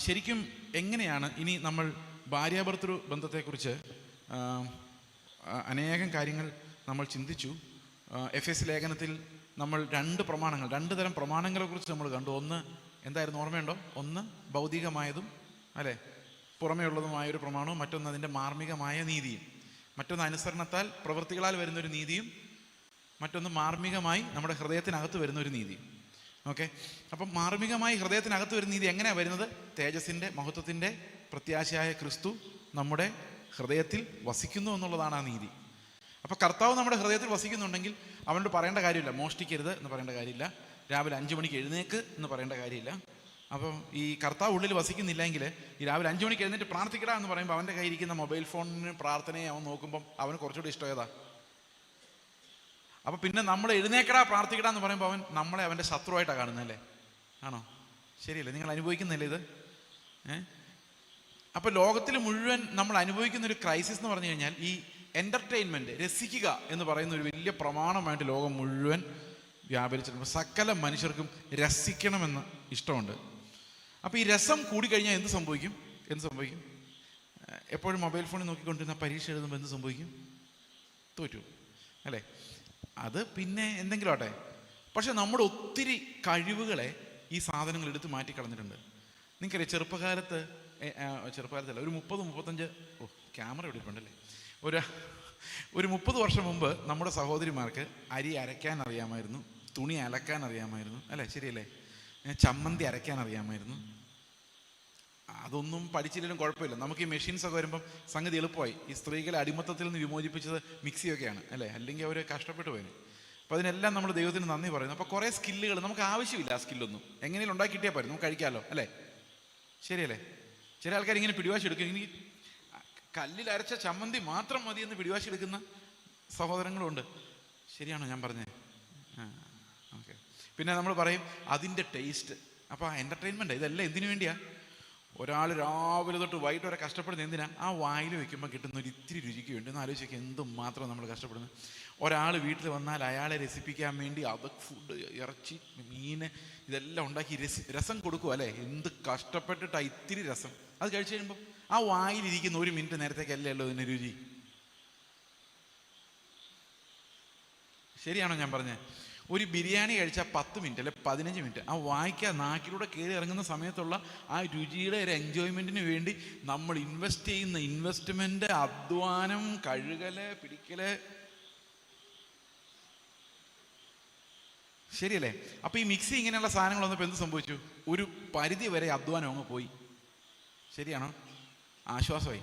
ശരിക്കും എങ്ങനെയാണ് ഇനി നമ്മൾ ഭാര്യാഭർത്തൃ ബന്ധത്തെക്കുറിച്ച് അനേകം കാര്യങ്ങൾ നമ്മൾ ചിന്തിച്ചു. എഫെസ് ലേഖനത്തിൽ നമ്മൾ രണ്ട് തരം പ്രമാണങ്ങളെക്കുറിച്ച് നമ്മൾ കണ്ടു. ഒന്ന് എന്തായിരുന്നു, ഓർമ്മയുണ്ടോ? ഒന്ന് ഭൗതികമായതും അല്ലേ, പുറമേ ഉള്ളതുമായൊരു പ്രമാണവും, മറ്റൊന്ന് അതിൻ്റെ മാർമികമായ നീതിയും. മറ്റൊന്ന് അനുസരണത്താൽ പ്രവൃത്തികളാൽ വരുന്നൊരു നീതിയും, മറ്റൊന്ന് മാർമികമായി നമ്മുടെ ഹൃദയത്തിനകത്ത് വരുന്നൊരു നീതിയും. ഓക്കെ, അപ്പം മാർമികമായി ഹൃദയത്തിനകത്ത് വരുന്ന നീതി എങ്ങനെയാണ് വരുന്നത്? തേജസ്സിൻ്റെ മഹത്വത്തിൻ്റെ പ്രത്യാശയായ ക്രിസ്തു നമ്മുടെ ഹൃദയത്തിൽ വസിക്കുന്നു എന്നുള്ളതാണ് ആ നീതി. അപ്പോൾ കർത്താവ് നമ്മുടെ ഹൃദയത്തിൽ വസിക്കുന്നുണ്ടെങ്കിൽ അവനോട് പറയേണ്ട കാര്യമില്ല, മോഷ്ടിക്കരുത് എന്ന് പറയേണ്ട കാര്യമില്ല, രാവിലെ 5 മണിക്ക് എഴുന്നേക്ക് എന്ന് പറയേണ്ട കാര്യമില്ല. അപ്പം ഈ കർത്താവ് ഉള്ളിൽ വസിക്കുന്നില്ലെങ്കിൽ ഈ രാവിലെ 5 മണിക്ക് എഴുന്നേറ്റ് പ്രാർത്ഥിക്കടാ എന്ന് പറയുമ്പോൾ അവൻ്റെ കയ്യിരിക്കുന്ന മൊബൈൽ ഫോണിന് പ്രാർത്ഥനയെ അവൻ നോക്കുമ്പം അവന് കുറച്ചുകൂടി ഇഷ്ടമായതാ. അപ്പോൾ പിന്നെ നമ്മൾ എഴുന്നേക്കടാ പ്രാർത്ഥിക്കടാ എന്ന് പറയുമ്പോൾ അവൻ നമ്മളെ അവൻ്റെ ശത്രുവായിട്ടാണ് കാണുന്നതല്ലേ? ആണോ? ശരിയല്ലേ? നിങ്ങൾ അനുഭവിക്കുന്നില്ലേ ഇത്? അപ്പോൾ ലോകത്തിൽ മുഴുവൻ നമ്മൾ അനുഭവിക്കുന്ന ഒരു ക്രൈസിസ് എന്ന് പറഞ്ഞു കഴിഞ്ഞാൽ ഈ എൻ്റർടൈൻമെൻറ്റ്, രസിക്കുക എന്ന് പറയുന്ന ഒരു വലിയ പ്രമാണമായിട്ട് ലോകം മുഴുവൻ വ്യാപരിച്ചിട്ടുണ്ട്. സകല മനുഷ്യർക്കും രസിക്കണമെന്ന് ഇഷ്ടമുണ്ട്. അപ്പോൾ ഈ രസം കൂടിക്കഴിഞ്ഞാൽ എന്ത് സംഭവിക്കും? എപ്പോഴും മൊബൈൽ ഫോണിൽ നോക്കിക്കൊണ്ടിരുന്ന പരീക്ഷ എഴുതുമ്പോൾ എന്ത് സംഭവിക്കും? തോറ്റു അല്ലേ? അത് പിന്നെ എന്തെങ്കിലും ആട്ടെ. പക്ഷെ നമ്മുടെ ഒത്തിരി കഴിവുകളെ ഈ സാധനങ്ങൾ എടുത്ത് മാറ്റിക്കളഞ്ഞിട്ടുണ്ട്. നിങ്ങൾക്കറിയാം, ചെറുപ്പകാലത്തല്ല, ഒരു 30-35 ക്യാമറ എടുപ്പുണ്ടല്ലേ, ഒരു 30 വർഷം മുമ്പ് നമ്മുടെ സഹോദരിമാർക്ക് അരി അരയ്ക്കാൻ അറിയാമായിരുന്നു, തുണി അലക്കാൻ അറിയാമായിരുന്നു, അല്ലേ? ശരിയല്ലേ? ചമ്മന്തി അരയ്ക്കാൻ അറിയാമായിരുന്നു. അതൊന്നും പഠിച്ചില്ലെങ്കിലും കുഴപ്പമില്ല. നമുക്ക് ഈ മെഷീൻസൊക്കെ വരുമ്പം സംഗതി എളുപ്പമായി. ഈ സ്ത്രീകളെ അടിമത്തത്തിൽ നിന്ന് വിമോചിപ്പിച്ചത് മിക്സിയൊക്കെയാണ്, അല്ലേ? അല്ലെങ്കിൽ അവർ കഷ്ടപ്പെട്ടു പോയത്. അപ്പോൾ അതിനെല്ലാം നമ്മൾ ദൈവത്തിന് നന്ദി പറയുന്നു. അപ്പോൾ കുറേ സ്കില്ലുകൾ നമുക്ക് ആവശ്യമില്ല. ആ സ്കില്ലൊന്നും എങ്ങനെയും ഉണ്ടാക്കി കിട്ടിയാൽ പോരും, നമുക്ക് കഴിക്കാമല്ലോ, അല്ലേ? ശരിയല്ലേ? ചില ആൾക്കാർ ഇങ്ങനെ പിടിവാശി എടുക്കും, ഇനി കല്ലിൽ അരച്ച ചമ്മന്തി മാത്രം മതിയെന്ന് പിടിവാശി എടുക്കുന്ന സഹോദരങ്ങളുണ്ട്. ശരിയാണോ ഞാൻ പറഞ്ഞത്? ഓക്കെ. പിന്നെ നമ്മൾ പറയും അതിൻ്റെ ടേസ്റ്റ്. അപ്പോൾ ആ എൻ്റർടൈൻമെൻറ്റ് ഇതെല്ലാം എന്തിനു വേണ്ടിയാ? ഒരാൾ രാവിലെ തൊട്ട് വൈകിട്ട് വരെ കഷ്ടപ്പെടുന്നത് എന്തിനാ? ആ വായിൽ വെക്കുമ്പോൾ കിട്ടുന്ന ഒരു ഇത്തിരി രുചിക്ക് വേണ്ടി. ഒന്ന് ആലോചിക്കുക, എന്തുമാത്രം നമ്മൾ കഷ്ടപ്പെടുന്നത്. ഒരാൾ വീട്ടിൽ വന്നാൽ അയാളെ രസിപ്പിക്കാൻ വേണ്ടി അത് ഫുഡ്, ഇറച്ചി, മീൻ ഇതെല്ലാം ഉണ്ടാക്കി രസം കൊടുക്കും, അല്ലേ? എന്ത് കഷ്ടപ്പെട്ടിട്ടാ ഇത്തിരി രസം. അത് കഴിച്ചു കഴിയുമ്പോൾ ആ വായിലിരിക്കുന്ന 1 മിനിറ്റ് നേരത്തേക്കല്ലേ ഉള്ളൂ ഇതിന് രുചി. ശരിയാണോ ഞാൻ പറഞ്ഞത്? ഒരു ബിരിയാണി കഴിച്ചാൽ 10 മിനിറ്റ് അല്ലെ 15 മിനിറ്റ് ആ വായിക്കുക നാക്കിലൂടെ കയറി ഇറങ്ങുന്ന സമയത്തുള്ള ആ രുചിയുടെ ഒരു എൻജോയ്മെൻറ്റിന് വേണ്ടി നമ്മൾ ഇൻവെസ്റ്റ് ചെയ്യുന്ന ഇൻവെസ്റ്റ്മെൻറ്റ്, അധ്വാനം, കഴുകല്, പിടിക്കല്. ശരിയല്ലേ? അപ്പോൾ ഈ മിക്സി ഇങ്ങനെയുള്ള സാധനങ്ങൾ വന്നപ്പോൾ എന്ത് സംഭവിച്ചു? ഒരു പരിധി വരെ അധ്വാനം അങ്ങ് പോയി. ശരിയാണോ? ആശ്വാസമായി.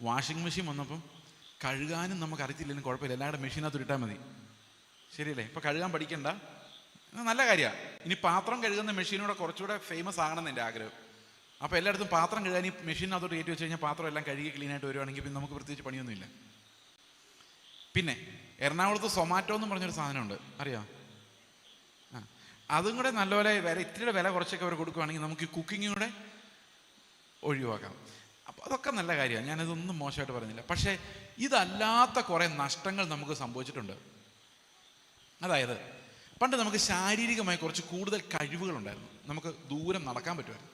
വാഷിംഗ് മെഷീൻ വന്നപ്പം കഴുകാനും നമുക്ക് അറിയത്തില്ലെങ്കിലും കുഴപ്പമില്ല, എല്ലാവരുടെ മെഷീനകത്ത് ഇട്ടാൽ മതി. ശരിയല്ലേ? ഇപ്പോൾ കഴുകാൻ പഠിക്കണ്ട, നല്ല കാര്യമാണ്. ഇനി പാത്രം കഴുകുന്ന മെഷീനൂടെ കുറച്ചുകൂടെ ഫേമസ് ആകണമെന്ന് എൻ്റെ ആഗ്രഹം. അപ്പോൾ എല്ലായിടത്തും പാത്രം കഴുകാൻ ഈ മെഷീനകത്തോട്ട് കയറ്റി വെച്ച് കഴിഞ്ഞാൽ പാത്രം എല്ലാം കഴുകി ക്ലീനായിട്ട് വരുവാണെങ്കിൽ പിന്നെ നമുക്ക് പ്രത്യേകിച്ച് പണിയൊന്നുമില്ല. പിന്നെ എറണാകുളത്ത് സൊമാറ്റോ എന്ന് പറഞ്ഞൊരു സാധനമുണ്ട്, അറിയാം? അതും കൂടെ നല്ലപോലെ ഇത്തിരിയുടെ വില കുറച്ചൊക്കെ അവർ കൊടുക്കുകയാണെങ്കിൽ നമുക്ക് ഈ കുക്കിങ്ങും കൂടെ ഒഴിവാക്കാം. അപ്പോൾ അതൊക്കെ നല്ല കാര്യമാണ്, ഞാനിതൊന്നും മോശമായിട്ട് പറയുന്നില്ല. പക്ഷേ ഇതല്ലാത്ത കുറേ നഷ്ടങ്ങൾ നമുക്ക് സംഭവിച്ചിട്ടുണ്ട്. അതായത് പണ്ട് നമുക്ക് ശാരീരികമായി കുറച്ച് കൂടുതൽ കഴിവുകളുണ്ടായിരുന്നു. നമുക്ക് ദൂരം നടക്കാൻ പറ്റുമായിരുന്നു.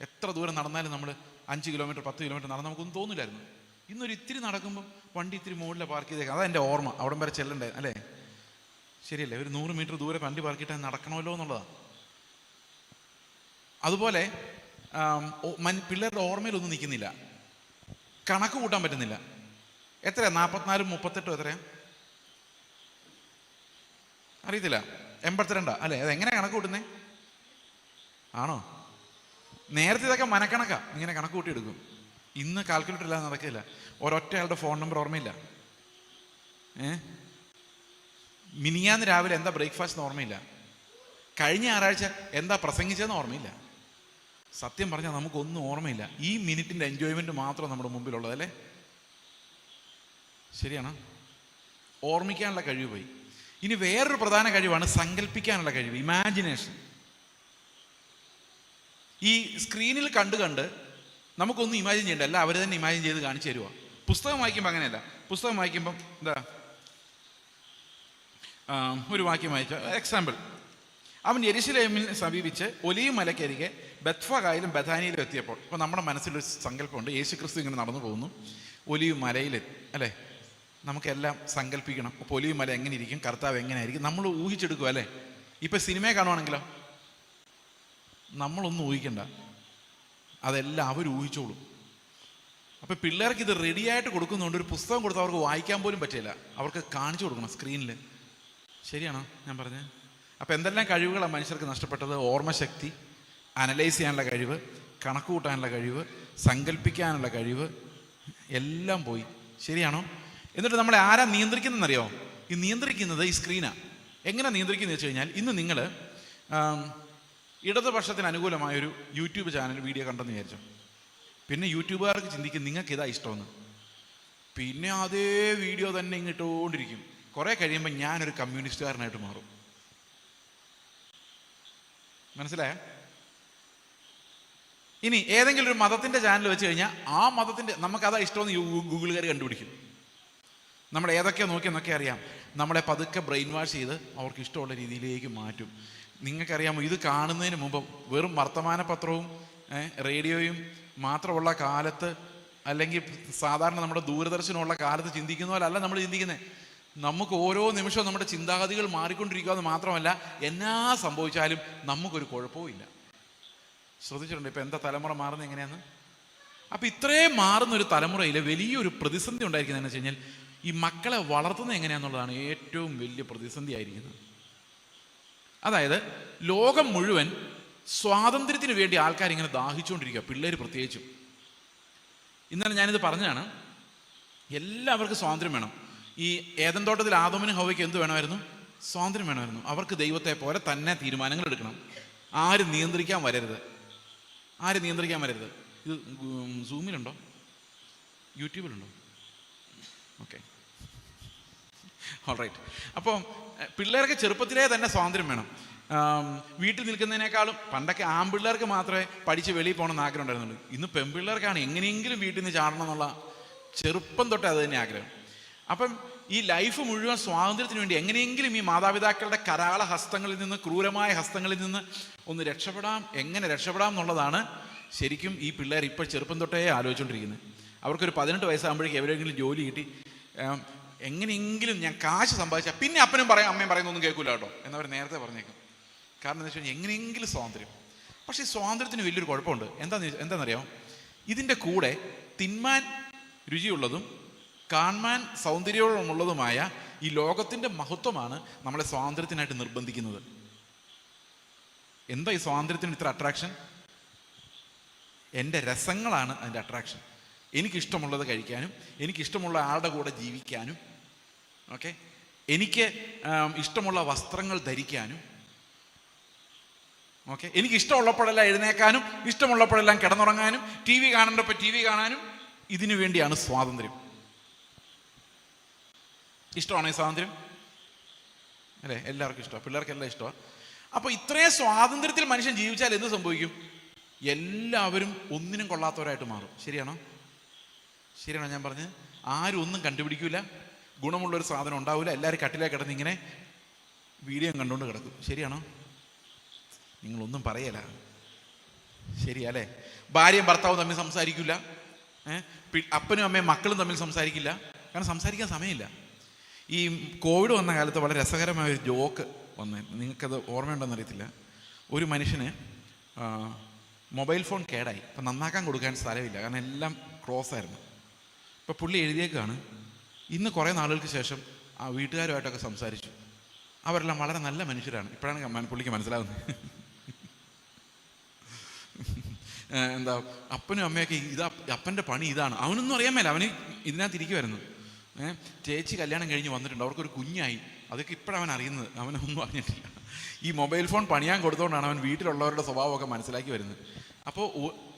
എത്ര ദൂരം നടന്നാലും നമ്മൾ 5 കിലോമീറ്റർ 10 കിലോമീറ്റർ നടന്ന് നമുക്കൊന്നും തോന്നില്ലായിരുന്നു. ഇന്നൊരു ഇത്തിരി നടക്കുമ്പം വണ്ടി ഇത്തിരി മുകളിൽ പാർക്ക് ചെയ്തേക്കാം. അതാ എൻ്റെ ഓർമ്മ. അവിടം വരെ ചെല്ലണ്ടേ, അല്ലേ? ശരിയല്ലേ? ഒരു 100 മീറ്റർ ദൂരെ വണ്ടി പാർക്ക് ചെയ്തിട്ട് നടക്കണമല്ലോ എന്നുള്ളതാണ്. അതുപോലെ പിള്ളേരുടെ ഓർമ്മയിലൊന്നും നിൽക്കുന്നില്ല, കണക്ക് കൂട്ടാൻ പറ്റുന്നില്ല. എത്രയാ? 44 38 എത്രയാ അറിയത്തില്ല. 82 അല്ലേ? അതെങ്ങനെ കണക്ക് കൂട്ടുന്നേ? ആണോ? നേരത്തെ ഇതൊക്കെ മനക്കണക്കാ, ഇങ്ങനെ കണക്ക് കൂട്ടി എടുക്കും. ഇന്ന് കാൽക്കുലേറ്റർ ഇല്ലാതെ നടക്കില്ല. ഒരൊറ്റയാളുടെ ഫോൺ നമ്പർ ഓർമ്മയില്ല. മിനിയാന്ന് രാവിലെ എന്താ ബ്രേക്ക്ഫാസ്റ്റ് ഓർമ്മയില്ല. കഴിഞ്ഞ ഞായറാഴ്ച എന്താ പ്രസംഗിച്ചതെന്ന് ഓർമ്മയില്ല. സത്യം പറഞ്ഞാൽ നമുക്കൊന്നും ഓർമ്മയില്ല. ഈ മിനിറ്റിൻ്റെ എൻജോയ്മെൻറ്റ് മാത്രം നമ്മുടെ മുമ്പിലുള്ളത്, അല്ലേ? ശരിയാണോ? ഓർമ്മിക്കാനുള്ള കഴിവ് പോയി. ഇനി വേറൊരു പ്രധാന കഴിവാണ് സങ്കല്പിക്കാനുള്ള കഴിവ്, ഇമാജിനേഷൻ. ഈ സ്ക്രീനിൽ കണ്ട് നമുക്കൊന്നും ഇമാജിൻ ചെയ്യണ്ട, അല്ല അവർ തന്നെ ഇമാജിൻ ചെയ്ത് കാണിച്ചു തരുക. പുസ്തകം വായിക്കുമ്പോൾ അങ്ങനെയല്ല. പുസ്തകം വായിക്കുമ്പം എന്താ, ഒരു വാക്യം വായിച്ച എക്സാമ്പിൾ, അവൻ യെരുശലേമിൽ സമീപിച്ച് ഒലീവ് മലക്കരികെ ബത്ഫഗായിലും ബഥാനിയിലും എത്തിയപ്പോൾ, ഇപ്പോൾ നമ്മുടെ മനസ്സിലൊരു സങ്കല്പമുണ്ട്, യേശു ക്രിസ്തു ഇങ്ങനെ നടന്നു പോകുന്നു ഒലീവ് മലയിൽ, അല്ലേ? നമുക്കെല്ലാം സങ്കല്പിക്കണം, അപ്പോൾ ഒലീവ് മല എങ്ങനെ ഇരിക്കും, കർത്താവ് എങ്ങനെ ആയിരിക്കും, നമ്മൾ ഊഹിച്ചെടുക്കുക, അല്ലേ? ഇപ്പം സിനിമയെ കാണുവാണെങ്കിലോ നമ്മളൊന്നും ഊഹിക്കണ്ട, അതെല്ലാം അവർ ഊഹിച്ചോളും. അപ്പോൾ പിള്ളേർക്ക് ഇത് റെഡിയായിട്ട് കൊടുക്കുന്നുണ്ട്. ഒരു പുസ്തകം കൊടുത്ത് അവർക്ക് വായിക്കാൻ പോലും പറ്റില്ല, അവർക്ക് കാണിച്ചു കൊടുക്കണം സ്ക്രീനിൽ. ശരിയാണോ ഞാൻ പറഞ്ഞത്? അപ്പോൾ എന്തെല്ലാം കഴിവുകളാണ് മനുഷ്യർക്ക് നഷ്ടപ്പെട്ടത്? ഓർമ്മശക്തി, അനലൈസ് ചെയ്യാനുള്ള കഴിവ്, കണക്ക് കൂട്ടാനുള്ള കഴിവ്, സങ്കല്പിക്കാനുള്ള കഴിവ്, എല്ലാം പോയി. ശരിയാണോ? എന്നിട്ട് നമ്മളെ ആരാ നിയന്ത്രിക്കുന്നതെന്നറിയോ? ഈ നിയന്ത്രിക്കുന്നത് ഈ സ്ക്രീനാണ്. എങ്ങനെ നിയന്ത്രിക്കുന്നത് വെച്ച് കഴിഞ്ഞാൽ, ഇന്ന് നിങ്ങൾ ഇടതുപക്ഷത്തിന് അനുകൂലമായൊരു യൂട്യൂബ് ചാനൽ വീഡിയോ കണ്ടെന്ന് വിചാരിച്ചു. പിന്നെ യൂട്യൂബുകാർക്ക് ചിന്തിക്കും നിങ്ങൾക്ക് ഇതാ ഇഷ്ടമെന്ന്. പിന്നെ അതേ വീഡിയോ തന്നെ ഇങ്ങിട്ടുകൊണ്ടിരിക്കും. കുറേ കഴിയുമ്പോൾ ഞാനൊരു കമ്മ്യൂണിസ്റ്റുകാരനായിട്ട് മാറും. മനസ്സിലായോ? ഇനി ഏതെങ്കിലും ഒരു മതത്തിൻ്റെ ചാനൽ വെച്ച് കഴിഞ്ഞാൽ ആ മതത്തിൻ്റെ നമുക്കതാ ഇഷ്ടമെന്ന് ഗൂഗിളുകാർ കണ്ടുപിടിക്കും. നമ്മൾ ഏതൊക്കെയോ നോക്കിയെന്നൊക്കെ അറിയാം. നമ്മളെ പതുക്കെ ബ്രെയിൻ വാഷ് ചെയ്ത് അവർക്ക് ഇഷ്ടമുള്ള രീതിയിലേക്ക് മാറ്റും. നിങ്ങൾക്കറിയാമോ, ഇത് കാണുന്നതിന് മുമ്പ് വെറും വർത്തമാനപത്രവും റേഡിയോയും മാത്രമുള്ള കാലത്ത്, അല്ലെങ്കിൽ സാധാരണ നമ്മുടെ ദൂരദർശനമുള്ള കാലത്ത് ചിന്തിക്കുന്ന പോലെ അല്ല നമ്മൾ ചിന്തിക്കുന്നത്. നമുക്ക് ഓരോ നിമിഷവും നമ്മുടെ ചിന്താഗതികൾ മാറിക്കൊണ്ടിരിക്കുകയെന്ന് മാത്രമല്ല, എന്നാ സംഭവിച്ചാലും നമുക്കൊരു കുഴപ്പവും ഇല്ല. ശ്രദ്ധിച്ചിട്ടുണ്ട് ഇപ്പം എന്താ തലമുറ മാറുന്നത് എങ്ങനെയാന്ന്? അപ്പം ഇത്രയും മാറുന്നൊരു തലമുറയിൽ വലിയൊരു പ്രതിസന്ധി ഉണ്ടായിരിക്കുന്നതെന്ന് വെച്ച് കഴിഞ്ഞാൽ, ഈ മക്കളെ വളർത്തുന്നത് എങ്ങനെയാണെന്നുള്ളതാണ് ഏറ്റവും വലിയ പ്രതിസന്ധി ആയിരിക്കുന്നത്. അതായത് ലോകം മുഴുവൻ സ്വാതന്ത്ര്യത്തിന് വേണ്ടി ആൾക്കാരിങ്ങനെ ദാഹിച്ചുകൊണ്ടിരിക്കുക, പിള്ളേർ പ്രത്യേകിച്ചും. ഇന്നലെ ഞാനിത് പറഞ്ഞതാണ്, എല്ലാവർക്കും സ്വാതന്ത്ര്യം വേണം. ഈ ഏദൻ തോട്ടത്തിൽ ആദമിനും ഹവ്വയ്ക്കും എന്ത് വേണമായിരുന്നു? സ്വാതന്ത്ര്യം വേണമായിരുന്നു. അവർക്ക് ദൈവത്തെ പോലെ തന്നെ തീരുമാനങ്ങൾ എടുക്കണം. ആരും നിയന്ത്രിക്കാൻ വരരുത്, ആരും നിയന്ത്രിക്കാൻ വരരുത്. ഇത് സൂമിലുണ്ടോ, യൂട്യൂബിലുണ്ടോ? Okay, alright. അപ്പോൾ പിള്ളേർക്ക് ചെറുപ്പത്തിലേ തന്നെ സ്വാതന്ത്ര്യം വേണം. വീട്ടിൽ നിൽക്കുന്നതിനേക്കാളും പണ്ടൊക്കെ ആൺപിള്ളേർക്ക് മാത്രമേ പഠിച്ച് വെളിയിൽ പോകണമെന്ന് ആഗ്രഹം ഉണ്ടായിരുന്നുള്ളൂ. ഇന്ന് പെൺപിള്ളേർക്കാണ് എങ്ങനെയെങ്കിലും വീട്ടിൽ നിന്ന് ചാടണം എന്നുള്ള ചെറുപ്പം തൊട്ടേ അത് തന്നെ ആഗ്രഹം. അപ്പം ഈ ലൈഫ് മുഴുവൻ സ്വാതന്ത്ര്യത്തിന് വേണ്ടി എങ്ങനെയെങ്കിലും ഈ മാതാപിതാക്കളുടെ കരാള ഹസ്തങ്ങളിൽ നിന്ന്, ക്രൂരമായ ഹസ്തങ്ങളിൽ നിന്ന് ഒന്ന് രക്ഷപ്പെടാം, എങ്ങനെ രക്ഷപ്പെടാം എന്നുള്ളതാണ് ശരിക്കും ഈ പിള്ളേർ ഇപ്പോൾ ചെറുപ്പം തൊട്ടേ ആലോചിച്ചുകൊണ്ടിരിക്കുന്നത്. അവർക്കൊരു 18 വയസ്സാകുമ്പോഴേക്കും എവിടെയെങ്കിലും ജോലി കിട്ടി എങ്ങനെയെങ്കിലും ഞാൻ കാശ് സമ്പാദിച്ചാൽ പിന്നെ അപ്പനും പറയും അമ്മയും പറയുന്നൊന്നും കേൾക്കില്ല കേട്ടോ എന്നവർ നേരത്തെ പറഞ്ഞേക്കും. കാരണം എന്താ വെച്ച് കഴിഞ്ഞാൽ എങ്ങനെയെങ്കിലും സ്വാതന്ത്ര്യം. പക്ഷേ സ്വാതന്ത്ര്യത്തിന് വലിയൊരു കുഴപ്പമുണ്ട്. എന്താണെന്നറിയാമോ? ഇതിൻ്റെ കൂടെ തിന്മാൻ രുചിയുള്ളതും കാണാൻ സൗന്ദര്യമുള്ളതുമായ ഈ ലോകത്തിൻ്റെ മഹത്വമാണ് നമ്മളെ സ്വാതന്ത്ര്യത്തിനായിട്ട് നിർബന്ധിക്കുന്നത്. എന്താ ഈ സ്വാതന്ത്ര്യത്തിന് ഇത്ര അട്രാക്ഷൻ? എൻ്റെ രസങ്ങളാണ് അതിൻ്റെ അട്രാക്ഷൻ. എനിക്കിഷ്ടമുള്ളത് കഴിക്കാനും, എനിക്കിഷ്ടമുള്ള ആളുടെ കൂടെ ജീവിക്കാനും, ഓക്കെ, എനിക്ക് ഇഷ്ടമുള്ള വസ്ത്രങ്ങൾ ധരിക്കാനും, ഓക്കെ, എനിക്കിഷ്ടമുള്ളപ്പോഴെല്ലാം എഴുന്നേക്കാനും, ഇഷ്ടമുള്ളപ്പോഴെല്ലാം കിടന്നുറങ്ങാനും, ടി വി കാണേണ്ടപ്പോൾ ടി വി കാണാനും, ഇതിനു വേണ്ടിയാണ് സ്വാതന്ത്ര്യം. ഇഷ്ടമാണോ ഈ സ്വാതന്ത്ര്യം? അല്ലേ? എല്ലാവർക്കും ഇഷ്ടമാണ്, പിള്ളേർക്കെല്ലാം ഇഷ്ടമാണ്. അപ്പോൾ ഇത്രയും സ്വാതന്ത്ര്യത്തിൽ മനുഷ്യൻ ജീവിച്ചാൽ എന്ത് സംഭവിക്കും? എല്ലാവരും ഒന്നിനും കൊള്ളാത്തവരായിട്ട് മാറും. ശരിയാണോ? ശരിയാണോ ഞാൻ പറഞ്ഞത്? ആരും ഒന്നും കണ്ടുപിടിക്കില്ല, ഗുണമുള്ളൊരു സാധനം ഉണ്ടാവില്ല. എല്ലാവരും കട്ടിലേ കിടന്ന് ഇങ്ങനെ വീഡിയോ കണ്ടുകൊണ്ട് കിടക്കും. ശരിയാണോ? നിങ്ങളൊന്നും പറയല. ശരിയാ അല്ലേ? ഭാര്യയും ഭർത്താവും തമ്മിൽ സംസാരിക്കില്ല, അപ്പനും അമ്മയും മക്കളും തമ്മിൽ സംസാരിക്കില്ല. കാരണം സംസാരിക്കാൻ സമയമില്ല. ഈ കോവിഡ് വന്ന കാലത്ത് വളരെ രസകരമായൊരു ജോക്ക് വന്നേ, നിങ്ങൾക്കത് ഓർമ്മയുണ്ടെന്ന് അറിയത്തില്ല. ഒരു മനുഷ്യന് മൊബൈൽ ഫോൺ കേടായി. അപ്പം നന്നാക്കാൻ കൊടുക്കാൻ സ്ഥലമില്ല, കാരണം എല്ലാം ക്രോസ് ആയിരുന്നു. ഇപ്പോൾ പുള്ളി എഴുതിയേക്കാണ്, ഇന്ന് കുറേ നാളുകൾക്ക് ശേഷം ആ വീട്ടുകാരുമായിട്ടൊക്കെ സംസാരിച്ചു, അവരെല്ലാം വളരെ നല്ല മനുഷ്യരാണ്. ഇപ്പോഴാണ് പുള്ളിക്ക് മനസ്സിലാവുന്നത്. എന്താ അപ്പനും അമ്മയൊക്കെ ഇതാ അപ്പൻ്റെ പണി ഇതാണ്, അവനൊന്നും അറിയാൻ മേല, അവന് ഇതിനകത്ത് ഇരിക്കുമായിരുന്നു. ചേച്ചി കല്യാണം കഴിഞ്ഞ് വന്നിട്ടുണ്ട്, അവർക്കൊരു കുഞ്ഞായി, അതൊക്കെ ഇപ്പോഴവൻ അറിയുന്നത്, അവനൊന്നും അറിഞ്ഞിട്ടില്ല. ഈ മൊബൈൽ ഫോൺ പണിയാൻ കൊടുത്തുകൊണ്ടാണ് അവൻ വീട്ടിലുള്ളവരുടെ സ്വഭാവമൊക്കെ മനസ്സിലാക്കി വരുന്നത്. അപ്പോൾ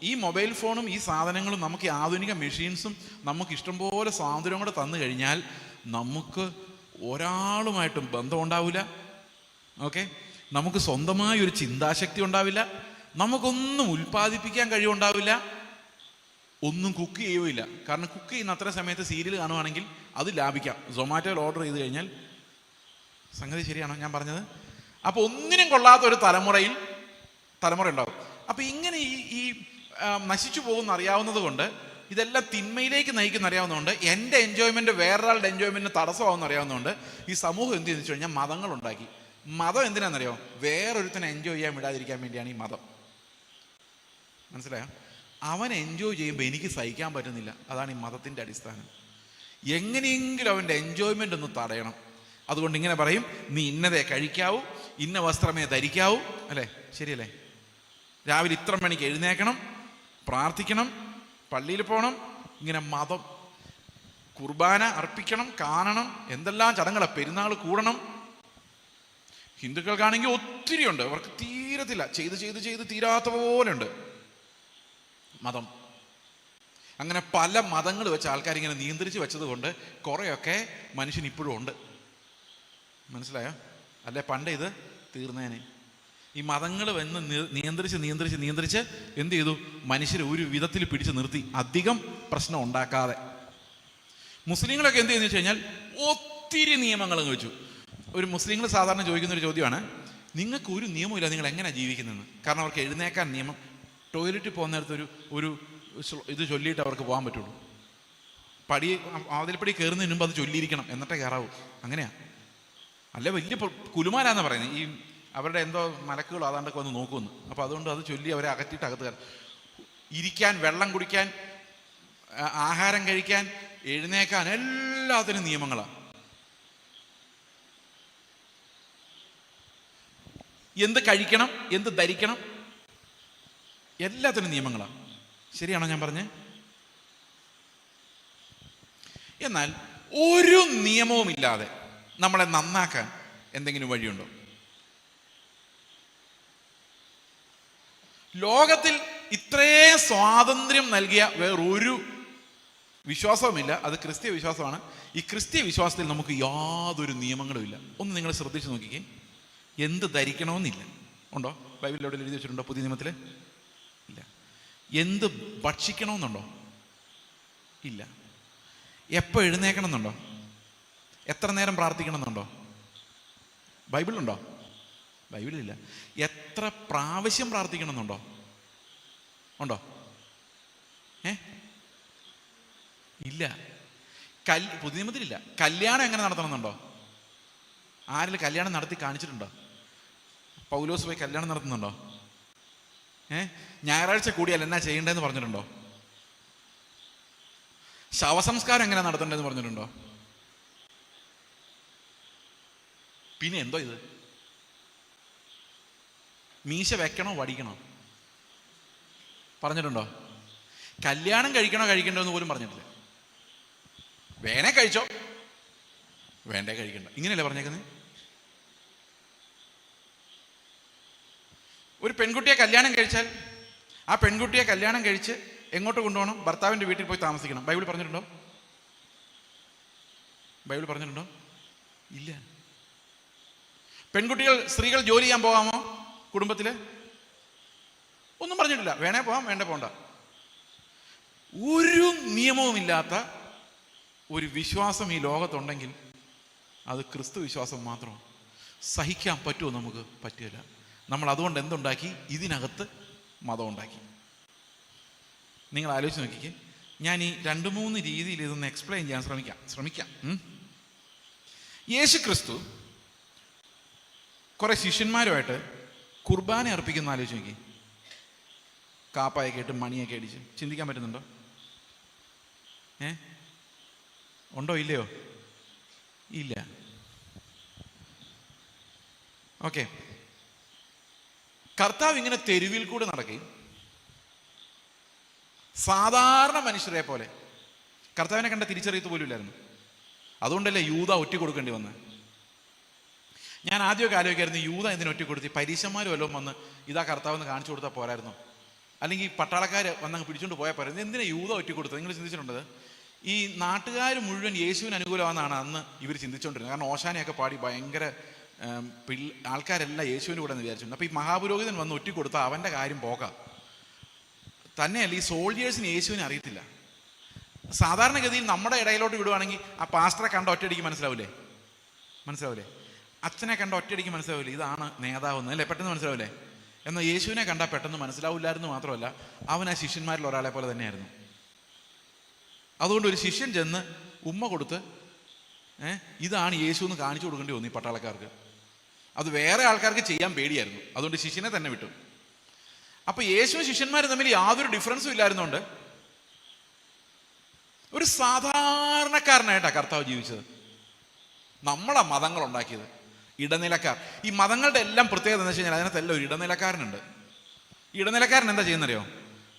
ഈ മൊബൈൽ ഫോണും ഈ സാധനങ്ങളും നമുക്ക് ആധുനിക മെഷീൻസും നമുക്ക് ഇഷ്ടംപോലെ സ്വാതന്ത്ര്യം കൂടെ തന്നു കഴിഞ്ഞാൽ നമുക്ക് ഒരാളുമായിട്ടും ബന്ധം ഉണ്ടാവില്ല, ഓക്കെ, നമുക്ക് സ്വന്തമായ ഒരു ചിന്താശക്തി ഉണ്ടാവില്ല, നമുക്കൊന്നും ഉൽപ്പാദിപ്പിക്കാൻ കഴിവുണ്ടാവില്ല, ഒന്നും കുക്ക് ചെയ്യുകയില്ല. കാരണം കുക്ക് ചെയ്യുന്ന അത്ര സമയത്ത് സീരിയൽ കാണുവാണെങ്കിൽ അത് ലാഭിക്കാം. സൊമാറ്റോയിൽ ഓർഡർ ചെയ്ത് കഴിഞ്ഞാൽ സംഗതി ശരിയാണോ ഞാൻ പറഞ്ഞത്? അപ്പോൾ ഒന്നിനും കൊള്ളാത്ത ഒരു തലമുറ ഉണ്ടാവും. അപ്പോൾ ഇങ്ങനെ ഈ നശിച്ചു പോകുന്ന അറിയാവുന്നത് കൊണ്ട്, ഇതെല്ലാം തിന്മയിലേക്ക് നയിക്കുന്ന അറിയാവുന്നതുകൊണ്ട്, എൻ്റെ എൻജോയ്മെൻറ്റ് വേറൊരാളുടെ എൻജോയ്മെൻറ്റിന് തടസ്സമാകുമെന്ന് അറിയാവുന്നതുകൊണ്ട് ഈ സമൂഹം എന്ത് ചെയ്തെന്ന് വെച്ച് കഴിഞ്ഞാൽ മതങ്ങളുണ്ടാക്കി. മതം എന്തിനാണെന്നറിയോ? വേറൊരുത്തനെ എൻജോയ് ചെയ്യാൻ വിടാതിരിക്കാൻ വേണ്ടിയാണ് ഈ മതം. മനസ്സിലായോ? അവൻ എൻജോയ് ചെയ്യുമ്പോൾ എനിക്ക് സഹിക്കാൻ പറ്റുന്നില്ല. അതാണ് ഈ മതത്തിൻ്റെ അടിസ്ഥാനം. എങ്ങനെയെങ്കിലും അവൻ്റെ എൻജോയ്മെൻ്റ് ഒന്ന് തടയണം. അതുകൊണ്ട് ഇങ്ങനെ പറയും, നീ ഇന്നതേ കഴിക്കാവൂ, ഇന്ന വസ്ത്രമേ ധരിക്കാവൂ, അല്ലേ? ശരിയല്ലേ? രാവിലെ ഇത്ര മണിക്ക് എഴുന്നേക്കണം, പ്രാർത്ഥിക്കണം, പള്ളിയിൽ പോകണം. ഇങ്ങനെ മതം, കുർബാന അർപ്പിക്കണം, കാണണം, എന്തെല്ലാം ചടങ്ങുകളാണ്, പെരുന്നാൾ കൂടണം. ഹിന്ദുക്കൾക്കാണെങ്കിൽ ഒത്തിരി ഉണ്ട്, അവർക്ക് തീരത്തില്ല, ചെയ്ത് തീരാത്ത പോലെ ഉണ്ട് മതം. അങ്ങനെ പല മതങ്ങൾ വെച്ച് ആൾക്കാരിങ്ങനെ നിയന്ത്രിച്ച് വെച്ചത് കൊണ്ട് കുറേയൊക്കെ മനുഷ്യൻ ഇപ്പോഴും ഉണ്ട്. മനസ്സിലായോ? അല്ലെ പണ്ട് ഇത് തീർന്നേനെ. ഈ മതങ്ങൾ വന്ന് നിയന്ത്രിച്ച് എന്ത് ചെയ്തു? മനുഷ്യരെ ഒരു വിധത്തിൽ പിടിച്ച് നിർത്തി, അധികം പ്രശ്നം ഉണ്ടാക്കാതെ. മുസ്ലിങ്ങളൊക്കെ എന്ത് ചെയ്യുന്നു വെച്ച് കഴിഞ്ഞാൽ ഒത്തിരി നിയമങ്ങൾ വെച്ചു. ഒരു മുസ്ലിങ്ങൾ സാധാരണ ചോദിക്കുന്നൊരു ചോദ്യമാണ്, നിങ്ങൾക്ക് ഒരു നിയമമില്ല, നിങ്ങൾ എങ്ങനെയാണ് ജീവിക്കുന്നതെന്ന്. കാരണം അവർക്ക് എഴുന്നേക്കാൻ നിയമം, ടോയ്ലറ്റിൽ പോകുന്നിടത്ത് ഒരു ഇത് ചൊല്ലിയിട്ട് അവർക്ക് പോകാൻ പറ്റുള്ളൂ. വാതിൽപ്പടി കയറുന്നതിന് മുമ്പ് അത് ചൊല്ലിയിരിക്കണം, എന്നിട്ടേ കയറാവൂ. അങ്ങനെയാണ്. അല്ലെ വലിയ കുലുമാലാന്ന് പറയുന്നത്. ഈ അവരുടെ എന്തോ മലക്കുകളോ അതാണ്ടൊക്കെ വന്ന് നോക്കുമെന്ന്. അപ്പോൾ അതുകൊണ്ട് അത് ചൊല്ലി അവരെ അകറ്റിയിട്ട് അകത്ത് കയറും. ഇരിക്കാൻ, വെള്ളം കുടിക്കാൻ, ആഹാരം കഴിക്കാൻ, എഴുന്നേക്കാൻ, എല്ലാത്തിനും നിയമങ്ങളാണ്. എന്ത് കഴിക്കണം, എന്ത് ധരിക്കണം, എല്ലാത്തിനും നിയമങ്ങളാണ്. ശരിയാണോ ഞാൻ പറഞ്ഞേ? എന്നാൽ ഒരു നിയമവുമില്ലാതെ നമ്മളെ നന്നാക്കാൻ എന്തെങ്കിലും വഴിയുണ്ടോ? ലോകത്തിൽ ഇത്രയും സ്വാതന്ത്ര്യം നൽകിയ വേറൊരു വിശ്വാസവുമില്ല. അത് ക്രിസ്തീയ വിശ്വാസമാണ്. ഈ ക്രിസ്തീയ വിശ്വാസത്തിൽ നമുക്ക് യാതൊരു നിയമങ്ങളും ഇല്ല. ഒന്ന് നിങ്ങൾ ശ്രദ്ധിച്ച് നോക്കിക്കേ. എന്ത് ധരിക്കണമെന്നില്ല. ഉണ്ടോ? ബൈബിളിൽ എവിടെ എഴുതി വെച്ചിട്ടുണ്ടോ? പുതിയ നിയമത്തിൽ ഇല്ല. എന്ത് ഭക്ഷിക്കണമെന്നുണ്ടോ? ഇല്ല. എപ്പോൾ എഴുന്നേക്കണം എന്നുണ്ടോ? എത്ര നേരം പ്രാർത്ഥിക്കണം എന്നുണ്ടോ? ബൈബിളുണ്ടോ? ബൈബിളില്ല. എത്ര പ്രാവശ്യം പ്രാർത്ഥിക്കണം എന്നുണ്ടോ? ഉണ്ടോ? ഇല്ല. പുതിയ നിയമത്തിലില്ല. കല്യാണം എങ്ങനെ നടത്തണമെന്നുണ്ടോ? ആരെങ്കിലും കല്യാണം നടത്തി കാണിച്ചിട്ടുണ്ടോ? പൗലോസ് പോയി കല്യാണം നടത്തുന്നുണ്ടോ? ഞായറാഴ്ച കൂടിയാൽ എന്നാ ചെയ്യേണ്ടതെന്ന് പറഞ്ഞിട്ടുണ്ടോ? ശവസംസ്കാരം എങ്ങനെ നടത്തേണ്ടതെന്ന് പറഞ്ഞിട്ടുണ്ടോ? പിന്നെ എന്തോ ഇത്? മീശ വെക്കണോ വടിക്കണോ പറഞ്ഞിട്ടുണ്ടോ? കല്യാണം കഴിക്കണ്ടോ എന്ന് പോലും പറഞ്ഞിട്ടില്ല. വേണേ കഴിച്ചോ, വേണ്ടേ കഴിക്കണ്ട, ഇങ്ങനെയല്ലേ പറഞ്ഞേക്കുന്നത്? ഒരു പെൺകുട്ടിയെ കല്യാണം കഴിച്ചാൽ ആ പെൺകുട്ടിയെ കല്യാണം കഴിച്ച് എങ്ങോട്ട് കൊണ്ടുപോകണം? ഭർത്താവിൻ്റെ വീട്ടിൽ പോയി താമസിക്കണം. ബൈബിൾ പറഞ്ഞിട്ടുണ്ടോ? ബൈബിൾ പറഞ്ഞിട്ടുണ്ടോ? ഇല്ല. സ്ത്രീകൾ ജോലി ചെയ്യാൻ പോകാമോ കുടുംബത്തിൽ? ഒന്നും പറഞ്ഞിട്ടില്ല. വേണേ പോകാം, വേണ്ടേ പോണ്ട. ഒരു നിയമവുമില്ലാത്ത ഒരു വിശ്വാസം ഈ ലോകത്തുണ്ടെങ്കിൽ അത് ക്രിസ്തു വിശ്വാസം മാത്രം. സഹിക്കാൻ പറ്റുമോ നമുക്ക്? പറ്റില്ല. നമ്മൾ അതുകൊണ്ട് എന്തുണ്ടാക്കി? ഇതിനകത്ത് മതം ഉണ്ടാക്കി. നിങ്ങൾ ആലോചിച്ച് നോക്കിക്കേ. ഞാൻ ഈ 2-3 രീതിയിൽ ഇതൊന്ന് എക്സ്പ്ലെയിൻ ചെയ്യാൻ ശ്രമിക്കാം. യേശു ക്രിസ്തു കുറെ ശിഷ്യന്മാരുമായിട്ട് കുർബാന അർപ്പിക്കുന്ന ആലോചിച്ച് നോക്കി. കാപ്പായൊക്കെ ഇട്ട് മണിയൊക്കെ അടിച്ച്. ചിന്തിക്കാൻ പറ്റുന്നുണ്ടോ? ഉണ്ടോ? ഇല്ലയോ? ഇല്ല. ഓക്കെ. കർത്താവ് ഇങ്ങനെ തെരുവിൽ കൂടെ നടക്കുകയും സാധാരണ മനുഷ്യരെ പോലെ, കർത്താവിനെ കണ്ട തിരിച്ചറിയത്ത് പോലും ഇല്ലായിരുന്നു. അതുകൊണ്ടല്ലേ യൂദ ഒറ്റ കൊടുക്കേണ്ടി വന്നത്. ഞാൻ ആദ്യമൊക്കെ ആലോചിക്കായിരുന്നു, യൂദ എന്തിനു ഒറ്റ കൊടുത്തി? പരീശന്മാർ വല്ലതും വന്ന് ഇതാ കർത്താവെന്ന് കാണിച്ചു കൊടുത്താൽ പോരായിരുന്നു? അല്ലെങ്കിൽ പട്ടാളക്കാർ വന്നങ്ങ് പിടിച്ചുകൊണ്ട് പോയാൽ പോരായിരുന്നു? എന്തിനാ യൂദ ഒറ്റ കൊടുത്തത്? നിങ്ങൾ ചിന്തിച്ചിട്ടുണ്ടത്? ഈ നാട്ടുകാർ മുഴുവൻ യേശുവിന് അനുകൂലമാണെന്നാണ് അന്ന് ഇവർ ചിന്തിച്ചുകൊണ്ടിരുന്നത്. കാരണം ഓശാനയൊക്കെ പാടി ഭയങ്കര ആൾക്കാരെല്ലാം യേശുവിൻ്റെ കൂടെ എന്ന് വിചാരിച്ചിട്ടുണ്ട്. അപ്പോൾ ഈ മഹാപുരോഹിതൻ വന്ന് ഒറ്റ കൊടുത്താൽ അവൻ്റെ കാര്യം പോകാം. തന്നെയല്ല, ഈ സോൾജിയേഴ്സിന് യേശുവിനെ അറിയത്തില്ല. സാധാരണഗതിയിൽ നമ്മുടെ ഇടയിലോട്ട് വിടുവാണെങ്കിൽ ആ പാസ്റ്ററെ കണ്ട ഒറ്റയടിക്ക് മനസ്സിലാവില്ലേ? അച്ഛനെ കണ്ട ഒറ്റയടിക്ക് മനസ്സിലാവില്ലേ ഇതാണ് നേതാവെന്ന്, അല്ലേ? പെട്ടെന്ന് മനസ്സിലാവില്ലേ? എന്നാൽ യേശുവിനെ കണ്ടാൽ പെട്ടെന്ന് മനസ്സിലാവില്ലായിരുന്നു. മാത്രമല്ല, അവൻ ആ ശിഷ്യന്മാരിൽ ഒരാളെ പോലെ തന്നെയായിരുന്നു. അതുകൊണ്ട് ഒരു ശിഷ്യൻ ചെന്ന് ഉമ്മ കൊടുത്ത് ഇതാണ് യേശു എന്ന് കാണിച്ചു കൊടുക്കേണ്ടി വന്നു ഈ പട്ടാളക്കാർക്ക്. അത് വേറെ ആൾക്കാർക്ക് ചെയ്യാൻ പേടിയായിരുന്നു. അതുകൊണ്ട് ശിഷ്യനെ തന്നെ വിട്ടു. അപ്പൊ യേശു ശിഷ്യന്മാരും തമ്മിൽ യാതൊരു ഡിഫറൻസും ഇല്ലായിരുന്നുകൊണ്ട് ഒരു സാധാരണക്കാരനായിട്ടാണ് കർത്താവ് ജീവിച്ചത്. നമ്മളാ മതങ്ങൾ ഉണ്ടാക്കിയത്, ഇടനിലക്കാർ. ഈ മതങ്ങളുടെ എല്ലാം പ്രത്യേകത എന്ന് വെച്ച് കഴിഞ്ഞാൽ അതിനകത്തെല്ലാം ഒരു ഇടനിലക്കാരനുണ്ട്. ഇടനിലക്കാരൻ എന്താ ചെയ്യുന്നറിയോ?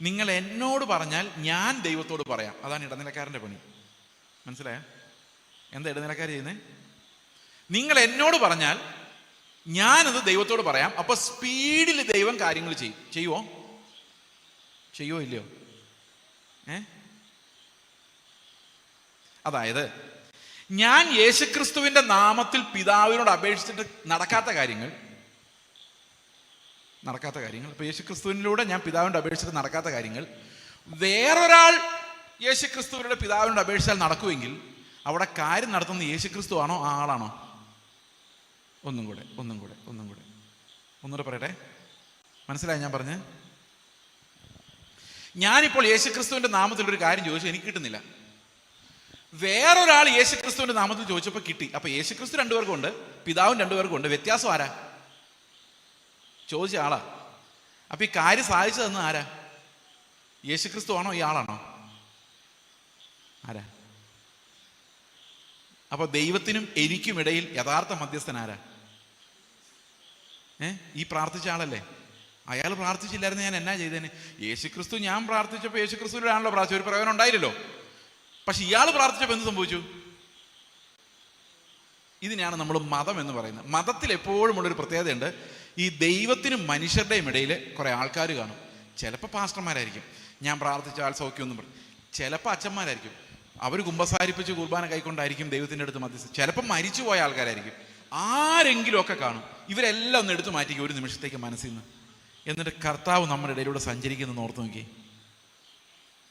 നിങ്ങൾ എന്നോട് പറഞ്ഞാൽ ഞാൻ ദൈവത്തോട് പറയാം. അതാണ് ഇടനിലക്കാരൻ്റെ പണി. മനസ്സിലായോ? എന്താ ഇടനിലക്കാർ ചെയ്യുന്നത്? നിങ്ങൾ എന്നോട് പറഞ്ഞാൽ ഞാനത് ദൈവത്തോട് പറയാം. അപ്പൊ സ്പീഡിൽ ദൈവം കാര്യങ്ങൾ ചെയ്യും. ചെയ്യുവോ ഇല്ലയോ? അതായത് ഞാൻ യേശുക്രിസ്തുവിന്റെ നാമത്തിൽ പിതാവിനോട് അപേക്ഷിച്ചിട്ട് നടക്കാത്ത കാര്യങ്ങൾ ഇപ്പൊ യേശുക്രിസ്തുവിനിലൂടെ ഞാൻ പിതാവിനോട് അപേക്ഷിച്ചിട്ട് നടക്കാത്ത കാര്യങ്ങൾ വേറൊരാൾ യേശുക്രിസ്തുവിനോട് പിതാവിനോട് അപേക്ഷിച്ചാൽ നടക്കുമെങ്കിൽ അവിടെ കാര്യം നടത്തുന്നത് യേശുക്രിസ്തു ആണോ ആ ആളാണോ? ഒന്നും കൂടെ പറയട്ടെ. മനസ്സിലായി ഞാൻ പറഞ്ഞ്? ഞാനിപ്പോൾ യേശുക്രിസ്തുവിന്റെ നാമത്തിൽ ഒരു കാര്യം ചോദിച്ചു, എനിക്ക് കിട്ടുന്നില്ല. വേറൊരാൾ യേശുക്രിസ്തുവിന്റെ നാമത്തിൽ ചോദിച്ചപ്പോൾ കിട്ടി. അപ്പൊ യേശുക്രിസ്തു രണ്ടുപേർക്കുണ്ട്, പിതാവും രണ്ടുപേർക്കുണ്ട്. വ്യത്യാസം ആരാ? ചോദിച്ച ആളാ. അപ്പൊ ഈ കാര്യം സാധിച്ചു തന്ന ആരാ? യേശുക്രിസ്തു ആണോ ഈ ആളാണോ? ആരാ? അപ്പൊ ദൈവത്തിനും എനിക്കും ഇടയിൽ യഥാർത്ഥ മധ്യസ്ഥൻ ആരാ? ഈ പ്രാർത്ഥിച്ച ആളല്ലേ? അയാൾ പ്രാർത്ഥിച്ചില്ലായിരുന്നു ഞാൻ എന്നാ ചെയ്തേനെ? യേശുക്രിസ്തു ഞാൻ പ്രാർത്ഥിച്ചപ്പോൾ യേശുക്രിസ്തുവിലാണല്ലോ പ്രാർത്ഥിച്ചു, ഒരു പ്രയോജനം ഉണ്ടായില്ലല്ലോ. പക്ഷെ ഇയാൾ പ്രാർത്ഥിച്ചപ്പോൾ എന്ത് സംഭവിച്ചു? ഇതിനെയാണ് നമ്മൾ മതം എന്ന് പറയുന്നത്. മതത്തിൽ എപ്പോഴും ഉള്ളൊരു പ്രത്യേകതയുണ്ട്. ഈ ദൈവത്തിനും മനുഷ്യരുടെയും ഇടയിൽ കുറെ ആൾക്കാർ കാണും. ചിലപ്പോൾ പാസ്റ്റർമാരായിരിക്കും, ഞാൻ പ്രാർത്ഥിച്ച ആൾ സൗഖ്യമൊന്നും പറയും. ചിലപ്പോൾ അച്ഛന്മാരായിരിക്കും, അവർ കുമ്പസാരിപ്പിച്ച് കുർബാന കൈക്കൊണ്ടായിരിക്കും ദൈവത്തിൻ്റെ അടുത്ത് മധ്യസ്ഥ. ചിലപ്പോൾ മരിച്ചുപോയ ആൾക്കാരായിരിക്കും. ആരെങ്കിലും ഒക്കെ കാണും. ഇവരെല്ലാം ഒന്ന് എടുത്തു മാറ്റിക്കും ഒരു നിമിഷത്തേക്ക് മനസ്സിൽ നിന്ന്. എന്നിട്ട് കർത്താവ് നമ്മുടെ ഇടയിലൂടെ സഞ്ചരിക്കുന്നത് ഓർത്ത് നോക്കി.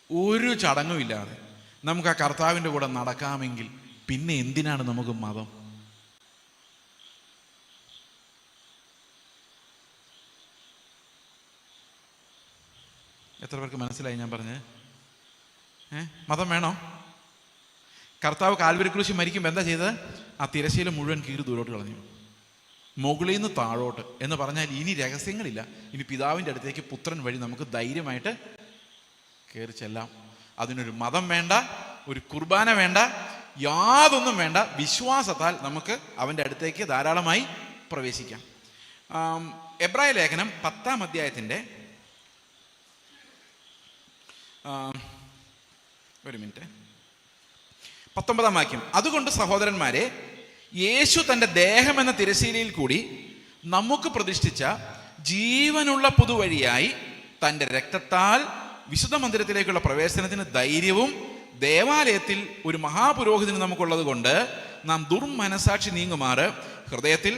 ഒരു ചടങ്ങും ഇല്ലാതെ നമുക്ക് ആ കർത്താവിൻ്റെ കൂടെ നടക്കാമെങ്കിൽ പിന്നെ എന്തിനാണ് നമുക്ക് മതം? എത്ര പേർക്ക് മനസ്സിലായി ഞാൻ പറഞ്ഞത്? മതം വേണോ? കർത്താവ് കാൽവരി ക്രൂശിൽ മരിക്കുമ്പോൾ എന്താ ചെയ്തത്? ആ തിരശ്ശീല മുഴുവൻ കീറി ദൂരോട്ട് കളഞ്ഞു, മുകളിൽ നിന്ന് താഴോട്ട്. എന്ന് പറഞ്ഞാൽ ഇനി രഹസ്യങ്ങളില്ല. ഇനി പിതാവിൻ്റെ അടുത്തേക്ക് പുത്രൻ വഴി നമുക്ക് ധൈര്യമായിട്ട് കയറി ചെല്ലാം. അതിനൊരു മതം വേണ്ട, ഒരു കുർബാന വേണ്ട, യാതൊന്നും വേണ്ട. വിശ്വാസത്താൽ നമുക്ക് അവൻ്റെ അടുത്തേക്ക് ധാരാളമായി പ്രവേശിക്കാം. എബ്രായ ലേഖനം 10-ാം അധ്യായത്തിൻ്റെ 19-ാം വാക്യം. അതുകൊണ്ട് സഹോദരന്മാരെ, യേശു തൻ്റെ ദേഹം എന്ന തിരശ്ശീലയിൽ കൂടി നമുക്ക് പ്രതിഷ്ഠിച്ച ജീവനുള്ള പുതുവഴിയായി തൻ്റെ രക്തത്താൽ വിശുദ്ധ മന്ദിരത്തിലേക്കുള്ള പ്രവേശനത്തിന് ധൈര്യവും ദേവാലയത്തിൽ ഒരു മഹാപുരോഹിതന് നമുക്കുള്ളത് കൊണ്ട് നാം ദുർമനസാക്ഷി നീങ്ങുമാറ് ഹൃദയത്തിൽ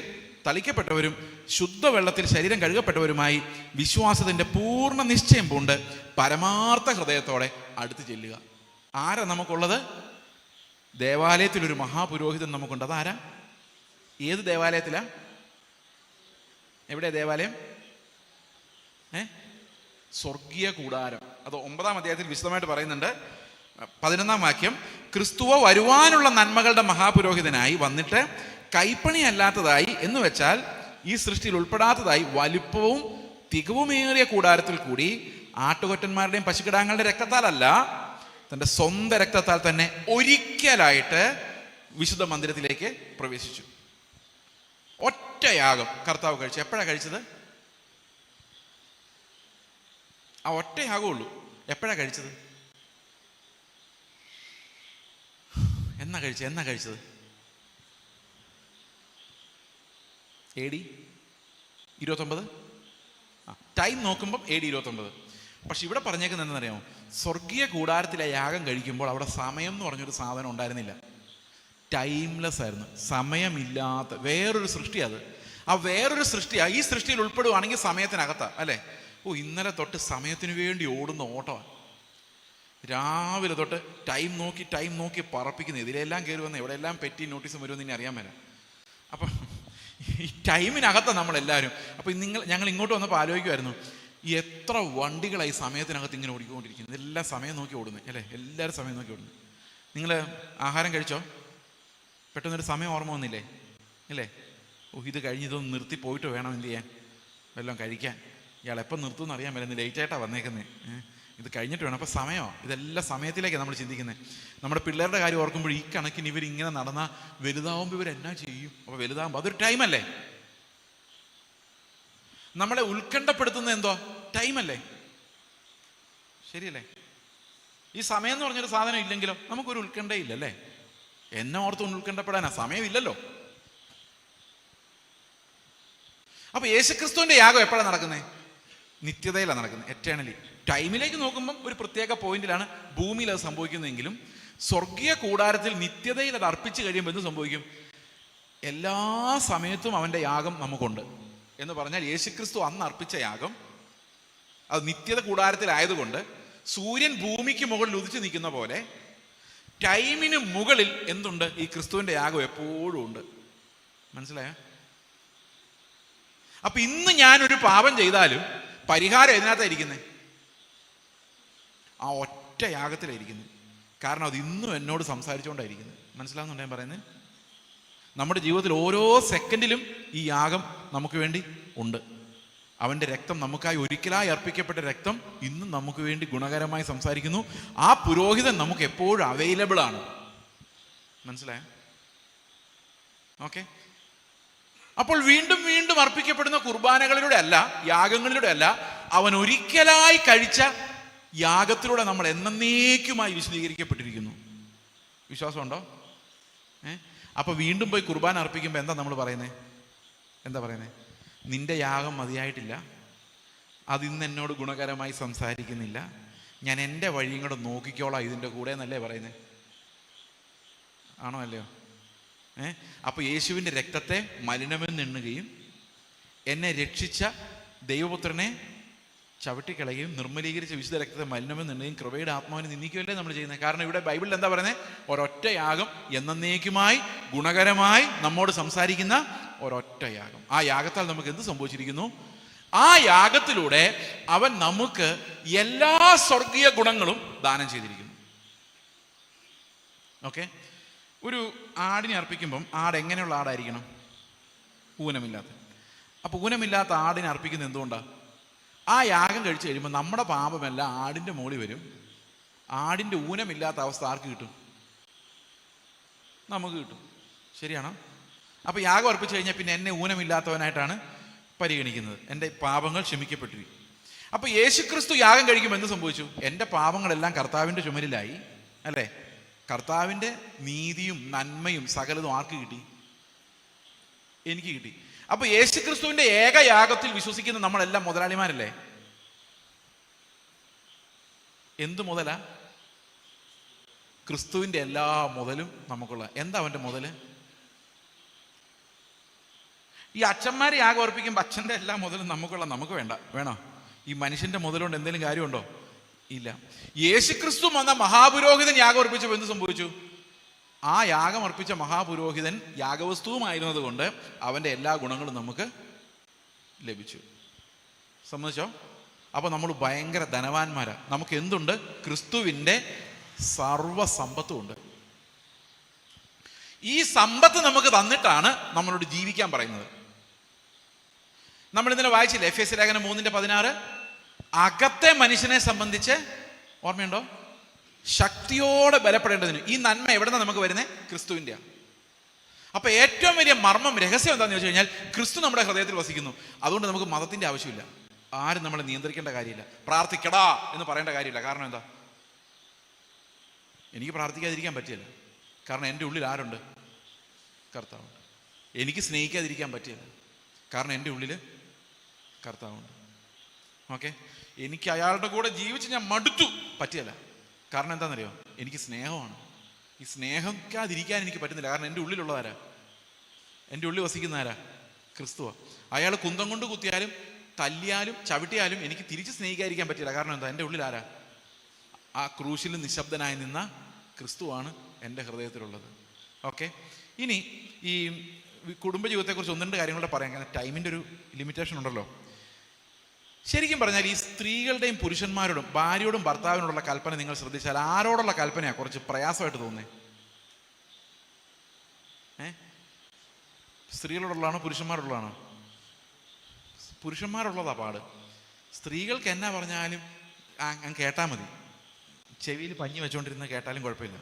തളിക്കപ്പെട്ടവരും ശുദ്ധവെള്ളത്തിൽ ശരീരം കഴുകപ്പെട്ടവരുമായി വിശ്വാസത്തിൻ്റെ പൂർണ്ണ നിശ്ചയം പൂണ്ട് പരമാർത്ഥ ഹൃദയത്തോടെ അടുത്ത് ചെല്ലുക. ആരാ നമുക്കുള്ളത്? ദേവാലയത്തിൽ ഒരു മഹാപുരോഹിതൻ നമുക്കുണ്ട്. അതാരാ? ഏത് ദേവാലയത്തിലാ? എവിടെയാ ദേവാലയം? സ്വർഗീയ കൂടാരം. അത് 9-ാം അധ്യായത്തിൽ വിശദമായിട്ട് പറയുന്നുണ്ട്. 11-ാം വാക്യം. ക്രിസ്തുവ വരുവാനുള്ള നന്മകളുടെ മഹാപുരോഹിതനായി വന്നിട്ട് കൈപ്പണി അല്ലാത്തതായി എന്ന് വെച്ചാൽ ഈ സൃഷ്ടിയിൽ ഉൾപ്പെടാത്തതായി വലുപ്പവും തികവുമേറിയ കൂടാരത്തിൽ കൂടി ആട്ടുകൊറ്റന്മാരുടെയും പശുക്കിടാങ്ങളുടെ രക്തത്താലല്ല, തൻ്റെ സ്വന്തം രക്തത്താൽ തന്നെ ഒരിക്കലായിട്ട് വിശുദ്ധ മന്ദിരത്തിലേക്ക് പ്രവേശിച്ചു. ഒറ്റയാഗം കർത്താവ് കഴിച്ചു. എപ്പോഴാണ് കഴിച്ചത്? ആ ഒറ്റയാഗമുള്ളൂ. എപ്പോഴാണ് കഴിച്ചത്? എന്നാ കഴിച്ചത്? AD 29. ടൈം നോക്കുമ്പം AD 29. പക്ഷെ ഇവിടെ പറഞ്ഞേക്കുന്നത് എന്താണെന്നറിയാമോ? സ്വർഗീയ കൂടാരത്തിലെ യാഗം കഴിക്കുമ്പോൾ അവിടെ സമയം എന്ന് പറഞ്ഞൊരു സാധനം ഉണ്ടായിരുന്നില്ല. ടൈംലെസ് ആയിരുന്നു. സമയമില്ലാത്ത വേറൊരു സൃഷ്ടി. അത് ആ വേറൊരു സൃഷ്ടിയാണ്. ഈ സൃഷ്ടിയിൽ ഉൾപ്പെടുവാണെങ്കിൽ സമയത്തിനകത്താ, അല്ലേ? ഇന്നലെ തൊട്ട് സമയത്തിന് വേണ്ടി ഓടുന്ന ഓട്ടമാണ്. രാവിലെ തൊട്ട് ടൈം നോക്കി പറപ്പിക്കുന്നത്. ഇതിലെല്ലാം കയറി വന്ന് എവിടെയെല്ലാം പെറ്റി നോട്ടീസും വരുമെന്ന് ഇനി അറിയാൻ മേല. അപ്പം ഈ ടൈമിനകത്താണ് നമ്മളെല്ലാവരും. അപ്പോൾ ഞങ്ങൾ ഇങ്ങോട്ട് വന്നപ്പോൾ ആലോചിക്കുമായിരുന്നു, എത്ര വണ്ടികളായി സമയത്തിനകത്ത് ഇങ്ങനെ ഓടിക്കൊണ്ടിരിക്കുന്നത്. എല്ലാം സമയം നോക്കി ഓടുന്നത് അല്ലേ, എല്ലാവരും സമയം നോക്കി ഓടുന്നു. നിങ്ങൾ ആഹാരം കഴിച്ചോ? പെട്ടെന്നൊരു സമയം ഓർമ്മ വന്നില്ലേ അല്ലേ? ഇത് കഴിഞ്ഞ് ഇതൊന്ന് നിർത്തി പോയിട്ട് വേണം എന്ത് ചെയ്യാൻ, വല്ലതും കഴിക്കാൻ. ഇയാൾ എപ്പം നിർത്തുമെന്ന് അറിയാൻ പറ്റില്ല, ഇന്ന് ലേറ്റായിട്ടാണ് വന്നേക്കുന്നത്, ഇത് കഴിഞ്ഞിട്ട് വേണം. അപ്പോൾ സമയമോ, ഇതെല്ലാം സമയത്തിലേക്കാണ് നമ്മൾ ചിന്തിക്കുന്നത്. നമ്മുടെ പിള്ളേരുടെ കാര്യം ഓർക്കുമ്പോൾ ഈ കണക്കിന് ഇവരിങ്ങനെ നടന്നാൽ വലുതാവുമ്പോൾ ഇവരെന്നാ ചെയ്യും? അപ്പോൾ വലുതാവുമ്പോൾ അതൊരു ടൈമല്ലേ? നമ്മളെ ഉത്കണ്ഠപ്പെടുത്തുന്നത് എന്തോ ടൈമല്ലേ? ശരിയല്ലേ? ഈ സമയം എന്ന് പറഞ്ഞൊരു സാധനം ഇല്ലെങ്കിലോ നമുക്കൊരു ഉത്കണ്ഠയില്ലല്ലേ? എന്നെ ഓർത്ത് ഉത്കണ്ഠപ്പെടാനാ, സമയമില്ലല്ലോ. അപ്പൊ യേശുക്രിസ്തുവിന്റെ യാഗം എപ്പോഴാണ് നടക്കുന്നത്? നിത്യതയിലാണ് നടക്കുന്നത്, എറ്റേണലി. ടൈമിലേക്ക് നോക്കുമ്പം ഒരു പ്രത്യേക പോയിന്റിലാണ് ഭൂമിയിൽ അത് സംഭവിക്കുന്നതെങ്കിലും സ്വർഗീയ കൂടാരത്തിൽ നിത്യതയിൽ അത് അർപ്പിച്ചു കഴിയുമ്പോൾ എന്ത് സംഭവിക്കും? എല്ലാ സമയത്തും അവൻ്റെ യാഗം നമുക്കുണ്ട് എന്ന് പറഞ്ഞാൽ യേശുക്രിസ്തു അന്ന് അർപ്പിച്ച യാഗം അത് നിത്യത കൂടാരത്തിലായതുകൊണ്ട് സൂര്യൻ ഭൂമിക്ക് മുകളിൽ ഉദിച്ചു നിൽക്കുന്ന പോലെ ടൈമിന് മുകളിൽ എന്തുണ്ട്? ഈ ക്രിസ്തുവിൻ്റെ യാഗം എപ്പോഴും ഉണ്ട്. മനസ്സിലായോ? അപ്പൊ ഇന്ന് ഞാനൊരു പാപം ചെയ്താലും പരിഹാരം ഇതിനകത്താണ് ഇരിക്കുന്നത്, ആ ഒറ്റ യാഗത്തിലായിരിക്കുന്നത്. കാരണം അത് ഇന്നും എന്നോട് സംസാരിച്ചുകൊണ്ടായിരിക്കുന്നത്. മനസ്സിലാവുന്നുണ്ടോ ഞാൻ പറയുന്നത്? നമ്മുടെ ജീവിതത്തിൽ ഓരോ സെക്കൻഡിലും ഈ യാഗം നമുക്ക് വേണ്ടി ഉണ്ട്. അവൻ്റെ രക്തം നമുക്കായി ഒരിക്കലായി അർപ്പിക്കപ്പെട്ട രക്തം ഇന്നും നമുക്ക് വേണ്ടി ഗുണകരമായി സംസാരിക്കുന്നു. ആ പുരോഹിതൻ നമുക്ക് എപ്പോഴും അവൈലബിൾ ആണ്. മനസ്സിലായോ? ഓക്കെ. അപ്പോൾ വീണ്ടും വീണ്ടും അർപ്പിക്കപ്പെടുന്ന കുർബാനകളിലൂടെ അല്ല, യാഗങ്ങളിലൂടെ അല്ല, അവൻ ഒരിക്കലായി കഴിച്ച യാഗത്തിലൂടെ നമ്മൾ എന്നേക്കുമായി വിശദീകരിക്കപ്പെട്ടിരിക്കുന്നു. വിശ്വാസമുണ്ടോ? അപ്പൊ വീണ്ടും പോയി കുർബാന അർപ്പിക്കുമ്പോൾ എന്താ നമ്മൾ പറയുന്നത്? എന്താ പറയുന്നത്? നിന്റെ യാഗം മതിയായിട്ടില്ല, അതിന്ന് എന്നോട് ഗുണകരമായി സംസാരിക്കുന്നില്ല, ഞാൻ എൻ്റെ വഴിയും കൂടെ നോക്കിക്കോളാം ഇതിൻ്റെ കൂടെ എന്നല്ലേ പറയുന്നത്? ആണോ അല്ലയോ? അപ്പോൾ യേശുവിൻ്റെ രക്തത്തെ മലിനമെന്നെണ്ണുകയും എന്നെ രക്ഷിച്ച ദൈവപുത്രനെ ചവിട്ടിക്കളയുകയും നിർമ്മലീകരിച്ച വിശുദ്ധ രക്തത്തെ മലിനമെന്നെണ്ണുകയും കൃപയുടെ ആത്മാവിനെ നിന്ദിക്കുകയല്ലേ നമ്മൾ ചെയ്യുന്നത്. കാരണം ഇവിടെ ബൈബിളിൽ എന്താ പറയുന്നത്? ഒരൊറ്റ യാഗം, എന്നേക്കുമായി ഗുണകരമായി നമ്മോട് സംസാരിക്കുന്ന ഒരൊറ്റ യാഗം. ആ യാഗത്താൽ നമുക്ക് എന്ത് സംഭവിച്ചിരിക്കുന്നു? ആ യാഗത്തിലൂടെ അവൻ നമുക്ക് എല്ലാ സ്വർഗീയ ഗുണങ്ങളും ദാനം ചെയ്തിരിക്കുന്നു. ഓക്കെ. ഒരു ആടിനെ അർപ്പിക്കുമ്പം ആട് എങ്ങനെയുള്ള ആടായിരിക്കണം? ഊനമില്ലാത്ത. അപ്പോൾ ഊനമില്ലാത്ത ആടിനെ അർപ്പിക്കുന്നത് എന്തുകൊണ്ടാണ്? ആ യാഗം കഴിച്ചു കഴിയുമ്പോൾ നമ്മുടെ പാപമെല്ലാം ആടിൻ്റെ മുകളിൽ വരും. ആടിൻ്റെ ഊനമില്ലാത്ത അവസ്ഥ ആർക്ക് കിട്ടും? നമുക്ക് കിട്ടും. ശരിയാണോ? അപ്പോൾ യാഗം അർപ്പിച്ചു കഴിഞ്ഞാൽ പിന്നെ എന്നെ ഊനമില്ലാത്തവനായിട്ടാണ് പരിഗണിക്കുന്നത്, എൻ്റെ പാപങ്ങൾ ക്ഷമിക്കപ്പെട്ടിരിക്കും. അപ്പോൾ യേശുക്രിസ്തു യാഗം കഴിക്കുമ്പോൾ എന്ത് സംഭവിച്ചു? എൻ്റെ പാപങ്ങളെല്ലാം കർത്താവിൻ്റെ ചുമലിലായി അല്ലേ? കർത്താവിൻ്റെ നീതിയും നന്മയും സകലതും ആർക്ക് കിട്ടി? എനിക്ക് കിട്ടി. അപ്പൊ യേശുക്രിസ്തുവിന്റെ ഏകയാഗത്തിൽ വിശ്വസിക്കുന്ന നമ്മളെല്ലാം മുതലാളിമാരല്ലേ? എന്ത് മുതലാ? ക്രിസ്തുവിന്റെ എല്ലാ മുതലും നമുക്കുള്ള. എന്താ അവന്റെ മുതല്? ഈ അച്ഛന്മാരെ യാഗം അർപ്പിക്കുമ്പോൾ അച്ഛൻ്റെ എല്ലാ മുതലും നമുക്കുള്ള. നമുക്ക് വേണ്ട. വേണോ? ഈ മനുഷ്യന്റെ മുതലുകൊണ്ട് എന്തെങ്കിലും കാര്യമുണ്ടോ? ഇല്ല. യേശുക്രിസ്തു വന്ന മഹാപുരോഹിതൻ യാഗം അർപ്പിച്ചപ്പോൾ എന്ത് സംഭവിച്ചു? ആ യാഗം അർപ്പിച്ച മഹാപുരോഹിതൻ യാഗവസ്തുവുമായിരുന്നത് കൊണ്ട് അവൻ്റെ എല്ലാ ഗുണങ്ങളും നമുക്ക് ലഭിച്ചു. സമ്മതിച്ചോ? അപ്പോൾ നമ്മൾ ഭയങ്കര ധനവാന്മാരാ. നമുക്ക് എന്തുണ്ട്? ക്രിസ്തുവിൻ്റെ സർവസമ്പത്തും ഉണ്ട്. ഈ സമ്പത്ത് നമുക്ക് തന്നിട്ടാണ് നമ്മളോട് ജീവിക്കാൻ പറയുന്നത്. നമ്മൾ ഇന്നലെ വായിച്ചില്ലേ എഫേസ്യ ലേഖനം 3:16? അകത്തെ മനുഷ്യനെ സംബന്ധിച്ച് ഓർമ്മയുണ്ടോ? ശക്തിയോടെ ബലപ്പെടേണ്ടതിന്. ഈ നന്മ എവിടെ നിന്നാണ് നമുക്ക് വരുന്നത്? ക്രിസ്തുവിൻ്റെയാണ്. അപ്പൊ ഏറ്റവും വലിയ മർമ്മം, രഹസ്യം എന്താണെന്ന് വെച്ച് കഴിഞ്ഞാൽ ക്രിസ്തു നമ്മുടെ ഹൃദയത്തിൽ വസിക്കുന്നു. അതുകൊണ്ട് നമുക്ക് മതത്തിന്റെ ആവശ്യമില്ല, ആരും നമ്മളെ നിയന്ത്രിക്കേണ്ട കാര്യമില്ല, പ്രാർത്ഥിക്കടാ എന്ന് പറയേണ്ട കാര്യമില്ല. കാരണം എന്താ? എനിക്ക് പ്രാർത്ഥിക്കാതിരിക്കാൻ പറ്റില്ല. കാരണം എൻ്റെ ഉള്ളിൽ ആരുണ്ട്? കർത്താവുണ്ട്. എനിക്ക് സ്നേഹിക്കാതിരിക്കാൻ പറ്റില്ല. കാരണം എൻ്റെ ഉള്ളിൽ കർത്താവുണ്ട്. ഓക്കെ. എനിക്ക് അയാളുടെ കൂടെ ജീവിച്ച് ഞാൻ മടുത്തു, പറ്റിയല്ല. കാരണം എന്താണെന്നറിയോ? എനിക്ക് സ്നേഹമാണ്. ഈ സ്നേഹിക്കാതിരിക്കാൻ എനിക്ക് പറ്റുന്നില്ല. കാരണം എൻ്റെ ഉള്ളിലുള്ളതാരാ? എൻ്റെ ഉള്ളിൽ വസിക്കുന്ന ആരാ? ക്രിസ്തുവാ. അയാൾ കുന്തം കൊണ്ട് കുത്തിയാലും തല്ലിയാലും ചവിട്ടിയാലും എനിക്ക് തിരിച്ച് സ്നേഹിക്കാതിരിക്കാൻ പറ്റില്ല. കാരണം എന്താ? എൻ്റെ ഉള്ളിൽ ആരാ? ആ ക്രൂശിൽ നിശബ്ദനായി നിന്ന ക്രിസ്തുവാണ് എൻ്റെ ഹൃദയത്തിലുള്ളത്. ഓക്കെ. ഇനി ഈ കുടുംബജീവിതത്തെക്കുറിച്ച് ഒന്ന് രണ്ട് കാര്യങ്ങളുടെ പറയാം, കാരണം ടൈമിൻ്റെ ഒരു ലിമിറ്റേഷൻ ഉണ്ടല്ലോ. ശരിക്കും പറഞ്ഞാൽ ഈ സ്ത്രീകളുടെയും പുരുഷന്മാരോടും ഭാര്യയോടും ഭർത്താവിനോടുള്ള കൽപ്പന നിങ്ങൾ ശ്രദ്ധിച്ചാൽ ആരോടുള്ള കൽപ്പനയാണ് കുറച്ച് പ്രയാസമായിട്ട് തോന്നുന്നേ? സ്ത്രീകളോടുള്ളതാണോ പുരുഷന്മാരോടുള്ളതാണോ? പുരുഷന്മാരുള്ളതാ പാട്. സ്ത്രീകൾക്ക് എന്നാ പറഞ്ഞാലും അങ്ങ് കേട്ടാൽ മതി, ചെവിയിൽ പഞ്ഞി വെച്ചുകൊണ്ടിരുന്ന് കേട്ടാലും കുഴപ്പമില്ല.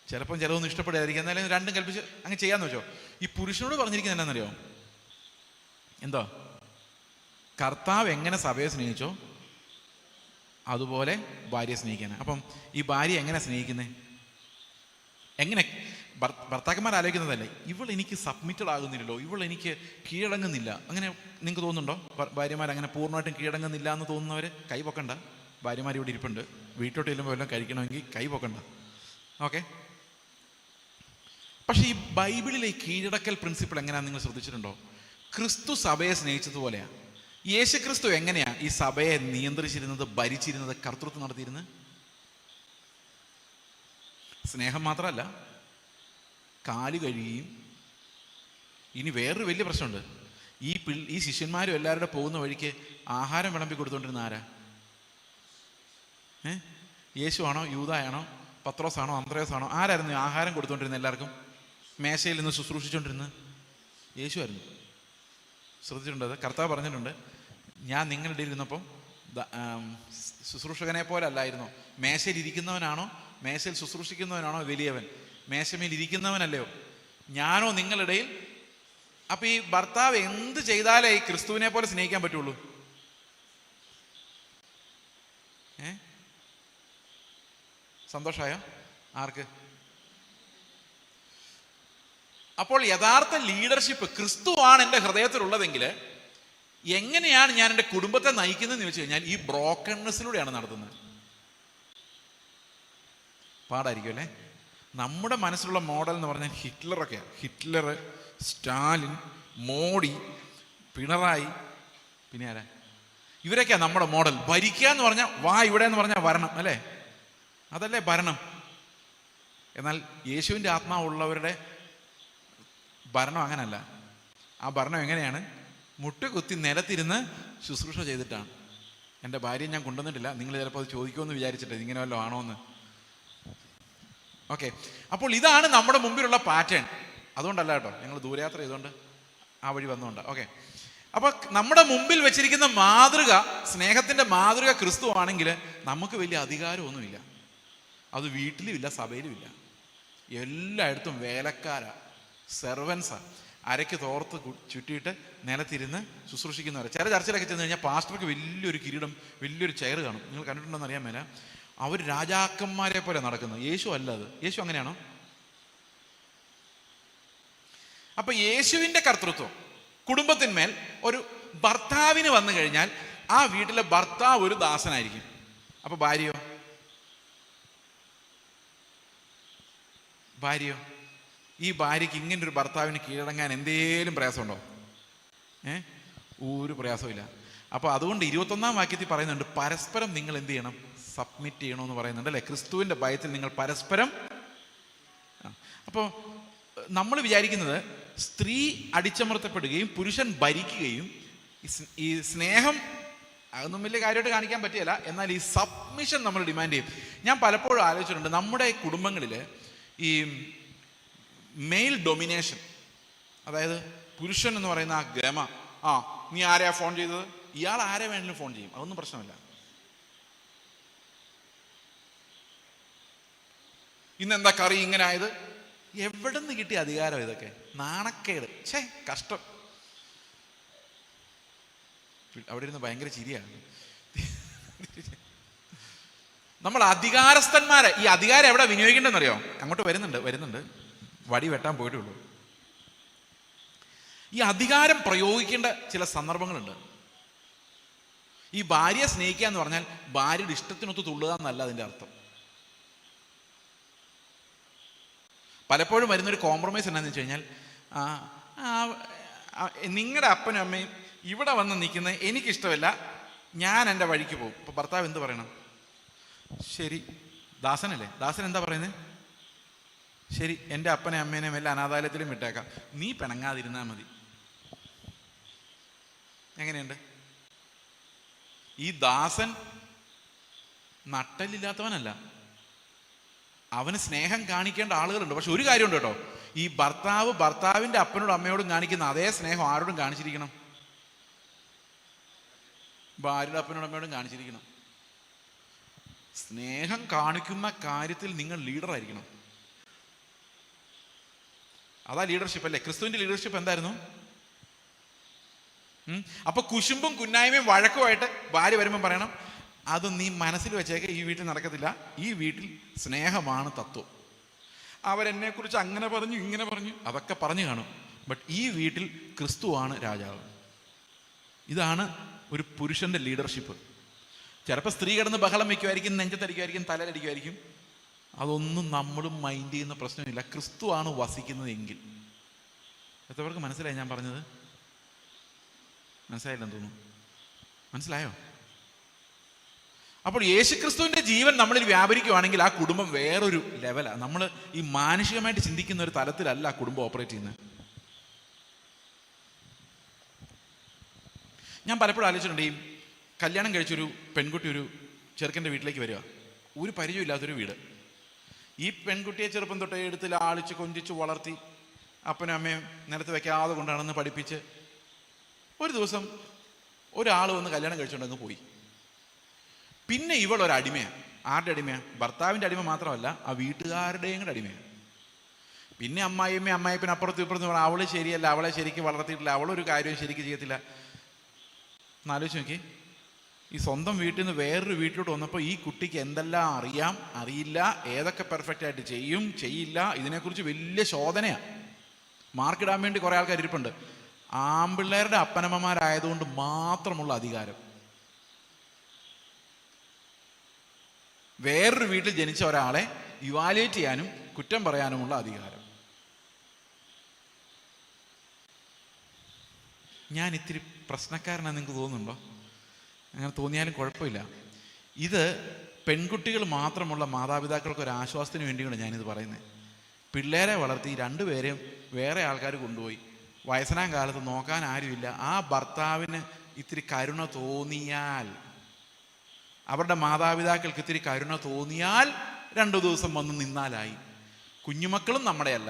ചിലപ്പം ചിലതൊന്നും ഇഷ്ടപ്പെടായിരിക്കും, എന്നാലും രണ്ടും കൽപ്പിച്ച് അങ്ങ് ചെയ്യാന്ന് വെച്ചോ. ഈ പുരുഷനോട് പറഞ്ഞിരിക്കുന്നത് എന്നാന്നറിയോ? എന്തോ, കർത്താവ് എങ്ങനെ സഭയെ സ്നേഹിച്ചോ അതുപോലെ ഭാര്യയെ സ്നേഹിക്കാനാണ്. അപ്പം ഈ ഭാര്യ എങ്ങനെ സ്നേഹിക്കുന്നത്? എങ്ങനെ? ഭർത്താക്കന്മാർ ആലോചിക്കുന്നതല്ലേ, ഇവൾ എനിക്ക് സബ്മിറ്റഡ് ആകുന്നില്ലല്ലോ, ഇവൾ എനിക്ക് കീഴടങ്ങുന്നില്ല. അങ്ങനെ നിങ്ങൾക്ക് തോന്നുന്നുണ്ടോ? ഭാര്യമാർ അങ്ങനെ പൂർണ്ണമായിട്ടും കീഴടങ്ങുന്നില്ല എന്ന് തോന്നുന്നവർ കൈ പൊക്കണ്ട. ഭാര്യമാർ ഇവിടെ ഇരിപ്പുണ്ട്, വീട്ടോട്ട് ചെല്ലുമ്പോൾ എല്ലാം കഴിക്കണമെങ്കിൽ കൈ പൊക്കണ്ട. ഓക്കെ. പക്ഷേ ഈ ബൈബിളിലെ ഈ കീഴടക്കൽ പ്രിൻസിപ്പിൾ എങ്ങനെയാണെന്ന് നിങ്ങൾ ശ്രദ്ധിച്ചിട്ടുണ്ടോ? ക്രിസ്തു സഭയെ സ്നേഹിച്ചതുപോലെയാണ്. യേശു ക്രിസ്തു എങ്ങനെയാ ഈ സഭയെ നിയന്ത്രിച്ചിരുന്നത്, ഭരിച്ചിരുന്നത്, കർത്തൃത്വം നടത്തിയിരുന്നത്? സ്നേഹം മാത്രമല്ല, കാല് കഴുകിയും. ഇനി വേറൊരു വലിയ പ്രശ്നമുണ്ട്. ഈ ശിഷ്യന്മാരും എല്ലാവരുടെ പോകുന്ന വഴിക്ക് ആഹാരം വിളമ്പി കൊടുത്തോണ്ടിരുന്ന ആരാ? യേശു ആണോ, യൂദായാണോ, പത്രോസാണോ, അന്ത്രയോസാണോ? ആരായിരുന്നു ആഹാരം കൊടുത്തോണ്ടിരുന്നത് എല്ലാവർക്കും? മേശയിൽ നിന്ന് ശുശ്രൂഷിച്ചുകൊണ്ടിരുന്നത് യേശു ആയിരുന്നു. ശ്രദ്ധിച്ചിട്ടുണ്ട്? അത് കർത്താവ് പറഞ്ഞിട്ടുണ്ട്, ഞാൻ നിങ്ങളുടെ ഇടയിൽ ഇരുന്നപ്പം ശുശ്രൂഷകനെ പോലെ അല്ലായിരുന്നോ? മേശയിൽ ഇരിക്കുന്നവനാണോ, മേശയിൽ ശുശ്രൂഷിക്കുന്നവനാണോ വലിയവൻ? മേശമേൽ ഇരിക്കുന്നവനല്ലയോ? ഞാനോ നിങ്ങളിടയിൽ? അപ്പൊ ഈ ഭർത്താവ് എന്ത് ചെയ്താലേ ഈ ക്രിസ്തുവിനെ പോലെ സ്നേഹിക്കാൻ പറ്റുള്ളൂ? സന്തോഷമായോ ആർക്ക്? അപ്പോൾ യഥാർത്ഥ ലീഡർഷിപ്പ് ക്രിസ്തുവാണ് എൻ്റെ ഹൃദയത്തിലുള്ളതെങ്കിൽ എങ്ങനെയാണ് ഞാൻ എൻ്റെ കുടുംബത്തെ നയിക്കുന്നതെന്ന് ചോദിച്ചു കഴിഞ്ഞാൽ ഈ ബ്രോക്കൺനെസ്സിലൂടെയാണ് നടത്തുന്നത്. പാടായിരിക്കും അല്ലേ? നമ്മുടെ മനസ്സിലുള്ള മോഡൽ എന്ന് പറഞ്ഞാൽ ഹിറ്റ്ലറൊക്കെയാണ്. ഹിറ്റ്ലർ, സ്റ്റാലിൻ, മോഡി, പിണറായി, പിന്നെ ആരാ? ഇവരൊക്കെയാണ് നമ്മുടെ മോഡൽ. ഭരിക്കുക എന്ന് പറഞ്ഞാൽ വാ ഇവിടെ എന്ന് പറഞ്ഞാൽ വരണം, അല്ലേ? അതല്ലേ ഭരണം. എന്നാൽ യേശുവിൻ്റെ ആത്മാവുള്ളവരുടെ ഭരണം അങ്ങനല്ല. ആ ഭരണം എങ്ങനെയാണ്? മുട്ടുകുത്തി നിലത്തിരുന്ന് ശുശ്രൂഷ ചെയ്തിട്ടാണ്. എൻ്റെ ഭാര്യയെ ഞാൻ കൊണ്ടുവന്നിട്ടില്ല, നിങ്ങൾ ചിലപ്പോൾ അത് ചോദിക്കുമെന്ന് വിചാരിച്ചിട്ട് ഇങ്ങനെ വല്ലതും ആണോ എന്ന്. ഓക്കെ. അപ്പോൾ ഇതാണ് നമ്മുടെ മുമ്പിലുള്ള പാറ്റേൺ. അതുകൊണ്ടല്ല കേട്ടോ, ഞങ്ങൾ ദൂരയാത്ര ചെയ്തുകൊണ്ട് ആ വഴി വന്നുകൊണ്ട്. ഓക്കെ. അപ്പോൾ നമ്മുടെ മുമ്പിൽ വെച്ചിരിക്കുന്ന മാതൃക, സ്നേഹത്തിൻ്റെ മാതൃക ക്രിസ്തു ആണെങ്കിൽ നമുക്ക് വലിയ അധികാരമൊന്നുമില്ല. അത് വീട്ടിലുമില്ല, സഭയിലുമില്ല. എല്ലായിടത്തും വേലക്കാരാ, സെർവൻസാ, അരയ്ക്ക് തോർത്ത് ചുറ്റിയിട്ട് നിലത്തിരുന്ന് ശുശ്രൂഷിക്കുന്നവരെ. ചില ചർച്ചിലൊക്കെ ചെന്ന് കഴിഞ്ഞാൽ പാസ്റ്റർക്ക് വലിയൊരു കിരീടം, വലിയൊരു ചെയർ കാണും. നിങ്ങൾ കണ്ടിട്ടുണ്ടോന്ന് അറിയാൻ മേല. അവർ രാജാക്കന്മാരെ പോലെ നടക്കുന്നത്. യേശു അല്ല അത്. യേശു അങ്ങനെയാണോ? അപ്പൊ യേശുവിൻ്റെ കർത്തൃത്വം കുടുംബത്തിന്മേൽ ഒരു ഭർത്താവിന് വന്നു കഴിഞ്ഞാൽ ആ വീട്ടിലെ ഭർത്താവ് ഒരു ദാസനായിരിക്കും. അപ്പൊ ഭാര്യയോ? ഈ ഭാര്യയ്ക്ക് ഇങ്ങനൊരു ഭർത്താവിന് കീഴടങ്ങാൻ എന്തേലും പ്രയാസമുണ്ടോ? ഒരു പ്രയാസമില്ല. അപ്പോൾ അതുകൊണ്ട് 21-ാം വാക്യത്തിൽ പറയുന്നുണ്ട്, പരസ്പരം നിങ്ങൾ എന്ത് ചെയ്യണം? സബ്മിറ്റ് ചെയ്യണമെന്ന് പറയുന്നുണ്ട്, അല്ലേ? ക്രിസ്തുവിൻ്റെ ഭയത്തിൽ നിങ്ങൾ പരസ്പരം. അപ്പോൾ നമ്മൾ വിചാരിക്കുന്നത് സ്ത്രീ അടിച്ചമർത്തപ്പെടുകയും പുരുഷൻ ഭരിക്കുകയും ഈ സ്നേഹം അതൊന്നും വലിയ കാര്യമായിട്ട് കാണിക്കാൻ പറ്റിയല്ല. എന്നാൽ ഈ സബ്മിഷൻ നമ്മൾ ഡിമാൻഡ് ചെയ്യും. ഞാൻ പലപ്പോഴും ആലോചിച്ചിട്ടുണ്ട്, നമ്മുടെ കുടുംബങ്ങളിൽ ഈ മെയിൽ ഡൊമിനേഷൻ, അതായത് പുരുഷൻ എന്ന് പറയുന്ന ആ ഗമ, നീ ആരെയാ ഫോൺ ചെയ്തത്, ഇയാൾ ആരെ വേണമെങ്കിലും ഫോൺ ചെയ്യും, അതൊന്നും പ്രശ്നമില്ല. ഇന്നെന്താ കറി ഇങ്ങനെ ആയത്? എവിടെ നിന്ന് കിട്ടിയ അധികാരം ഇതൊക്കെ? നാണക്കേട്. കഷ്ടം. അവിടെ ഇരുന്ന് ഭയങ്കര ചിരിയാണ്. നമ്മൾ അധികാരസ്ഥന്മാരെ, ഈ അധികാരം എവിടെ വിനിയോഗിക്കേണ്ടെന്നറിയോ? അങ്ങോട്ട് വരുന്നുണ്ട് വടി വെട്ടാൻ പോയിട്ടുള്ളൂ. ഈ അധികാരം പ്രയോഗിക്കേണ്ട ചില സന്ദർഭങ്ങളുണ്ട്. ഈ ഭാര്യയെ സ്നേഹിക്കുക എന്ന് പറഞ്ഞാൽ ഭാര്യയുടെ ഇഷ്ടത്തിനൊത്ത് തുള്ളുക എന്നല്ല അതിൻ്റെ അർത്ഥം. പലപ്പോഴും വരുന്നൊരു കോംപ്രമൈസ് എന്താണെന്ന് വെച്ച് കഴിഞ്ഞാൽ, നിങ്ങളുടെ അപ്പനും അമ്മയും ഇവിടെ വന്ന് നിൽക്കുന്നത് എനിക്കിഷ്ടമല്ല, ഞാൻ എൻ്റെ വഴിക്ക് പോകും. ഇപ്പോൾ ഭർത്താവ് എന്ത് പറയണം? ശരി, ദാസനല്ലേ, ദാസൻ എന്താ പറയുന്നത്? ശരി, എൻ്റെ അപ്പനെ അമ്മേനെ വല്ല അനാഥാലയത്തിലും വിട്ടേക്കാം, നീ പിണങ്ങാതിരുന്നാൽ മതി. എങ്ങനെയുണ്ട്? ഈ ദാസൻ നട്ടലില്ലാത്തവനല്ല, അവന് സ്നേഹം കാണിക്കേണ്ട ആളുകളുണ്ട്. പക്ഷെ ഒരു കാര്യമുണ്ട് കേട്ടോ, ഈ ഭർത്താവ് ഭർത്താവിൻ്റെ അപ്പനോടും അമ്മയോടും കാണിക്കുന്ന അതേ സ്നേഹം ആരോടും കാണിച്ചിരിക്കണം? ഭാര്യയുടെ അപ്പനോടും അമ്മയോടും കാണിച്ചിരിക്കണം. സ്നേഹം കാണിക്കുന്ന കാര്യത്തിൽ നിങ്ങൾ ലീഡറായിരിക്കണം. അതാ ലീഡർഷിപ്പ് അല്ലേ? ക്രിസ്തുവിന്റെ ലീഡർഷിപ്പ് എന്തായിരുന്നു? അപ്പൊ കുശുമ്പും കുന്നായ്മയും വഴക്കുമായിട്ട് ഭാര്യ വരുമ്പം പറയണം, അത് നീ മനസ്സിൽ വെച്ചേക്ക്, ഈ വീട്ടിൽ നടക്കത്തില്ല, ഈ വീട്ടിൽ സ്നേഹമാണ് തത്വം. അവരെന്നെക്കുറിച്ച് അങ്ങനെ പറഞ്ഞു ഇങ്ങനെ പറഞ്ഞു അതൊക്കെ പറഞ്ഞു കാണും, ബട്ട് ഈ വീട്ടിൽ ക്രിസ്തുവാണ് രാജാവ്. ഇതാണ് ഒരു പുരുഷന്റെ ലീഡർഷിപ്പ്. ചിലപ്പോൾ സ്ത്രീ കിടന്ന് ബഹളം വയ്ക്കുമായിരിക്കും, നെഞ്ചത്തടിക്കുമായിരിക്കും, തലയിലടിക്കുമായിരിക്കും, അതൊന്നും നമ്മളും മൈൻഡ് ചെയ്യുന്ന പ്രശ്നമില്ല. ക്രിസ്തുവാണ് വസിക്കുന്നത് എങ്കിൽ. എത്രവർക്ക് മനസ്സിലായി ഞാൻ പറഞ്ഞത്? മനസ്സിലായില്ലെന്ന് തോന്നുന്നു. മനസ്സിലായോ? അപ്പോൾ യേശുക്രിസ്തുവിന്റെ ജീവൻ നമ്മളിൽ വ്യാപരിക്കുവാണെങ്കിൽ ആ കുടുംബം വേറൊരു ലെവലാണ്. നമ്മൾ ഈ മാനുഷികമായിട്ട് ചിന്തിക്കുന്ന ഒരു തലത്തിലല്ല ആ കുടുംബം ഓപ്പറേറ്റ് ചെയ്യുന്നത്. ഞാൻ പലപ്പോഴും ആലോചിച്ചിട്ടുണ്ട്, ഈ കല്യാണം കഴിച്ചൊരു പെൺകുട്ടി ഒരു ചെറുക്കൻ്റെ വീട്ടിലേക്ക് വരിക, ഒരു പരിചയമില്ലാത്തൊരു വീട്. ഈ പെൺകുട്ടിയെ ചെറുപ്പം തൊട്ടേ എടുത്ത് ലാളിച്ച് കൊഞ്ചിച്ച് വളർത്തി അപ്പനും അമ്മയും നിലത്ത് വെക്കാതെ കൊണ്ടാണെന്ന് പഠിപ്പിച്ച് ഒരു ദിവസം ഒരാൾ വന്ന് കല്യാണം കഴിച്ചുകൊണ്ടങ്ങ് പോയി. പിന്നെ ഇവളൊരടിമയാണ്. ആരുടെ അടിമയാണ്? ഭർത്താവിൻ്റെ അടിമ മാത്രമല്ല, ആ വീട്ടുകാരുടെയും കൂടെ അടിമയാണ്. പിന്നെ അമ്മായിപ്പനും അപ്പുറത്തും ഇപ്പുറത്തും പറഞ്ഞാൽ അവള് ശരിയല്ല, അവളെ ശരിക്കും വളർത്തിയിട്ടില്ല, അവളൊരു കാര്യവും ശരിക്കും ചെയ്യത്തില്ല. എന്നാലോചിച്ച് നോക്കി, ഈ സ്വന്തം വീട്ടിൽ നിന്ന് വേറൊരു വീട്ടിലോട്ട് വന്നപ്പോൾ ഈ കുട്ടിക്ക് എന്തെല്ലാം അറിയാം, അറിയില്ല, ഏതൊക്കെ പെർഫെക്റ്റ് ആയിട്ട് ചെയ്യും, ചെയ്യില്ല, ഇതിനെക്കുറിച്ച് വലിയ ശോധനയാണ്. മാർക്കിടാൻ വേണ്ടി കുറേ ആൾക്കാർ ഇരിപ്പുണ്ട്. ആമ്പിള്ളേരുടെ അപ്പനമ്മമാരായതുകൊണ്ട് മാത്രമുള്ള അധികാരം. വേറൊരു വീട്ടിൽ ജനിച്ച ഒരാളെ ഇവാലുവേറ്റ് ചെയ്യാനും കുറ്റം പറയാനുമുള്ള അധികാരം. ഞാൻ ഇത്തിരി പ്രശ്നക്കാരനാണ് നിങ്ങൾക്ക് തോന്നുന്നുണ്ടോ? അങ്ങനെ തോന്നിയാലും കുഴപ്പമില്ല. ഇത് പെൺകുട്ടികൾ മാത്രമുള്ള മാതാപിതാക്കൾക്ക് ഒരു ആശ്വാസത്തിന് വേണ്ടിയാണ് ഞാനിത് പറയുന്നത്. പിള്ളേരെ വളർത്തി രണ്ടുപേരെയും വേറെ ആൾക്കാർ കൊണ്ടുപോയി വയസ്സനാം കാലത്ത് നോക്കാൻ ആരുമില്ല. ആ ഭർത്താവിന് ഇത്തിരി കരുണ തോന്നിയാൽ, അവരുടെ മാതാപിതാക്കൾക്ക് ഇത്തിരി കരുണ തോന്നിയാൽ 2 ദിവസം വന്ന് നിന്നാലായി. കുഞ്ഞുമക്കളും നമ്മുടെയല്ല.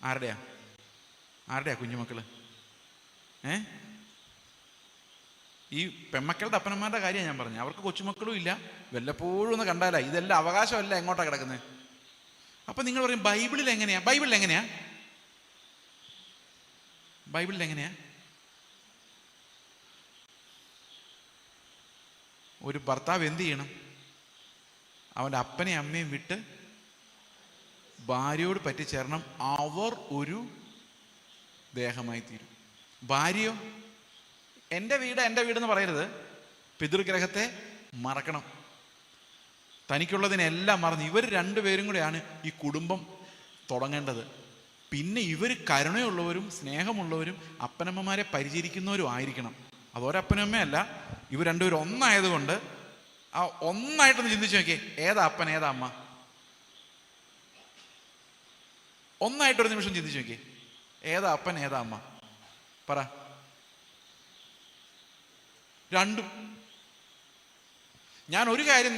ആരുടെയാ കുഞ്ഞുമക്കള്? ഈ പെൺമക്കളുടെ അപ്പനന്മാരുടെ കാര്യമാണ് ഞാൻ പറഞ്ഞത്. അവർക്ക് കൊച്ചുമക്കളും ഇല്ല, വല്ലപ്പോഴും ഒന്ന് കണ്ടാലാ. ഇതെല്ലാം അവകാശമല്ല, എങ്ങോട്ടാണ് കിടക്കുന്നത്? അപ്പൊ നിങ്ങൾ പറയും ബൈബിളിൽ എങ്ങനെയാ? ബൈബിളിൽ എങ്ങനെയാ? ഒരു ഭർത്താവ് എന്ത് ചെയ്യണം? അവൻ്റെ അപ്പനെയും അമ്മയും വിട്ട് ഭാര്യയോട് പറ്റിച്ചേരണം. അവർ ഒരു ദേഹമായി തീരും. ഭാര്യയോ എൻ്റെ വീടെന്ന് പറയരുത്. പിതൃഗ്രഹത്തെ മറക്കണം. തനിക്കുള്ളതിനെല്ലാം മറന്ന് ഇവർ രണ്ടുപേരും കൂടെയാണ് ഈ കുടുംബം തുടങ്ങേണ്ടത്. പിന്നെ ഇവർ കരുണയുള്ളവരും സ്നേഹമുള്ളവരും അപ്പനമ്മമാരെ പരിചരിക്കുന്നവരും ആയിരിക്കണം. അതൊരപ്പനമ്മയല്ല, ഇവർ രണ്ടുപേരും ഒന്നായതുകൊണ്ട് ആ ഒന്നായിട്ടൊന്ന് ചിന്തിച്ചു നോക്കിയേ, ഏതാ അപ്പൻ ഏതാ അമ്മ? ഒന്നായിട്ടൊരു നിമിഷം ചിന്തിച്ചു നോക്കിയേ, ഏതാ അപ്പൻ ഏതാ അമ്മ? പറ. രണ്ടും. ഞാൻ ഒരു കാര്യം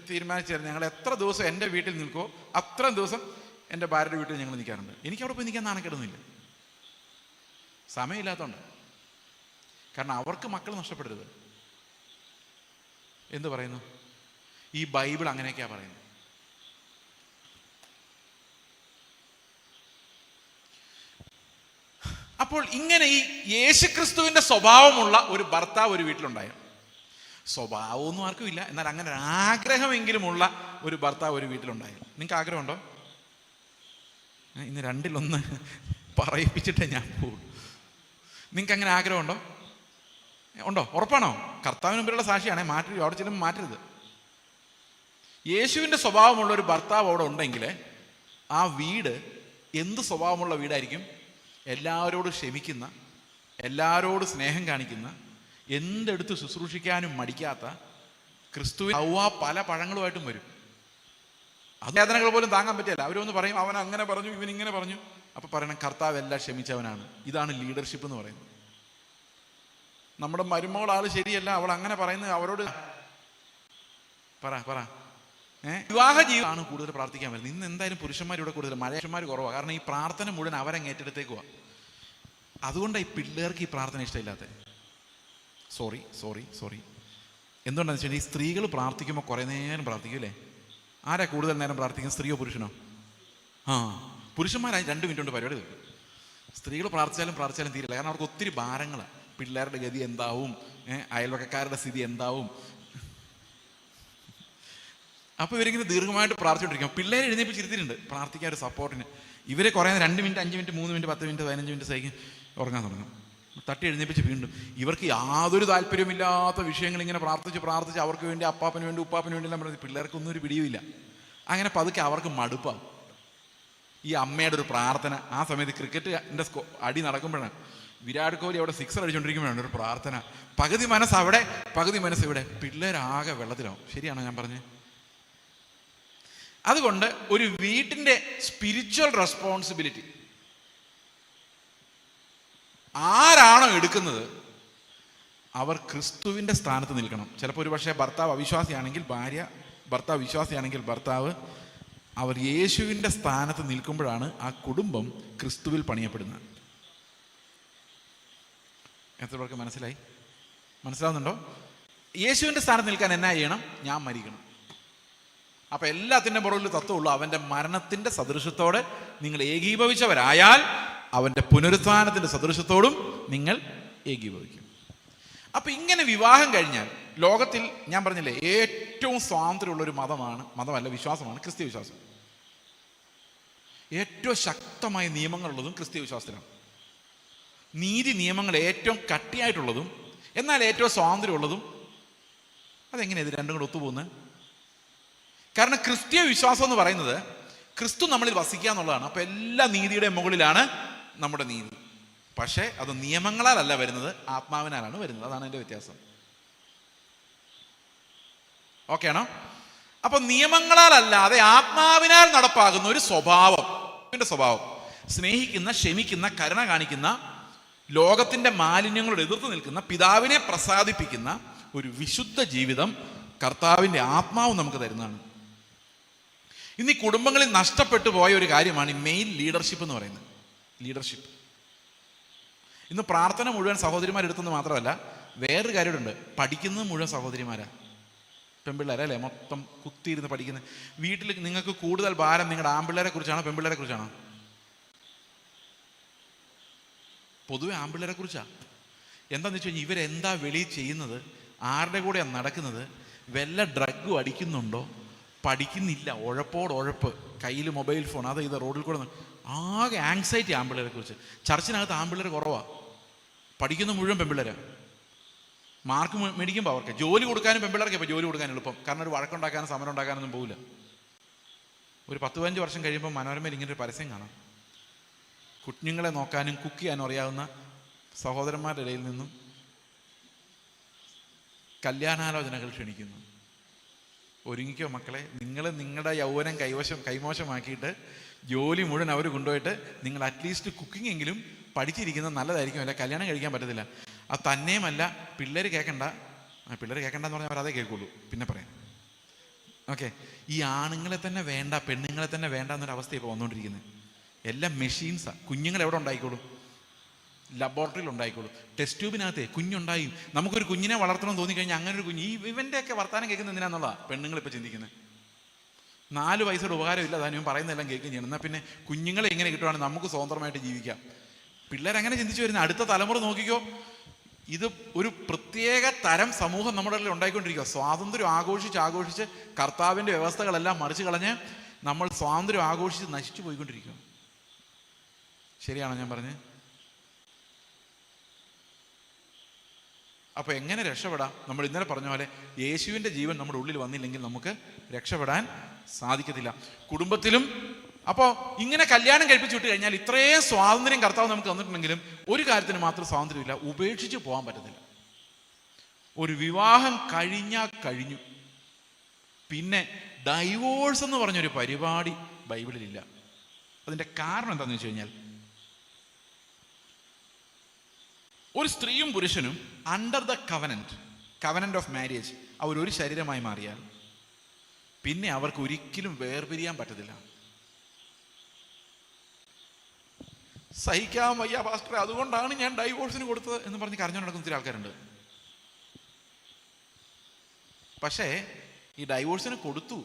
തീരുമാനിച്ചായിരുന്നു, ഞങ്ങൾ എത്ര ദിവസം എൻ്റെ വീട്ടിൽ നിൽക്കുമോ അത്രയും ദിവസം എൻ്റെ ഭാര്യയുടെ വീട്ടിൽ ഞങ്ങൾ നിൽക്കാറുണ്ട്. എനിക്ക് അവിടെ പോയി നിൽക്കാൻ നാണക്കേടൊന്നുമില്ല, സമയമില്ലാത്തതുകൊണ്ട്. കാരണം അവർക്ക് മക്കൾ നഷ്ടപ്പെടരുത്. എന്ത് പറയുന്നു? ഈ ബൈബിൾ അങ്ങനെയൊക്കെയാ പറയുന്നത്. അപ്പോൾ ഇങ്ങനെ ഈ യേശുക്രിസ്തുവിന്റെ സ്വഭാവമുള്ള ഒരു ഭർത്താവ് ഒരു വീട്ടിലുണ്ടായ, സ്വഭാവമൊന്നും ആർക്കും ഇല്ല, എന്നാൽ അങ്ങനെ ഒരു ആഗ്രഹമെങ്കിലുമുള്ള ഒരു ഭർത്താവ് ഒരു വീട്ടിലുണ്ടായ, നിങ്ങൾക്ക് ആഗ്രഹമുണ്ടോ? ഇന്ന് 2-1 പറയിപ്പിച്ചിട്ടേ ഞാൻ പോകും. നിങ്ങൾക്ക് അങ്ങനെ ആഗ്രഹമുണ്ടോ? ഉണ്ടോ? ഉറപ്പാണോ? കർത്താവിന് മുമ്പിലുള്ള സാക്ഷിയാണേ, അവിടെ ചെല്ലുമ്പോൾ മാറ്റരുത്. യേശുവിൻ്റെ സ്വഭാവമുള്ള ഒരു ഭർത്താവ് അവിടെ ഉണ്ടെങ്കിൽ ആ വീട് എന്ത് സ്വഭാവമുള്ള വീടായിരിക്കും? എല്ലാവരോടും ക്ഷമിക്കുന്ന, എല്ലാവരോടും സ്നേഹം കാണിക്കുന്ന, എന്തെടുത്ത് ശുശ്രൂഷിക്കാനും മടിക്കാത്ത. ക്രിസ്തുവിൻ ഹവ്വ പല പഴങ്ങളുമായിട്ടും വരും. അത് വേദനകൾ പോലും താങ്ങാൻ പറ്റില്ല. അവരൊന്ന് പറയും അവൻ അങ്ങനെ പറഞ്ഞു, ഇവൻ ഇങ്ങനെ പറഞ്ഞു. അപ്പൊ പറയണം കർത്താവ് എല്ലാം ക്ഷമിച്ചവനാണ്. ഇതാണ് ലീഡർഷിപ്പ് എന്ന് പറയുന്നത്. നമ്മുടെ മരുമകൾ ആള് ശരിയല്ല, അവൾ അങ്ങനെ പറയുന്നത് അവരോട് പറ വിവാഹ ജീവിതമാണ് കൂടുതൽ പ്രാർത്ഥിക്കാൻ വരുന്നത്. ഇന്ന് എന്തായാലും പുരുഷന്മാരിവിടെ കൂടുതൽ, മനുഷ്യന്മാർ കുറവാണ്. കാരണം ഈ പ്രാർത്ഥന മുഴുവൻ അവരങ്ങ് ഏറ്റെടുത്തേക്കുവാ. അതുകൊണ്ടാണ് ഈ പിള്ളേർക്ക് ഈ പ്രാർത്ഥന ഇഷ്ടമില്ലാത്ത. സോറി എന്തുകൊണ്ടാണെന്ന് വെച്ചാൽ ഈ സ്ത്രീകൾ പ്രാർത്ഥിക്കുമ്പോൾ കുറേ നേരം പ്രാർത്ഥിക്കും അല്ലേ? ആരാ കൂടുതൽ നേരം പ്രാർത്ഥിക്കുന്നത്, സ്ത്രീയോ പുരുഷനോ? പുരുഷന്മാരായി 2 മിനിറ്റ് കൊണ്ട് പരിപാടി തീർക്കും. സ്ത്രീകൾ പ്രാർത്ഥിച്ചാലും തീരില്ല. കാരണം അവർക്ക് ഒത്തിരി ഭാരങ്ങളാണ്. പിള്ളേരുടെ ഗതി എന്താവും, അയൽവക്കക്കാരുടെ സ്ഥിതി എന്താവും. അപ്പോൾ ഇവരിങ്ങനെ ദീർഘമായിട്ട് പ്രാർത്ഥിച്ചുകൊണ്ടിരിക്കും. പിള്ളേരെ എഴുന്നേപ്പിച്ചിരുത്തിയിട്ടുണ്ട് പ്രാർത്ഥിക്കാൻ ഒരു സപ്പോർട്ടിന്. ഇവരെ കുറേ 2 minute 5 minute 3 minute 10 minute 15 minute സഹിക്കും ഉറങ്ങാൻ തുടങ്ങും. തട്ടി എഴുന്നേപ്പിച്ച് വീണ്ടും ഇവർക്ക് യാതൊരു താല്പര്യമില്ലാത്ത വിഷയങ്ങൾ ഇങ്ങനെ പ്രാർത്ഥിച്ച് അവർക്ക് വേണ്ടി, അപ്പാപ്പന് വേണ്ടി ഉപ്പാപ്പന് വേണ്ടി എല്ലാം പറഞ്ഞ് പിള്ളേർക്കൊന്നും ഒരു പിടിയുമില്ല. അങ്ങനെ പതുക്കെ അവർക്ക് മടുപ്പാണ് ഈ അമ്മയുടെ ഒരു പ്രാർത്ഥന. ആ സമയത്ത് ക്രിക്കറ്റിൻ്റെ അടി നടക്കുമ്പോഴാണ്, വിരാട് കോഹ്ലി അവിടെ 6 അടിച്ചുകൊണ്ടിരിക്കുമ്പോഴാണ് ഒരു പ്രാർത്ഥന. പകുതി മനസ്സ് അവിടെ, പകുതി മനസ്സ് ഇവിടെ. പിള്ളേരാകെ വെള്ളത്തിലാവും. ശരിയാണോ ഞാൻ പറഞ്ഞത്? അതുകൊണ്ട് ഒരു വീട്ടിൻ്റെ സ്പിരിച്വൽ റെസ്പോൺസിബിലിറ്റി ആരാണോ എടുക്കുന്നത് അവർ ക്രിസ്തുവിൻ്റെ സ്ഥാനത്ത് നിൽക്കണം. ചിലപ്പോൾ ഒരു പക്ഷേ ഭർത്താവ് അവിശ്വാസിയാണെങ്കിൽ ഭാര്യ, ഭർത്താവ് വിശ്വാസിയാണെങ്കിൽ ഭർത്താവ്, അവർ യേശുവിൻ്റെ സ്ഥാനത്ത് നിൽക്കുമ്പോഴാണ് ആ കുടുംബം ക്രിസ്തുവിൽ പണിയപ്പെടുന്നത്. എത്ര പേർക്ക് മനസ്സിലാവുന്നുണ്ടോ? യേശുവിൻ്റെ സ്ഥാനത്ത് നിൽക്കാൻ എന്നാ ചെയ്യണം? ഞാൻ മരിക്കണം. അപ്പം എല്ലാത്തിൻ്റെ പുറകിൽ തത്വമുള്ളൂ. അവൻ്റെ മരണത്തിൻ്റെ സദൃശത്തോടെ നിങ്ങൾ ഏകീഭവിച്ചവരായാൽ അവൻ്റെ പുനരുത്ഥാനത്തിൻ്റെ സദൃശത്തോടും നിങ്ങൾ ഏകീഭവിക്കും. അപ്പം ഇങ്ങനെ വിവാഹം കഴിഞ്ഞാൽ ലോകത്തിൽ ഞാൻ പറഞ്ഞില്ലേ ഏറ്റവും സ്വാതന്ത്ര്യമുള്ളൊരു മതമല്ല വിശ്വാസമാണ് ക്രിസ്തീയ വിശ്വാസം. ഏറ്റവും ശക്തമായ നിയമങ്ങളുള്ളതും ക്രിസ്തീയ വിശ്വാസത്തിലാണ്. നീതി നിയമങ്ങൾ ഏറ്റവും കട്ടിയായിട്ടുള്ളതും എന്നാൽ ഏറ്റവും സ്വാതന്ത്ര്യമുള്ളതും. അതെങ്ങനെയാണ് ഇത് രണ്ടും കൂടെ ഒത്തുപോകുന്നത്? കാരണം ക്രിസ്തീയ വിശ്വാസം എന്ന് പറയുന്നത് ക്രിസ്തു നമ്മളിൽ വസിക്കുക എന്നുള്ളതാണ്. അപ്പോൾ എല്ലാ നീതിയുടെ മുകളിലാണ് നമ്മുടെ നീതി. പക്ഷേ അത് നിയമങ്ങളാലല്ല വരുന്നത്, ആത്മാവിനാലാണ് വരുന്നത്. അതാണ് അതിൻ്റെ വ്യത്യാസം. ഓക്കെ ആണോ? അപ്പൊ നിയമങ്ങളാലല്ലാതെ ആത്മാവിനാൽ നടപ്പാകുന്ന ഒരു സ്വഭാവം, സ്നേഹിക്കുന്ന, ക്ഷമിക്കുന്ന, കരുണ കാണിക്കുന്ന, ലോകത്തിന്റെ മാലിന്യങ്ങളോട് എതിർത്ത് നിൽക്കുന്ന, പിതാവിനെ പ്രസാദിപ്പിക്കുന്ന ഒരു വിശുദ്ധ ജീവിതം കർത്താവിൻ്റെ ആത്മാവ് നമുക്ക് തരുന്നതാണ്. ഇന്ന് ഈ കുടുംബങ്ങളിൽ നഷ്ടപ്പെട്ടു പോയ ഒരു കാര്യമാണ് ഈ മെയിൽ ലീഡർഷിപ്പ് എന്ന് പറയുന്നത്. ലീഡർഷിപ്പ് ഇന്ന് പ്രാർത്ഥന മുഴുവൻ സഹോദരിമാരെടുത്തെന്ന് മാത്രമല്ല, വേറൊരു കാര്യമുണ്ട്, പഠിക്കുന്നത് മുഴുവൻ സഹോദരിമാരാണ്, പെൺപിള്ളേരല്ലേ മൊത്തം കുത്തിയിരുന്ന് പഠിക്കുന്നത്. വീട്ടിൽ നിങ്ങൾക്ക് കൂടുതൽ ഭാരം നിങ്ങളുടെ ആൺപിള്ളേരെ കുറിച്ചാണോ പെൺപിള്ളേരെ കുറിച്ചാണോ? പൊതുവെ ആൺപിള്ളേരെ കുറിച്ചാണ്. എന്താണെന്ന് വെച്ച് കഴിഞ്ഞാൽ ഇവരെന്താ വെളിയിൽ ചെയ്യുന്നത്, ആരുടെ കൂടെയാണ് നടക്കുന്നത്, വല്ല ഡ്രഗും അടിക്കുന്നുണ്ടോ, പഠിക്കുന്നില്ല, ഉഴപ്പ്, കയ്യിൽ മൊബൈൽ ഫോൺ, അത് ഇത് റോഡിൽ കൂടെ ആകെ ആങ്സൈറ്റി ആൺപിള്ളേരെ കുറിച്ച്. ചർച്ചിനകത്ത് ആൺപിള്ളേർ കുറവാണ്, പഠിക്കുന്ന മുഴുവൻ പെൺപിള്ളേരാണ്. മാർക്ക് മേടിക്കുമ്പോൾ അവർക്ക് ജോലി കൊടുക്കാനും പെൺപിള്ളേർക്ക് ഇപ്പോൾ ജോലി കൊടുക്കാൻ എളുപ്പം. കാരണം ഒരു വഴക്കുണ്ടാക്കാനും സമരം ഉണ്ടാക്കാനൊന്നും പോകില്ല. ഒരു 10-15 വർഷം കഴിയുമ്പോൾ മനോരമയിൽ ഇങ്ങനെ ഒരു പരസ്യം കാണാം. കുഞ്ഞുങ്ങളെ നോക്കാനും കുക്ക് ചെയ്യാനും അറിയാവുന്ന സഹോദരന്മാരുടെ ഇടയിൽ നിന്നും കല്യാണാലോചനകൾ ക്ഷണിക്കുന്നു. ഒരുങ്ങിക്കോ മക്കളെ, നിങ്ങൾ നിങ്ങളുടെ യൗവനം കൈമോശമാക്കിയിട്ട് ജോലി മുഴുവൻ അവർ കൊണ്ടുപോയിട്ട് നിങ്ങൾ അറ്റ്ലീസ്റ്റ് കുക്കിംഗ് എങ്കിലും പഠിച്ചിരിക്കുന്നത് നല്ലതായിരിക്കും, അല്ല കല്യാണം കഴിക്കാൻ പറ്റത്തില്ല. അത് തന്നെയുമല്ല, പിള്ളേർ കേൾക്കണ്ടെന്ന് പറഞ്ഞാൽ അവർ അതേ കേൾക്കുള്ളൂ, പിന്നെ പറയാം. ഓക്കെ, ഈ ആണുങ്ങളെ തന്നെ വേണ്ട, പെണ്ണുങ്ങളെ തന്നെ വേണ്ട എന്നൊരവസ്ഥ ഇപ്പോൾ വന്നുകൊണ്ടിരിക്കുന്നത്. എല്ലാം മെഷീൻസാണ്. കുഞ്ഞുങ്ങൾ എവിടെ ഉണ്ടായിക്കോളും? ലബോറട്ടറിയിൽ ഉണ്ടായിക്കോളും. ടെസ്റ്റ് ട്യൂബിനകത്തെ കുഞ്ഞുണ്ടായി. നമുക്കൊരു കുഞ്ഞിനെ വളർത്തണം തോന്നിക്കഴിഞ്ഞാൽ അങ്ങനെ ഒരു കുഞ്ഞ്, ഇവൻ്റെയൊക്കെ വർത്താനം കേൾക്കുന്നത് എന്തിനാന്നുള്ളതാണ് പെണ്ണുങ്ങളിപ്പോൾ ചിന്തിക്കുന്നത്. 4 പൈസയുടെ ഉപകാരമില്ല, താനും പറയുന്നതെല്ലാം കേൾക്കുകയും ചെയ്യണം. എന്നാൽ പിന്നെ കുഞ്ഞുങ്ങളെ എങ്ങനെ കിട്ടുവാണെങ്കിൽ നമുക്ക് സ്വതന്ത്രമായിട്ട് ജീവിക്കാം. പിള്ളേരങ്ങനെ ചിന്തിച്ചു വരുന്ന അടുത്ത തലമുറ നോക്കിക്കോ. ഇത് ഒരു പ്രത്യേക തരം സമൂഹം നമ്മുടെ ഇടയിൽ ഉണ്ടായിക്കൊണ്ടിരിക്കുക. സ്വാതന്ത്ര്യം ആഘോഷിച്ച് കർത്താവിൻ്റെ വ്യവസ്ഥകളെല്ലാം മറിച്ച് കളഞ്ഞ് നമ്മൾ സ്വാതന്ത്ര്യം ആഘോഷിച്ച് നശിച്ചു പോയിക്കൊണ്ടിരിക്കുക. ശരിയാണോ ഞാൻ പറഞ്ഞത്? അപ്പോൾ എങ്ങനെ രക്ഷപ്പെടാം? നമ്മൾ ഇന്നലെ പറഞ്ഞ പോലെ യേശുവിൻ്റെ ജീവൻ നമ്മുടെ ഉള്ളിൽ വന്നില്ലെങ്കിൽ നമുക്ക് രക്ഷപ്പെടാൻ സാധിക്കത്തില്ല. കുടുംബത്തിലും അപ്പോൾ ഇങ്ങനെ കല്യാണം കഴിപ്പിച്ചു വിട്ട് കഴിഞ്ഞാൽ ഇത്രയും സ്വാതന്ത്ര്യം കർത്താവ് നമുക്ക് തന്നിട്ടുണ്ടെങ്കിലും ഒരു കാര്യത്തിന് മാത്രം സ്വാതന്ത്ര്യമില്ല, ഉപേക്ഷിച്ച് പോകാൻ പറ്റത്തില്ല. ഒരു വിവാഹം കഴിഞ്ഞു, പിന്നെ ഡൈവോഴ്സ് എന്ന് പറഞ്ഞൊരു പരിപാടി ബൈബിളിലില്ല. അതിൻ്റെ കാരണം എന്താണെന്ന് വെച്ച് കഴിഞ്ഞാൽ, ഒരു സ്ത്രീയും പുരുഷനും under the covenant of marriage അവരൊരു ശരീരമായി മാറിയാൽ പിന്നെ അവർക്ക് ഒരിക്കലും വേർപിരിയാൻ പറ്റത്തില്ല. സഹിക്കാൻ വയ്യ പാസ്റ്ററെ, അതുകൊണ്ടാണ് ഞാൻ ഡൈവോഴ്സിന് കൊടുത്തത് എന്ന് പറഞ്ഞ് കരഞ്ഞു നടക്കുന്ന ഒത്തിരി ആൾക്കാരുണ്ട്. പക്ഷേ ഈ ഡൈവോഴ്സിന് കൊടുത്തു,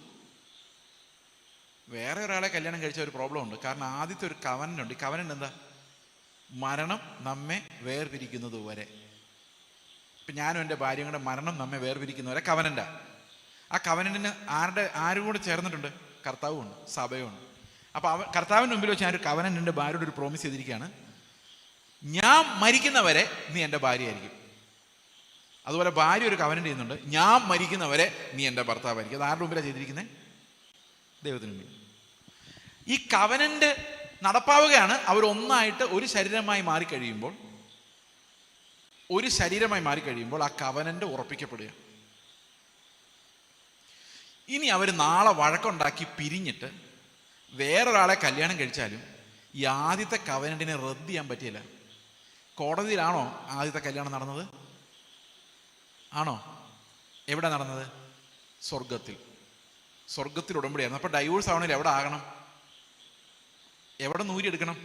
വേറെ ഒരാളെ കല്യാണം കഴിച്ച ഒരു പ്രോബ്ലം ഉണ്ട്. കാരണം ആദ്യത്തെ ഒരു കവനന്റ് ഉണ്ട്. ഈ കവനന്റ് എന്താ? മരണം നമ്മെ വേർപിരിക്കുന്നത് വരെ. ഇപ്പം ഞാനും എൻ്റെ ഭാര്യയും കൂടെ മരണം നമ്മെ വേർപിരിക്കുന്നവരെ കവനന്റാ. ആ കവനന്റിന് ആരും കൂടെ ചേർന്നിട്ടുണ്ട്? കർത്താവും ഉണ്ട്, സഭയും ഉണ്ട്. അപ്പോൾ കർത്താവിൻ്റെ മുമ്പിൽ വെച്ച് ഞാനൊരു കവനന്റ് എൻ്റെ ഭാര്യയോട് ഒരു പ്രോമിസ് ചെയ്തിരിക്കുകയാണ്, ഞാൻ മരിക്കുന്നവരെ നീ എൻ്റെ ഭാര്യയായിരിക്കും. അതുപോലെ ഭാര്യ ഒരു കവനന്റ് ചെയ്യുന്നുണ്ട്, ഞാൻ മരിക്കുന്നവരെ നീ എൻ്റെ ഭർത്താവായിരിക്കും. അത് ആരുടെ മുമ്പിലാണ് ചെയ്തിരിക്കുന്നത്? ദൈവത്തിന് മുമ്പിൽ. ഈ കവനന്റ് നടപ്പാവുകയാണ്. അവരൊന്നായിട്ട് ഒരു ശരീരമായി മാറിക്കഴിയുമ്പോൾ ആ കവനന്റ് ഉറപ്പിക്കപ്പെടുക. ഇനി അവർ നാളെ വഴക്കുണ്ടാക്കി പിരിഞ്ഞിട്ട് വേറൊരാളെ കല്യാണം കഴിച്ചാലും ഈ ആദ്യത്തെ കവനന്റിനെ റദ്ദ് ചെയ്യാൻ പറ്റില്ല. കോടതിയിലാണോ ആദ്യത്തെ കല്യാണം നടന്നത്? ആണോ? എവിടെ നടന്നത്? സ്വർഗത്തിൽ ഉടമ്പടിയായിരുന്നു. അപ്പോൾ ഡൈവോഴ്സ് ആവണമെങ്കിൽ എവിടെ ആകണം? എവിടെ നൂരിയെടുക്കണം?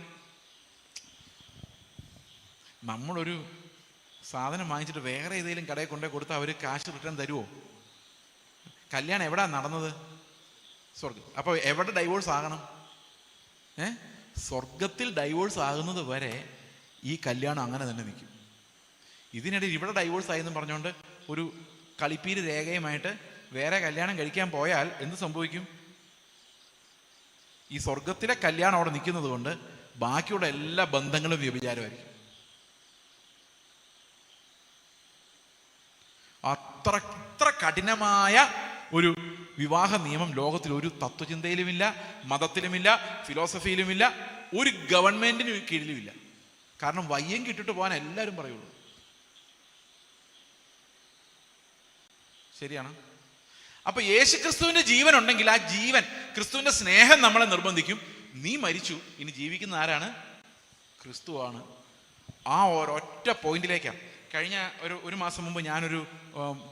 നമ്മളൊരു സാധനം വാങ്ങിച്ചിട്ട് വേറെ ഏതെങ്കിലും കടയിൽ കൊണ്ടുപോയി കൊടുത്താൽ അവർ കാശ് റിട്ടേൺ തരുമോ? കല്യാണം എവിടെയാ നടന്നത്? സ്വർഗം. അപ്പോൾ എവിടെ ഡൈവോഴ്സ് ആകണം? സ്വർഗത്തിൽ ഡൈവോഴ്സ് ആകുന്നത് വരെ ഈ കല്യാണം അങ്ങനെ തന്നെ നിൽക്കും. ഇതിനിടയിൽ ഇവിടെ ഡൈവോഴ്സ് ആയെന്നും പറഞ്ഞുകൊണ്ട് ഒരു കളിപ്പീര് രേഖയുമായിട്ട് വേറെ കല്യാണം കഴിക്കാൻ പോയാൽ എന്ത് സംഭവിക്കും? ഈ സ്വർഗത്തിലെ കല്യാണം അവിടെ നിൽക്കുന്നത് കൊണ്ട് ബാക്കിയുള്ള എല്ലാ ബന്ധങ്ങളും വ്യഭിചാരമായിരിക്കും. അത്ര കഠിനമായ ഒരു വിവാഹ നിയമം ലോകത്തിൽ ഒരു തത്വചിന്തയിലുമില്ല, മതത്തിലുമില്ല, ഫിലോസഫിയിലുമില്ല, ഒരു ഗവൺമെന്റിന് കീഴിലുമില്ല. കാരണം വയ്യം കിട്ടിട്ട് പോകാൻ എല്ലാവരും പറയുള്ളൂ. ശരിയാണ്. അപ്പൊ യേശു ക്രിസ്തുവിന്റെ ജീവൻ ഉണ്ടെങ്കിൽ ആ ജീവൻ, ക്രിസ്തുവിന്റെ സ്നേഹം നമ്മളെ നിർബന്ധിക്കും. നീ മരിച്ചു, ഇനി ജീവിക്കുന്ന ആരാണ്? ക്രിസ്തുവാണ്. ആ ഒരൊറ്റ പോയിന്റിലേക്കാണ്. കഴിഞ്ഞ ഒരു മാസം മുമ്പ് ഞാനൊരു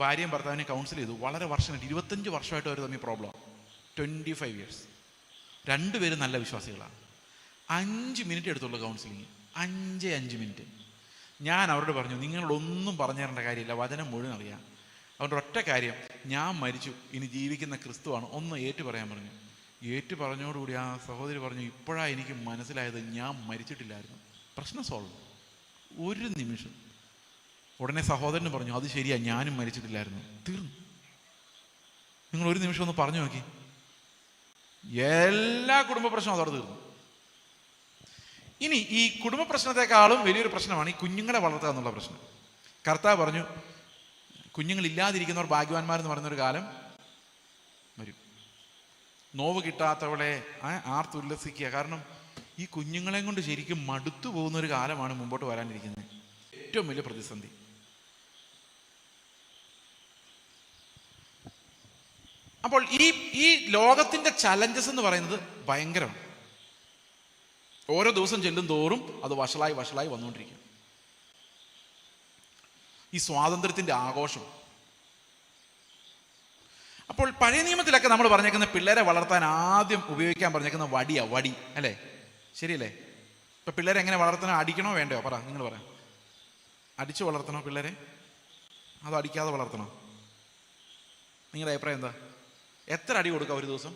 ഭാര്യയും ഭർത്താവിനെ കൗൺസിൽ ചെയ്തു. വളരെ വർഷമായിട്ട്, 25 വർഷമായിട്ട് അവർ തമ്മിൽ പ്രോബ്ലം. 25 years. രണ്ടുപേരും നല്ല വിശ്വാസികളാണ്. 5 മിനിറ്റ് എടുത്തുള്ളൂ കൗൺസിലിങ്. 5 മിനിറ്റ്. ഞാൻ അവരോട് പറഞ്ഞു, നിങ്ങളൊന്നും പറഞ്ഞു തരേണ്ട കാര്യമില്ല, വചനം മുഴുവൻ അറിയാം. അതുകൊണ്ട് ഒറ്റ കാര്യം, ഞാൻ മരിച്ചു, ഇനി ജീവിക്കുന്ന ക്രിസ്തുവാണ്, ഒന്ന് ഏറ്റു പറയാൻ പറഞ്ഞു. ഏറ്റു പറഞ്ഞോടുകൂടി ആ സഹോദരി പറഞ്ഞു, ഇപ്പോഴാണ് എനിക്ക് മനസ്സിലായത് ഞാൻ മരിച്ചിട്ടില്ലായിരുന്നു. പ്രശ്നം സോൾവ്. ഒരു നിമിഷം. ഉടനെ സഹോദരന് പറഞ്ഞു, അത് ശരിയാ, ഞാനും മരിച്ചിട്ടില്ലായിരുന്നു. തീർന്നു. നിങ്ങൾ ഒരു നിമിഷം ഒന്ന് പറഞ്ഞു നോക്കി, എല്ലാ കുടുംബ പ്രശ്നവും അതോടെ തീർന്നു. ഇനി ഈ കുടുംബ പ്രശ്നത്തെക്കാളും വലിയൊരു പ്രശ്നമാണ് ഈ കുഞ്ഞുങ്ങളെ വളർത്തുക എന്നുള്ള പ്രശ്നം. കർത്താവ് പറഞ്ഞു, കുഞ്ഞുങ്ങളില്ലാതിരിക്കുന്നവർ ഭാഗ്യവാന്മാരെന്ന് പറയുന്നൊരു കാലം വരും. നോവ് കിട്ടാത്തവളെ ആർത്തുല്ലസിക്കുക. കാരണം ഈ കുഞ്ഞുങ്ങളെയും കൊണ്ട് ശരിക്കും മടുത്തു പോകുന്നൊരു കാലമാണ് മുമ്പോട്ട് വരാനിരിക്കുന്നത്. ഏറ്റവും വലിയ പ്രതിസന്ധി. അപ്പോൾ ഈ ലോകത്തിന്റെ ചലഞ്ചസ് എന്ന് പറയുന്നത് ഭയങ്കരമാണ്. ഓരോ ദിവസം ചെല്ലും തോറും അത് വഷളായി വന്നുകൊണ്ടിരിക്കും. ഈ സ്വാതന്ത്ര്യത്തിന്റെ ആഘോഷം. അപ്പോൾ പഴയ നിയമത്തിലൊക്കെ നമ്മൾ പറഞ്ഞേക്കുന്ന പിള്ളേരെ വളർത്താൻ ആദ്യം ഉപയോഗിക്കാൻ പറഞ്ഞേക്കുന്ന വടി അല്ലേ? ശരിയല്ലേ? ഇപ്പൊ പിള്ളേരെ എങ്ങനെ വളർത്തണോ? അടിക്കണോ വേണ്ടയോ? പറ, നിങ്ങൾ പറ. അടിച്ചു വളർത്തണോ പിള്ളേരെ, അതോ അടിക്കാതെ വളർത്തണോ? നിങ്ങളുടെ അഭിപ്രായം എന്താ? എത്ര അടി കൊടുക്കുക ഒരു ദിവസം?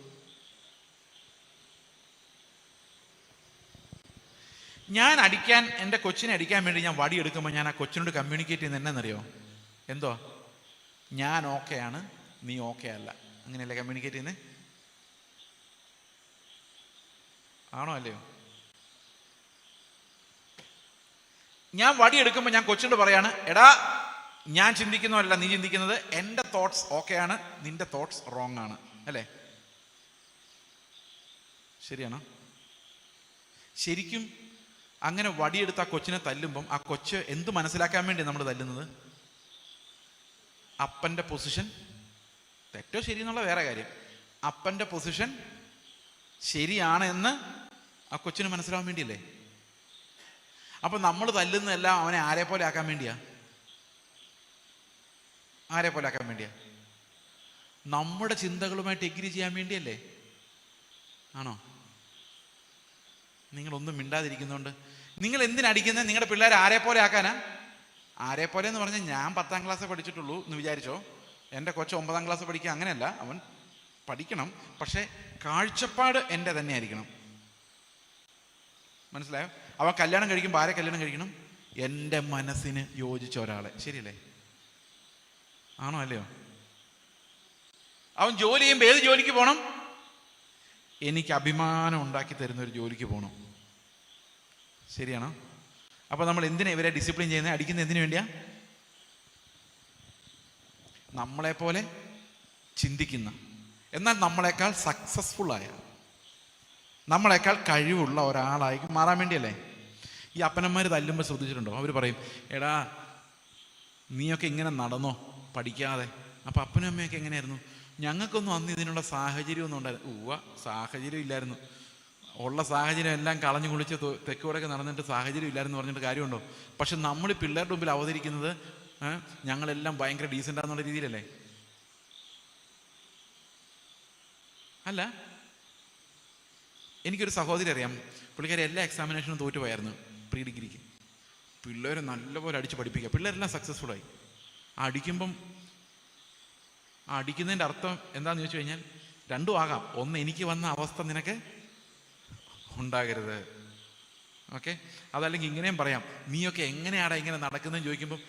ഞാൻ എൻ്റെ കൊച്ചിനെ അടിക്കാൻ വേണ്ടി ഞാൻ വടി എടുക്കുമ്പോൾ ഞാൻ ആ കൊച്ചിനോട് കമ്മ്യൂണിക്കേറ്റ് ചെയ്യുന്നത് എന്നറിയോ? എന്തോ, ഞാൻ ഓക്കെയാണ്, നീ ഓക്കെ അല്ല. അങ്ങനെയല്ലേ കമ്മ്യൂണിക്കേറ്റ് ചെയ്യുന്നത്? ആണോ അല്ലയോ? ഞാൻ വടി എടുക്കുമ്പോൾ ഞാൻ കൊച്ചിനോട് പറയാണ്, എടാ ഞാൻ ചിന്തിക്കുന്നതല്ല നീ ചിന്തിക്കുന്നത്, എൻ്റെ തോട്ട്സ് ഓക്കെയാണ്, നിന്റെ തോട്ട്സ് റോങ് ആണ്. അല്ലേ? ശരിയാണോ? ശരിക്കും അങ്ങനെ വടിയെടുത്ത് ആ കൊച്ചിനെ തല്ലുമ്പം ആ കൊച്ച് എന്ത് മനസ്സിലാക്കാൻ വേണ്ടി നമ്മൾ തല്ലുന്നത്? അപ്പൻ്റെ പൊസിഷൻ തെറ്റോ ശരി എന്നുള്ള വേറെ കാര്യം. അപ്പൻ്റെ പൊസിഷൻ ശരിയാണ് എന്ന് ആ കൊച്ചിന് മനസ്സിലാവാൻ വേണ്ടിയല്ലേ? അപ്പൊ നമ്മൾ തല്ലുന്നതെല്ലാം അവനെ ആരെ പോലെ ആക്കാൻ വേണ്ടിയാ? ആരെ പോലെ ആക്കാൻ വേണ്ടിയാ? നമ്മുടെ ചിന്തകളുമായിട്ട് എഗ്രി ചെയ്യാൻ വേണ്ടിയല്ലേ? ആണോ? നിങ്ങളൊന്നും മിണ്ടാതിരിക്കുന്നുണ്ട്. നിങ്ങൾ എന്തിനടിക്കുന്നത്? നിങ്ങളുടെ പിള്ളേരെ ആരെ പോലെ ആക്കാനാ? ആരെ പോലെ എന്ന് പറഞ്ഞാൽ ഞാൻ 10ാം ക്ലാസ് പഠിച്ചിട്ടുള്ളൂ എന്ന് വിചാരിച്ചോ? എൻ്റെ കൊച്ച് 9ാം ക്ലാസ് പഠിക്കുക, അങ്ങനെയല്ല. അവൻ പഠിക്കണം, പക്ഷെ കാഴ്ചപ്പാട് എൻ്റെ തന്നെ ആയിരിക്കണം. മനസ്സിലായോ? അവൻ കല്യാണം കഴിക്കുമ്പോൾ ആരെ കല്യാണം കഴിക്കണം? എൻ്റെ മനസ്സിന് യോജിച്ച ഒരാളെ. ശരിയല്ലേ? ആണോ അല്ലയോ? അവൻ ജോലി ചെയ്യുമ്പോൾ ഏത് ജോലിക്ക് പോകണം? എനിക്ക് അഭിമാനം ഉണ്ടാക്കി തരുന്ന ഒരു ജോലിക്ക് പോകണം. ശരിയാണോ? അപ്പോൾ നമ്മൾ എന്തിനാ ഇവരെ ഡിസിപ്ലിൻ ചെയ്യുന്നത്? അടിക്കുന്നത് എന്തിനു വേണ്ടിയാ? നമ്മളെപ്പോലെ ചിന്തിക്കുന്ന, എന്നാൽ നമ്മളെക്കാൾ സക്സസ്ഫുള്ളായ, നമ്മളെക്കാൾ കഴിവുള്ള ഒരാളായി മാറാൻ വേണ്ടിയല്ലേ? ഈ അപ്പനന്മാർ തല്ലുമ്പോൾ ശ്രദ്ധിച്ചിട്ടുണ്ടോ? അവർ പറയും, എടാ നീയൊക്കെ ഇങ്ങനെ നടന്നോ പഠിക്കാതെ. അപ്പം അപ്പനും അമ്മയൊക്കെ എങ്ങനെയായിരുന്നു? ഞങ്ങൾക്കൊന്നും അന്ന് ഇതിനുള്ള സാഹചര്യമൊന്നും ഉണ്ടായിരുന്നു. സാഹചര്യം ഇല്ലായിരുന്നു. ഉള്ള സാഹചര്യം എല്ലാം കളഞ്ഞു കുളിച്ച് തെക്കുവടൊക്കെ നടന്നിട്ട് സാഹചര്യം ഇല്ലായിരുന്നു പറഞ്ഞിട്ട് കാര്യമുണ്ടോ? പക്ഷെ നമ്മൾ പിള്ളേരുടെ മുമ്പിൽ അവതരിക്കുന്നത് ഞങ്ങളെല്ലാം ഭയങ്കര ഡീസൻ്റാന്നുള്ള രീതിയിലല്ലേ? അല്ല, എനിക്കൊരു സഹോദരി അറിയാം. പുള്ളിക്കാരി എല്ലാ എക്സാമിനേഷനും തോറ്റുപോയായിരുന്നു പ്രീ ഡിഗ്രിക്ക്. പിള്ളേരെ നല്ലപോലെ അടിച്ച് പഠിപ്പിക്കുക. പിള്ളേരെല്ലാം സക്സസ്ഫുള്ളായി. അടിക്കുന്നതിൻ്റെ അർത്ഥം എന്താണെന്ന് ചോദിച്ചു കഴിഞ്ഞാൽ രണ്ടും ആകാം. ഒന്ന്, എനിക്ക് വന്ന അവസ്ഥ നിനക്ക് ഉണ്ടാകരുത്. ഓക്കെ? അതല്ലെങ്കിൽ ഇങ്ങനെയും പറയാം, നീയൊക്കെ എങ്ങനെയാടാ ഇങ്ങനെ നടക്കുന്നതെന്ന് ചോദിക്കുമ്പം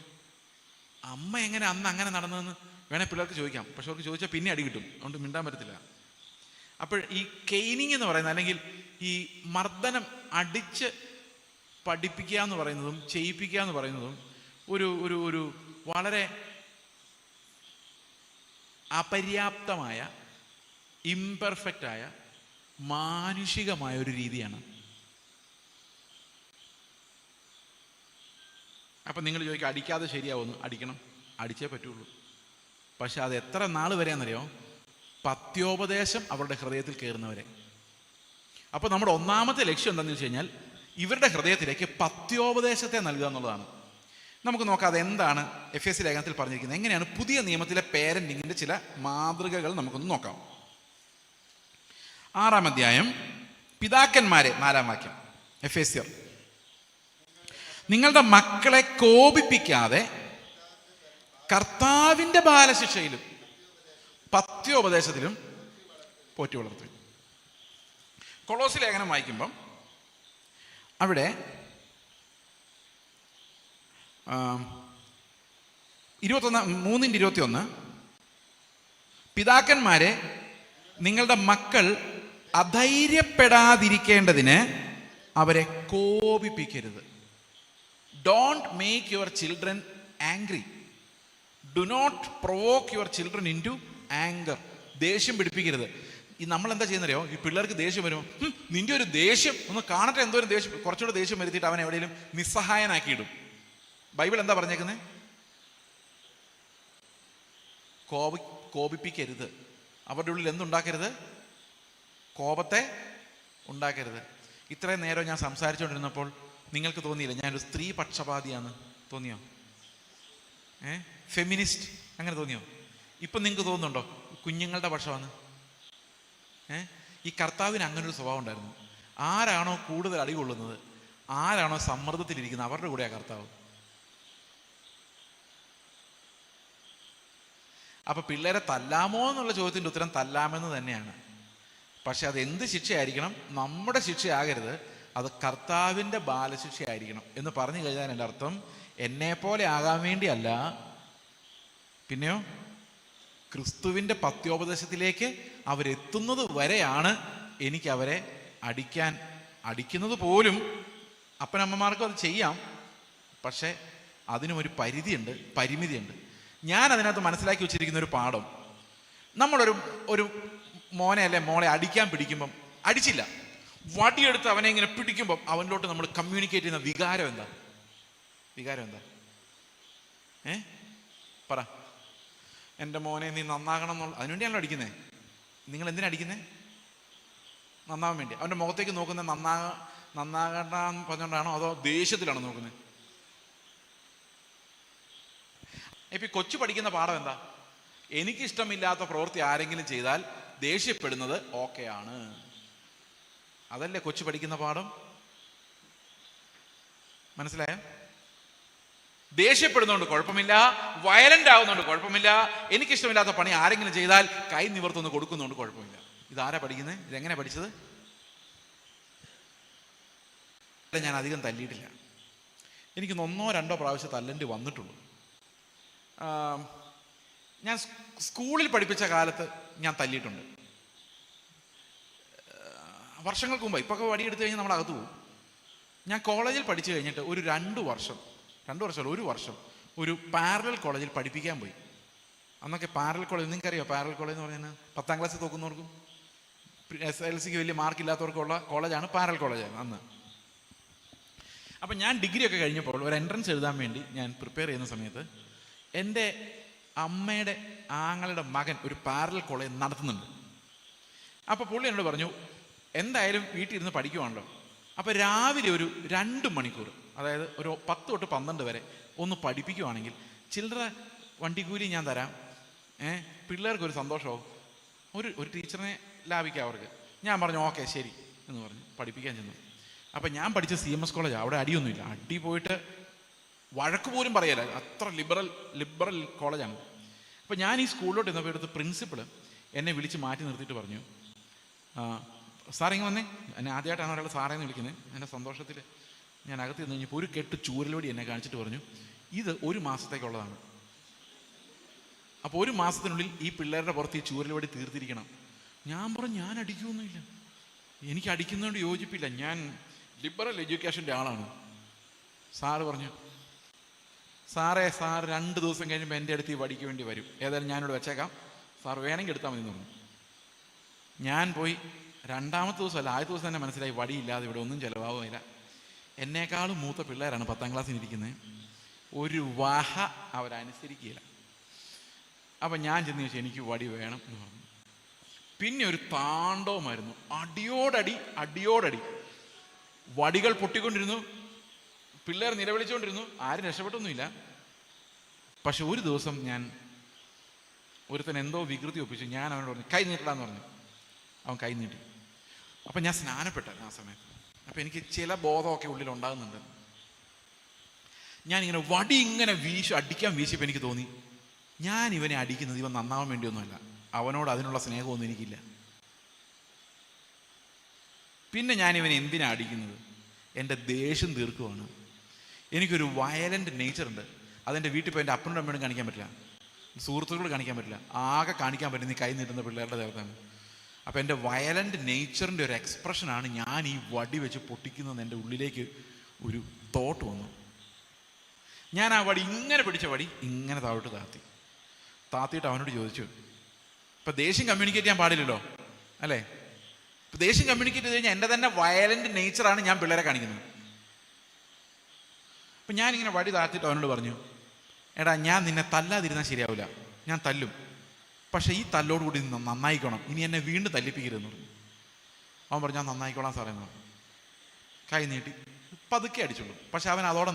അമ്മ എങ്ങനെ അന്ന് അങ്ങനെ നടന്നതെന്ന് വേണേൽ പിള്ളേർക്ക് ചോദിക്കാം. പക്ഷെ അവർക്ക് ചോദിച്ചാൽ പിന്നെ അടി കിട്ടും, അതുകൊണ്ട് മിണ്ടാൻ പറ്റത്തില്ല. അപ്പോൾ ഈ കെയിനിങ് എന്ന് പറയുന്നത്, അല്ലെങ്കിൽ ഈ മർദ്ദനം, അടിച്ച് പഠിപ്പിക്കുക എന്ന് പറയുന്നതും ചെയ്യിപ്പിക്കുക എന്ന് പറയുന്നതും ഒരു ഒരു ഒരു വളരെ അപര്യാപ്തമായ, ഇംപെർഫെക്റ്റായ, മാനുഷികമായ ഒരു രീതിയാണ്. അപ്പം നിങ്ങൾ ചോദിക്കുക, അടിക്കാതെ ശരിയാവുന്നു? അടിക്കണം, അടിച്ചേ പറ്റുള്ളൂ. പക്ഷെ അത് എത്ര നാൾ വരെയാണെന്നറിയോ? പത്യോപദേശം അവരുടെ ഹൃദയത്തിൽ കയറുന്നവരെ. അപ്പോൾ നമ്മുടെ ഒന്നാമത്തെ ലക്ഷ്യം എന്താണെന്ന് വെച്ച് കഴിഞ്ഞാൽ ഇവരുടെ ഹൃദയത്തിലേക്ക് പത്യോപദേശത്തെ നൽകുക എന്നുള്ളതാണ്. നമുക്ക് നോക്കാം അതെന്താണ് എഫെസ്യ ലേഖനത്തിൽ പറഞ്ഞിരിക്കുന്നത്. എങ്ങനെയാണ് പുതിയ നിയമത്തിലെ പേരൻറ്റിങ്ങിൻ്റെ ചില മാതൃകകൾ നമുക്കൊന്ന് നോക്കാം. 6-ാം അധ്യായം, പിതാക്കന്മാരെ, 4-ാം വാക്യം. എഫെസ്യർ, നിങ്ങളുടെ മക്കളെ കോപിപ്പിക്കാതെ കർത്താവിൻ്റെ ബാലശിക്ഷയിലും പത്യോപദേശത്തിലും പോറ്റി വളർത്തും. കൊളോസി ലേഖനം വായിക്കുമ്പം അവിടെ 3:21, പിതാക്കന്മാരെ, നിങ്ങളുടെ മക്കൾ അധൈര്യപ്പെടാതിരിക്കേണ്ടതിന് അവരെ കോപിപ്പിക്കരുത്. Don't make your children angry. Do not provoke your children into anger. ദേഷ്യം പിടിപ്പിക്കരുത്. ഈ നമ്മളെന്താ ചെയ്യുന്നറിയോ? ഈ പിള്ളേർക്ക് ദേഷ്യം വരുമ്പോൾ നിന്റെ ഒരു ദേഷ്യം ഒന്ന് കാണട്ടെ, എന്തോ ഒരു ദേഷ്യം, കുറച്ചുകൂടെ ദേഷ്യം വരുത്തിയിട്ട് അവൻ എവിടെയെങ്കിലും നിസ്സഹായനാക്കിയിടും. ബൈബിൾ എന്താ പറഞ്ഞേക്കുന്നത്? കോപിപ്പിക്കരുത്. അവരുടെ ഉള്ളിൽ എന്തുണ്ടാക്കരുത്? കോപത്തെ ഉണ്ടാക്കരുത്. ഇത്രയും നേരം ഞാൻ സംസാരിച്ചുകൊണ്ടിരുന്നപ്പോൾ നിങ്ങൾക്ക് തോന്നിയില്ല ഞാനൊരു സ്ത്രീ പക്ഷപാതിയാന്ന്? തോന്നിയോ? ഫെമിനിസ്റ്റ് അങ്ങനെ തോന്നിയോ? ഇപ്പം നിങ്ങൾക്ക് തോന്നുന്നുണ്ടോ കുഞ്ഞുങ്ങളുടെ പക്ഷമാണ്? ഈ കർത്താവിന് അങ്ങനൊരു സ്വഭാവം ഉണ്ടായിരുന്നു. ആരാണോ കൂടുതൽ അടികൊള്ളുന്നത്, ആരാണോ സമ്മർദ്ദത്തിലിരിക്കുന്നത്, അവരുടെ കൂടെയാണ് കർത്താവ്. അപ്പൊ പിള്ളേരെ തല്ലാമോ എന്നുള്ള ചോദ്യത്തിൻ്റെ ഉത്തരം തല്ലാമെന്ന് തന്നെയാണ്. പക്ഷെ അത് എന്ത് ശിക്ഷയായിരിക്കണം? നമ്മുടെ ശിക്ഷയാകരുത്, അത് കർത്താവിൻ്റെ ബാലശിക്ഷയായിരിക്കണം എന്ന് പറഞ്ഞു കഴിഞ്ഞാൽ എൻ്റെ അർത്ഥം എന്നെപ്പോലെ ആകാൻ വേണ്ടിയല്ല, പിന്നെയോ ക്രിസ്തുവിൻ്റെ പത്യോപദേശത്തിലേക്ക് അവരെത്തുന്നത് വരെയാണ് എനിക്ക് അവരെ അടിക്കുന്നത് പോലും. അപ്പനമ്മമാർക്കും അത് ചെയ്യാം, പക്ഷെ അതിനും ഒരു പരിമിതിയുണ്ട്. ഞാൻ അതിനകത്ത് മനസ്സിലാക്കി വെച്ചിരിക്കുന്ന ഒരു പാഠം, നമ്മളൊരു മോനെ അല്ലെ മോളെ അടിക്കാൻ പിടിക്കുമ്പം, അടിച്ചില്ല, വടിയെടുത്ത് അവനെ ഇങ്ങനെ പിടിക്കുമ്പം അവനിലോട്ട് നമ്മൾ കമ്മ്യൂണിക്കേറ്റ് ചെയ്യുന്ന വികാരം എന്താ? പറ. എൻ്റെ മോനെ നീ നന്നാകണം എന്നുള്ള, അതിനുവേണ്ടിയാണല്ലോ അടിക്കുന്നത്. നിങ്ങൾ എന്തിനാ അടിക്കുന്നത്? നന്നാവാൻ വേണ്ടി. അവൻ്റെ മുഖത്തേക്ക് നോക്കുന്നത് നന്നാകണ്ടെന്ന് പറഞ്ഞുകൊണ്ടാണോ അതോ ദേഷ്യത്തിലാണോ നോക്കുന്നത്? ഇപ്പം ഈ കൊച്ചു പഠിക്കുന്ന പാഠം എന്താ? എനിക്കിഷ്ടമില്ലാത്ത പ്രവൃത്തി ആരെങ്കിലും ചെയ്താൽ ദേഷ്യപ്പെടുന്നത് ഓക്കെയാണ്. അതല്ലേ കൊച്ചു പഠിക്കുന്ന പാഠം? മനസ്സിലായോ? ദേഷ്യപ്പെടുന്നതുകൊണ്ട് കുഴപ്പമില്ല, വയലന്റ് ആവുന്നതുകൊണ്ട് കുഴപ്പമില്ല, എനിക്കിഷ്ടമില്ലാത്ത പണി ആരെങ്കിലും ചെയ്താൽ കൈ നിവർത്തുനിന്ന് കൊടുക്കുന്നതുകൊണ്ട് കുഴപ്പമില്ല. ഇതാരാ പഠിക്കുന്നത്? ഇതെങ്ങനെ പഠിച്ചത്? ഞാൻ അധികം തല്ലിയിട്ടില്ല. എനിക്ക് 1 or 2 പ്രാവശ്യം തല്ലേണ്ടി വന്നിട്ടുള്ളൂ. ഞാൻ സ്കൂളിൽ പഠിപ്പിച്ച കാലത്ത് ഞാൻ തല്ലിയിട്ടുണ്ട്, വർഷങ്ങൾക്ക് മുമ്പ്. ഇപ്പൊക്കെ വടിയെടുത്ത് കഴിഞ്ഞാൽ നമ്മൾ അകത്ത് പോകും. ഞാൻ കോളേജിൽ പഠിച്ചു കഴിഞ്ഞിട്ട് ഒരു 2 വർഷം ഒരു പാരലൽ കോളേജിൽ പഠിപ്പിക്കാൻ പോയി. അന്നൊക്കെ പാരലൽ കോളേജ്, നിങ്ങൾക്കറിയോ പാരലൽ കോളേജ് എന്ന് പറഞ്ഞാൽ 10ാം ക്ലാസ്സിൽ തോക്കുന്നവർക്കും SLCക്ക് വലിയ മാർക്കില്ലാത്തവർക്കുള്ള കോളേജാണ് പാരലൽ കോളേജ് അന്ന്. അപ്പം ഞാൻ ഡിഗ്രി ഒക്കെ കഴിഞ്ഞപ്പോൾ ഒരു എൻട്രൻസ് എഴുതാൻ വേണ്ടി ഞാൻ പ്രിപ്പയർ ചെയ്യുന്ന സമയത്ത് എൻ്റെ അമ്മയുടെ ആങ്ങളുടെ മകൻ ഒരു പാരലൽ കോളേജ് നടത്തുന്നുണ്ട്. അപ്പോൾ പുള്ളി എന്നോട് പറഞ്ഞു, എന്തായാലും വീട്ടിൽ ഇരുന്ന് പഠിക്കുവാണല്ലോ, അപ്പോൾ രാവിലെ ഒരു 2 മണിക്കൂർ, അതായത് ഒരു 10 തൊട്ട് 12 വരെ ഒന്ന് പഠിപ്പിക്കുവാണെങ്കിൽ ചില്ലറ വണ്ടിക്കൂലി ഞാൻ തരാം, പിള്ളേർക്കൊരു സന്തോഷമാവും, ഒരു ടീച്ചറിനെ ലാഭിക്കാം അവർക്ക്. ഞാൻ പറഞ്ഞു ഓക്കെ ശരി എന്ന് പറഞ്ഞു പഠിപ്പിക്കാൻ ചെന്നു. അപ്പം ഞാൻ പഠിച്ച CMS കോളേജാണ്. അവിടെ അടിയൊന്നുമില്ല. അടി പോയിട്ട് വഴക്ക് പോലും പറയല, അത്ര ലിബറൽ കോളേജാണ്. അപ്പം ഞാൻ ഈ സ്കൂളിലോട്ട് ഇന്നപ്പോൾ എടുത്ത് പ്രിൻസിപ്പൾ എന്നെ വിളിച്ച് മാറ്റി നിർത്തിയിട്ട് പറഞ്ഞു, സാറിങ്ങ് വന്നേ. എന്നെ ആദ്യമായിട്ടാണ് ഒരാൾ സാറേന്ന് വിളിക്കുന്നത്. എൻ്റെ സന്തോഷത്തിൽ ഞാൻ അകത്ത് നിന്ന് കഴിഞ്ഞപ്പോൾ ഒരു കെട്ട് ചൂരലോടി എന്നെ കാണിച്ചിട്ട് പറഞ്ഞു, ഇത് 1 മാസത്തേക്കുള്ളതാണ്. അപ്പോൾ 1 മാസത്തിനുള്ളിൽ ഈ പിള്ളേരുടെ പുറത്ത് ഈ ചൂരലോടി തീർത്തിരിക്കണം. ഞാൻ പറഞ്ഞു ഞാൻ അടിക്കുകയൊന്നുമില്ല, എനിക്ക് അടിക്കുന്നതുകൊണ്ട് യോജിപ്പില്ല, ഞാൻ ലിബറൽ എഡ്യൂക്കേഷൻ്റെ ആളാണ്. സാറ് പറഞ്ഞു, സാറ് 2 ദിവസം കഴിയുമ്പോൾ എൻ്റെ അടുത്ത് ഈ വടിക്ക് വേണ്ടി വരും, ഏതായാലും ഞാനിവിടെ വെച്ചേക്കാം, സാർ വേണമെങ്കിൽ എടുത്താൽ മതി എന്ന് പറഞ്ഞു. ഞാൻ പോയി 2ാമത്തെ ദിവസമല്ല, ആദ്യത്തെ ദിവസം തന്നെ മനസ്സിലായി വടിയില്ലാതെ ഇവിടെ ഒന്നും ചിലവാകുന്നില്ല. എന്നേക്കാളും മൂത്ത പിള്ളേരാണ് 10ാം ക്ലാസ്സിൽ ഇരിക്കുന്നത്. ഒരു വഹ അവരനുസരിക്കുകയില്ല. അപ്പം ഞാൻ ചെന്ന് ചോദിച്ചു എനിക്ക് വടി വേണം എന്ന് പറഞ്ഞു. പിന്നെ ഒരു താണ്ഡവമായിരുന്നു, അടിയോടടി. വടികൾ പൊട്ടിക്കൊണ്ടിരുന്നു, പിള്ളേർ നിലവിളിച്ചുകൊണ്ടിരുന്നു, ആരും രക്ഷപ്പെട്ടൊന്നുമില്ല. പക്ഷെ ഒരു ദിവസം ഞാൻ ഒരുത്തൻ എന്തോ വികൃതി ഒപ്പിച്ചു. ഞാൻ അവനോട് പറഞ്ഞു കൈ നീട്ടടാന്ന് പറഞ്ഞു. അവൻ കൈ നീട്ടി. അപ്പം ഞാൻ സ്നാനപ്പെട്ടായിരുന്നു ആ സമയത്ത്. അപ്പം എനിക്ക് ചില ബോധമൊക്കെ ഉള്ളിൽ ഉണ്ടാകുന്നുണ്ട്. ഞാനിങ്ങനെ വടി ഇങ്ങനെ അടിക്കാൻ വീശിയപ്പോൾ എനിക്ക് തോന്നി, ഞാൻ ഇവനെ അടിക്കുന്നത് ഇവൻ നന്നാവാൻ വേണ്ടിയൊന്നുമല്ല, അവനോട് അതിനുള്ള സ്നേഹമൊന്നും എനിക്കില്ല. പിന്നെ ഞാൻ ഇവനെ എന്തിനാണ് അടിക്കുന്നത്? എൻ്റെ ദേഷ്യം തീർക്കുവാണ്. എനിക്കൊരു വയലൻ്റ് നേച്ചറുണ്ട്. അതെൻ്റെ വീട്ടിൽ പോയി എൻ്റെ അപ്പനോടും അമ്മയോടും കാണിക്കാൻ പറ്റില്ല, സുഹൃത്തുക്കളോട് കാണിക്കാൻ പറ്റില്ല, ആകെ കാണിക്കാൻ പറ്റുന്ന ഈ കൈ നീട്ടുന്ന പിള്ളേരുടെ ദേഹത്താണ്. അപ്പം എൻ്റെ വയലൻ്റ് നേച്ചറിൻ്റെ ഒരു എക്സ്പ്രഷനാണ് ഞാൻ ഈ വടി വെച്ച് പൊട്ടിക്കുന്നതെന്ന് എൻ്റെ ഉള്ളിലേക്ക് ഒരു തോട്ട് വന്നു. ഞാൻ ആ വടി ഇങ്ങനെ പിടിച്ച വടി ഇങ്ങനെ താത്തിയിട്ട് അവനോട് ചോദിച്ചു, ഇപ്പം ദേഷ്യം കമ്മ്യൂണിക്കേറ്റ് ചെയ്യാൻ പാടില്ലല്ലോ അല്ലേ? ഇപ്പം ദേഷ്യം കമ്മ്യൂണിക്കേറ്റ് ചെയ്ത് കഴിഞ്ഞാൽ എൻ്റെ തന്നെ വയലൻ്റ് നേച്ചറാണ് ഞാൻ പിള്ളേരെ കാണിക്കുന്നത്. അപ്പം ഞാനിങ്ങനെ വടി താത്തിയിട്ട് അവനോട് പറഞ്ഞു, എടാ ഞാൻ നിന്നെ തല്ലാതിരുന്നാൽ ശരിയാവില്ല, ഞാൻ തല്ലും, പക്ഷേ ഈ തല്ലോടുകൂടി നന്നായിക്കോണം, ഇനി എന്നെ വീണ്ടും തല്ലിപ്പിക്കരുതെന്ന് പറഞ്ഞു. അവൻ പറഞ്ഞു ഞാൻ നന്നായിക്കോളാം സാറേ എന്ന് പറഞ്ഞു. കൈ നീട്ടി പതുക്കെ അടിച്ചുള്ളൂ. പക്ഷെ അവൻ അതോടെ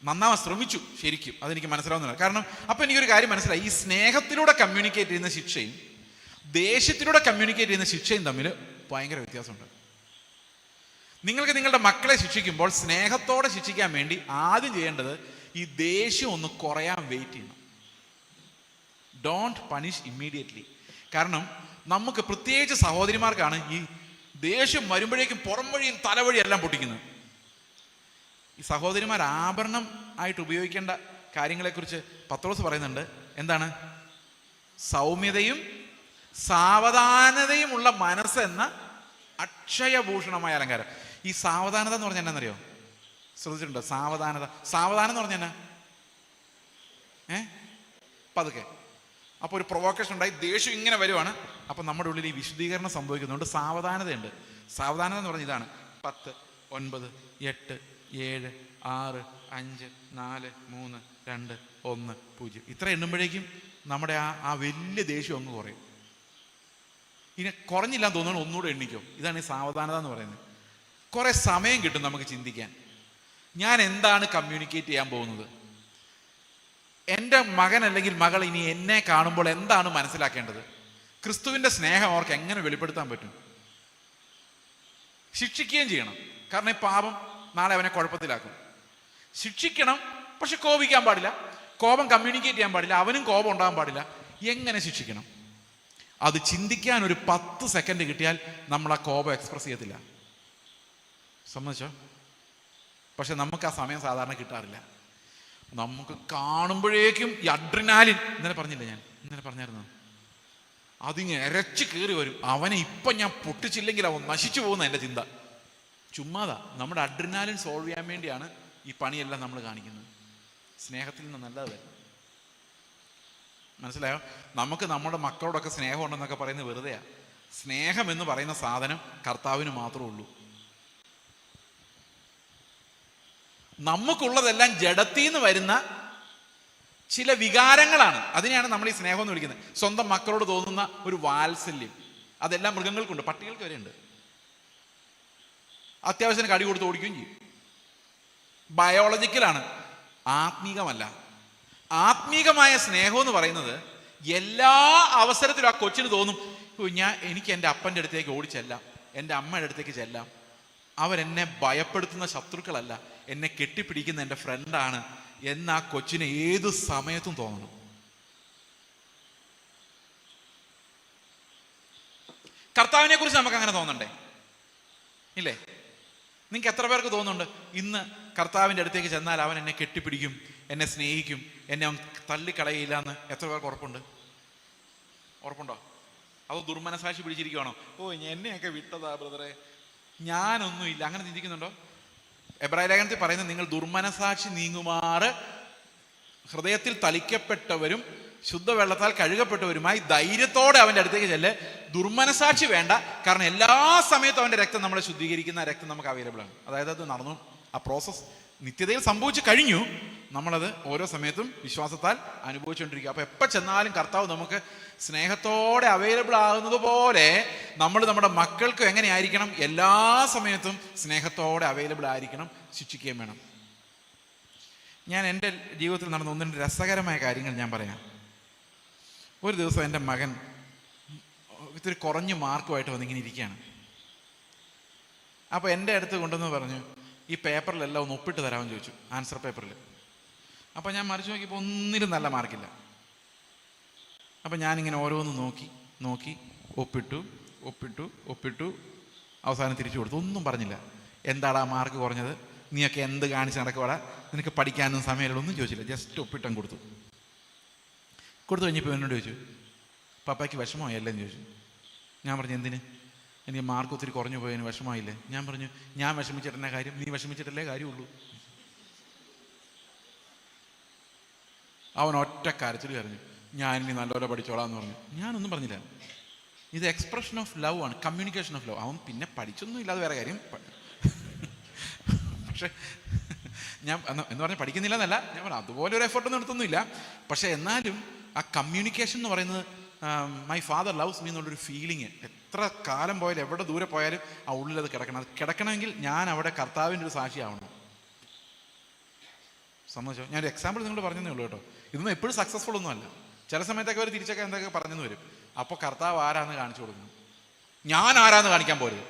നന്നാവാൻ ശ്രമിച്ചു ശരിക്കും. അതെനിക്ക് മനസ്സിലാവുന്നില്ല. കാരണം അപ്പം എനിക്കൊരു കാര്യം മനസ്സിലായി, ഈ സ്നേഹത്തിലൂടെ കമ്മ്യൂണിക്കേറ്റ് ചെയ്യുന്ന ശിക്ഷയും ദേഷ്യത്തിലൂടെ കമ്മ്യൂണിക്കേറ്റ് ചെയ്യുന്ന ശിക്ഷയും തമ്മിൽ ഭയങ്കര വ്യത്യാസമുണ്ട്. നിങ്ങൾക്ക് നിങ്ങളുടെ മക്കളെ ശിക്ഷിക്കുമ്പോൾ സ്നേഹത്തോടെ ശിക്ഷിക്കാൻ വേണ്ടി ആദ്യം ചെയ്യേണ്ടത് ഈ ദേഷ്യം ഒന്ന് കുറയാൻ വെയിറ്റ് ചെയ്യണം. Don't punish immediately. കാരണം നമുക്ക് പ്രത്യേകിച്ച് സഹോദരിമാർക്കാണ് ഈ ദേഷ്യം വരുമ്പോഴേക്കും പുറം വഴിയും തലവഴിയും എല്ലാം പൊട്ടിക്കുന്നത്. ഈ സഹോദരിമാർ ആഭരണം ആയിട്ട് ഉപയോഗിക്കേണ്ട കാര്യങ്ങളെക്കുറിച്ച് പത്രോസ് പറയുന്നുണ്ട്. എന്താണ്? സൗമ്യതയും സാവധാനതയും ഉള്ള മനസ്സെന്ന അക്ഷയഭൂഷണമായ അലങ്കാരം. ഈ സാവധാനത എന്ന് പറഞ്ഞാൽ എന്നാന്നറിയോ? ശ്രദ്ധിച്ചിട്ടുണ്ടോ? സാവധാനം എന്ന് പറഞ്ഞാൽ എന്നാ? പതുക്കെ. അപ്പോൾ ഒരു പ്രൊവോക്കേഷൻ ഉണ്ടായി, ദേഷ്യം ഇങ്ങനെ വരുവാണ്. അപ്പം നമ്മുടെ ഉള്ളിൽ ഈ വിശുദ്ധീകരണം സംഭവിക്കുന്നുണ്ട്. സാവധാനതയുണ്ട്. സാവധാനത എന്ന് പറഞ്ഞാൽ ഇതാണ്: 10, 9, 8, 7, 6, 5, 4, 3, 2, 1, 0. ഇത്ര എണ്ണുമ്പോഴേക്കും നമ്മുടെ ആ വലിയ ദേഷ്യം അങ്ങ് കുറയും. ഇനി കുറഞ്ഞില്ലാന്ന് തോന്നുന്നു, ഒന്നുകൂടെ എണ്ണിക്കോ. ഇതാണ് ഈ സാവധാനത എന്ന് പറയുന്നത്. കുറെ സമയം കിട്ടും നമുക്ക് ചിന്തിക്കാൻ. ഞാൻ എന്താണ് കമ്മ്യൂണിക്കേറ്റ് ചെയ്യാൻ പോകുന്നത്? എൻ്റെ മകൻ അല്ലെങ്കിൽ മകൾ ഇനി എന്നെ കാണുമ്പോൾ എന്താണ് മനസ്സിലാക്കേണ്ടത്? ക്രിസ്തുവിൻ്റെ സ്നേഹം അവർക്ക് എങ്ങനെ വെളിപ്പെടുത്താൻ പറ്റും? ശിക്ഷിക്കുകയും ചെയ്യണം, കാരണം ഈ പാപം നാളെ അവനെ കുഴപ്പത്തിലാക്കും. ശിക്ഷിക്കണം, പക്ഷെ കോപിക്കാൻ പാടില്ല, കോപം കമ്മ്യൂണിക്കേറ്റ് ചെയ്യാൻ പാടില്ല, അവനും കോപം ഉണ്ടാകാൻ പാടില്ല. എങ്ങനെ ശിക്ഷിക്കണം? അത് ചിന്തിക്കാൻ ഒരു 10 സെക്കൻഡ് കിട്ടിയാൽ നമ്മൾ ആ കോപം എക്സ്പ്രസ് ചെയ്യത്തില്ല. സമ്മതിച്ചോ? പക്ഷെ നമുക്ക് ആ സമയം സാധാരണ കിട്ടാറില്ല. നമുക്ക് കാണുമ്പോഴേക്കും ഈ അഡ്രിനാലിൻ, ഇന്നലെ പറഞ്ഞില്ല, ഞാൻ ഇന്നലെ പറഞ്ഞായിരുന്നു, അതിങ്ങ് ഇരച്ച് കയറി വരും. അവനെ ഇപ്പം ഞാൻ പൊട്ടിച്ചില്ലെങ്കിൽ അവൻ നശിച്ചു പോകുന്ന എൻ്റെ ചിന്ത. ചുമ്മാതാ. നമ്മുടെ അഡ്രിനാലിൻ സോൾവ് ചെയ്യാൻ വേണ്ടിയാണ് ഈ പണിയെല്ലാം നമ്മൾ കാണിക്കുന്നത്. സ്നേഹത്തിൽ നിന്ന് നല്ലത് വരും. മനസ്സിലായോ? നമുക്ക് നമ്മുടെ മക്കളോടൊക്കെ സ്നേഹം ഉണ്ടെന്നൊക്കെ പറയുന്നത് വെറുതെയാണ്. സ്നേഹം എന്ന് പറയുന്ന സാധനം കർത്താവിന് മാത്രമേ ഉള്ളൂ. നമുക്കുള്ളതെല്ലാം ജഡത്തിൽ നിന്ന് വരുന്ന ചില വികാരങ്ങളാണ്. അതിനെയാണ് നമ്മൾ ഈ സ്നേഹം എന്ന് വിളിക്കുന്നത്. സ്വന്തം മക്കളോട് തോന്നുന്ന ഒരു വാത്സല്യം, അതെല്ലാം മൃഗങ്ങൾക്കുണ്ട്, പട്ടികൾക്ക് വരെ ഉണ്ട്. അത്യാവശ്യത്തിന് കടി കൊടുത്ത് ഓടിക്കുകയും ചെയ്യും. ബയോളജിക്കലാണ്, ആത്മീകമല്ല. ആത്മീകമായ സ്നേഹം എന്ന് പറയുന്നത് എല്ലാ അവസരത്തിലും ആ കൊച്ചിന് തോന്നും, എനിക്ക് എൻ്റെ അപ്പൻ്റെ അടുത്തേക്ക് ഓടിച്ചെല്ലാം, എൻ്റെ അമ്മയുടെ അടുത്തേക്ക് ചെല്ലാം. അവരെന്നെ ഭയപ്പെടുത്തുന്ന ശത്രുക്കളല്ല, എന്നെ കെട്ടിപ്പിടിക്കുന്ന എൻ്റെ ഫ്രണ്ടാണ് എന്ന് ആ കൊച്ചിന് ഏത് സമയത്തും തോന്നണം. കർത്താവിനെ കുറിച്ച് നമുക്ക് അങ്ങനെ തോന്നണ്ടേ? ഇല്ലേ? നിങ്ങൾക്ക് എത്ര പേർക്ക് തോന്നുന്നുണ്ട് ഇന്ന് കർത്താവിൻ്റെ അടുത്തേക്ക് ചെന്നാൽ അവൻ എന്നെ കെട്ടിപ്പിടിക്കും, എന്നെ സ്നേഹിക്കും, എന്നെ അവൻ തള്ളിക്കളയില്ല എന്ന് എത്ര പേർക്ക് ഉറപ്പുണ്ട്? ഉറപ്പുണ്ടോ? അതോ ദുർമനസാക്ഷി പിടിച്ചിരിക്കുവാണോ? എന്നെയൊക്കെ വിട്ടതാ ബ്രദറെ, ഞാനൊന്നുമില്ല, അങ്ങനെ ചിന്തിക്കുന്നുണ്ടോ? എബ്രായ ലേഖനത്തിൽ പറയുന്നത്, നിങ്ങൾ ദുർമനസാക്ഷി നീങ്ങുമാറ് ഹൃദയത്തിൽ തളിക്കപ്പെട്ടവരും ശുദ്ധവെള്ളത്താൽ കഴുകപ്പെട്ടവരുമായി ധൈര്യത്തോടെ അവൻ്റെ അടുത്തേക്ക് ചെല്ല്. ദുർമനസാക്ഷി വേണ്ട, കാരണം എല്ലാ സമയത്തും അവൻ്റെ രക്തം നമ്മളെ ശുദ്ധീകരിക്കുന്ന രക്തം നമുക്ക് അവൈലബിൾ ആണ്. അതായത് അത് നടന്നു, ആ പ്രോസസ്സ് നിത്യതയിൽ സംഭവിച്ചു കഴിഞ്ഞു. നമ്മളത് ഓരോ സമയത്തും വിശ്വാസത്താൽ അനുഭവിച്ചുകൊണ്ടിരിക്കുക. അപ്പോൾ എപ്പോൾ ചെന്നാലും കർത്താവ് നമുക്ക് സ്നേഹത്തോടെ അവൈലബിൾ ആകുന്നത് പോലെ നമ്മൾ നമ്മുടെ മക്കൾക്ക് എങ്ങനെയായിരിക്കണം? എല്ലാ സമയത്തും സ്നേഹത്തോടെ അവൈലബിൾ ആയിരിക്കണം. ശിക്ഷിക്കുകയും വേണം. ഞാൻ എൻ്റെ ജീവിതത്തിൽ നടന്ന 1-2 രസകരമായ കാര്യങ്ങൾ ഞാൻ പറയാം. ഒരു ദിവസം എൻ്റെ മകൻ ഇത്തിരി കുറഞ്ഞ മാർക്കുമായിട്ട് വന്നിങ്ങനെ ഇരിക്കുകയാണ്. അപ്പോൾ എൻ്റെ അടുത്ത് കൊണ്ടുവന്ന് പറഞ്ഞു, ഈ പേപ്പറിലെല്ലാം ഒന്ന് ഒപ്പിട്ട് തരാമെന്ന് ചോദിച്ചു, ആൻസർ പേപ്പറിൽ. അപ്പോൾ ഞാൻ മറിച്ച് നോക്കിയപ്പോൾ ഒന്നിലും നല്ല മാർക്കില്ല. അപ്പം ഞാനിങ്ങനെ ഓരോന്ന് നോക്കി ഒപ്പിട്ടു അവസാനം തിരിച്ചു കൊടുത്തു. ഒന്നും പറഞ്ഞില്ല. എന്താടാ മാർക്ക് കുറഞ്ഞത്, നീയൊക്കെ എന്ത് കാണിച്ച് നടക്കുവാടാ, നിനക്ക് പഠിക്കാനൊന്നും സമയമില്ല, ഒന്നും ചോദിച്ചില്ല. ജസ്റ്റ് ഒപ്പിട്ടം കൊടുത്തു കഴിഞ്ഞപ്പോൾ എന്നോട് ചോദിച്ചു, പപ്പായ്ക്ക് വിഷമമായില്ലേ എന്ന് ചോദിച്ചു. ഞാൻ പറഞ്ഞു, എന്തിന്? എനിക്ക് മാർക്ക് ഒത്തിരി കുറഞ്ഞു പോയതിന് വിഷമമായില്ലേ? ഞാൻ പറഞ്ഞു, ഞാൻ വിഷമിച്ചിട്ടെന്നെ കാര്യം, നീ വിഷമിച്ചിട്ടല്ലേ കാര്യമുള്ളൂ. അവൻ ഒറ്റ കരച്ചിൽ കരഞ്ഞു, ഞാൻ ഇനി നല്ലപോലെ പഠിച്ചോളാം എന്ന് പറഞ്ഞു. ഞാനൊന്നും പറഞ്ഞില്ല. ഇത് എക്സ്പ്രഷൻ ഓഫ് ലവ് ആണ്, കമ്മ്യൂണിക്കേഷൻ ഓഫ് ലവ്. അവൻ പിന്നെ പഠിച്ചൊന്നും ഇല്ലാതെ വേറെ കാര്യം. പക്ഷെ ഞാൻ എന്ന് പറഞ്ഞാൽ പഠിക്കുന്നില്ല എന്നല്ല, ഞാൻ പറഞ്ഞു അതുപോലെ ഒരു എഫേർട്ടൊന്നും എടുത്തൊന്നുമില്ല. പക്ഷെ എന്നാലും ആ കമ്മ്യൂണിക്കേഷൻ എന്ന് പറയുന്നത്, മൈ ഫാദർ ലവ്സ് മീ എന്നുള്ളൊരു ഫീലിംഗ് എത്ര കാലം പോയാലും എവിടെ ദൂരെ പോയാലും ആ ഉള്ളിലത് കിടക്കണം. അത് കിടക്കണമെങ്കിൽ ഞാൻ അവിടെ കർത്താവിൻ്റെ ഒരു സാക്ഷിയാവണം. സമ്മതിച്ചോ? ഞാനൊരു എക്സാമ്പിൾ നിങ്ങളോട് പറഞ്ഞതേ ഉള്ളൂ കേട്ടോ. ഇതൊന്നും എപ്പോഴും സക്സസ്ഫുൾ ഒന്നും അല്ല. ചില സമയത്തൊക്കെ അവർ തിരിച്ചൊക്കെ എന്തൊക്കെ പറഞ്ഞെന്ന് വരും. അപ്പോൾ കർത്താവ് ആരാന്ന് കാണിച്ചു കൊടുക്കുന്നു. ഞാൻ ആരാന്ന് കാണിക്കാൻ പോരുത്.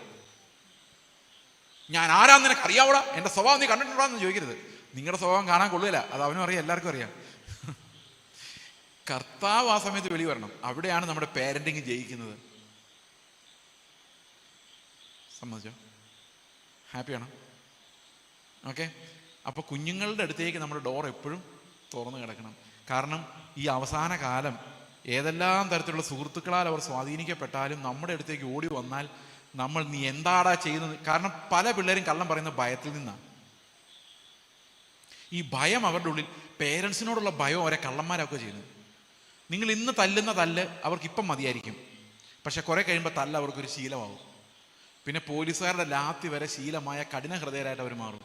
ഞാൻ ആരാന്ന് നിനക്ക് അറിയാവൂടാ, എൻ്റെ സ്വഭാവം നീ കണ്ടിട്ടുണ്ടോന്ന് ചോദിക്കരുത്. നിങ്ങളുടെ സ്വഭാവം കാണാൻ കൊള്ളില്ല, അത് അവനും അറിയാം, എല്ലാവർക്കും അറിയാം. കർത്താവ് ആ സമയത്ത് വെളി വരണം. അവിടെയാണ് നമ്മുടെ പേരൻറ്റിങ് ജയിക്കുന്നത്. സമ്മതിച്ചോ? ഹാപ്പിയാണോ? ഓക്കെ. അപ്പോൾ കുഞ്ഞുങ്ങളുടെ അടുത്തേക്ക് നമ്മുടെ ഡോർ എപ്പോഴും തുറന്നു കിടക്കണം. കാരണം ഈ അവസാന കാലം ഏതെല്ലാം തരത്തിലുള്ള സുഹൃത്തുക്കളാൽ അവർ സ്വാധീനിക്കപ്പെട്ടാലും നമ്മുടെ അടുത്തേക്ക് ഓടി വന്നാൽ നമ്മൾ നീ എന്താടാ ചെയ്യുന്നത്? കാരണം പല പിള്ളേരും കള്ളം പറയുന്ന ഭയത്തിൽ നിന്നാണ്. ഈ ഭയം അവരുടെ ഉള്ളിൽ, പേരൻസിനോടുള്ള ഭയം അവരെ കള്ളന്മാരൊക്കെ ചെയ്യുന്നത്. നിങ്ങൾ ഇന്ന് തല്ലുന്ന തല്ല് അവർക്കിപ്പം മതിയായിരിക്കും, പക്ഷെ കുറെ കഴിയുമ്പോൾ തല്ല് അവർക്കൊരു ശീലമാകും. പിന്നെ പോലീസുകാരുടെ ലാത്തി വരെ ശീലമായ കഠിന ഹൃദയരായിട്ട് അവർ മാറും.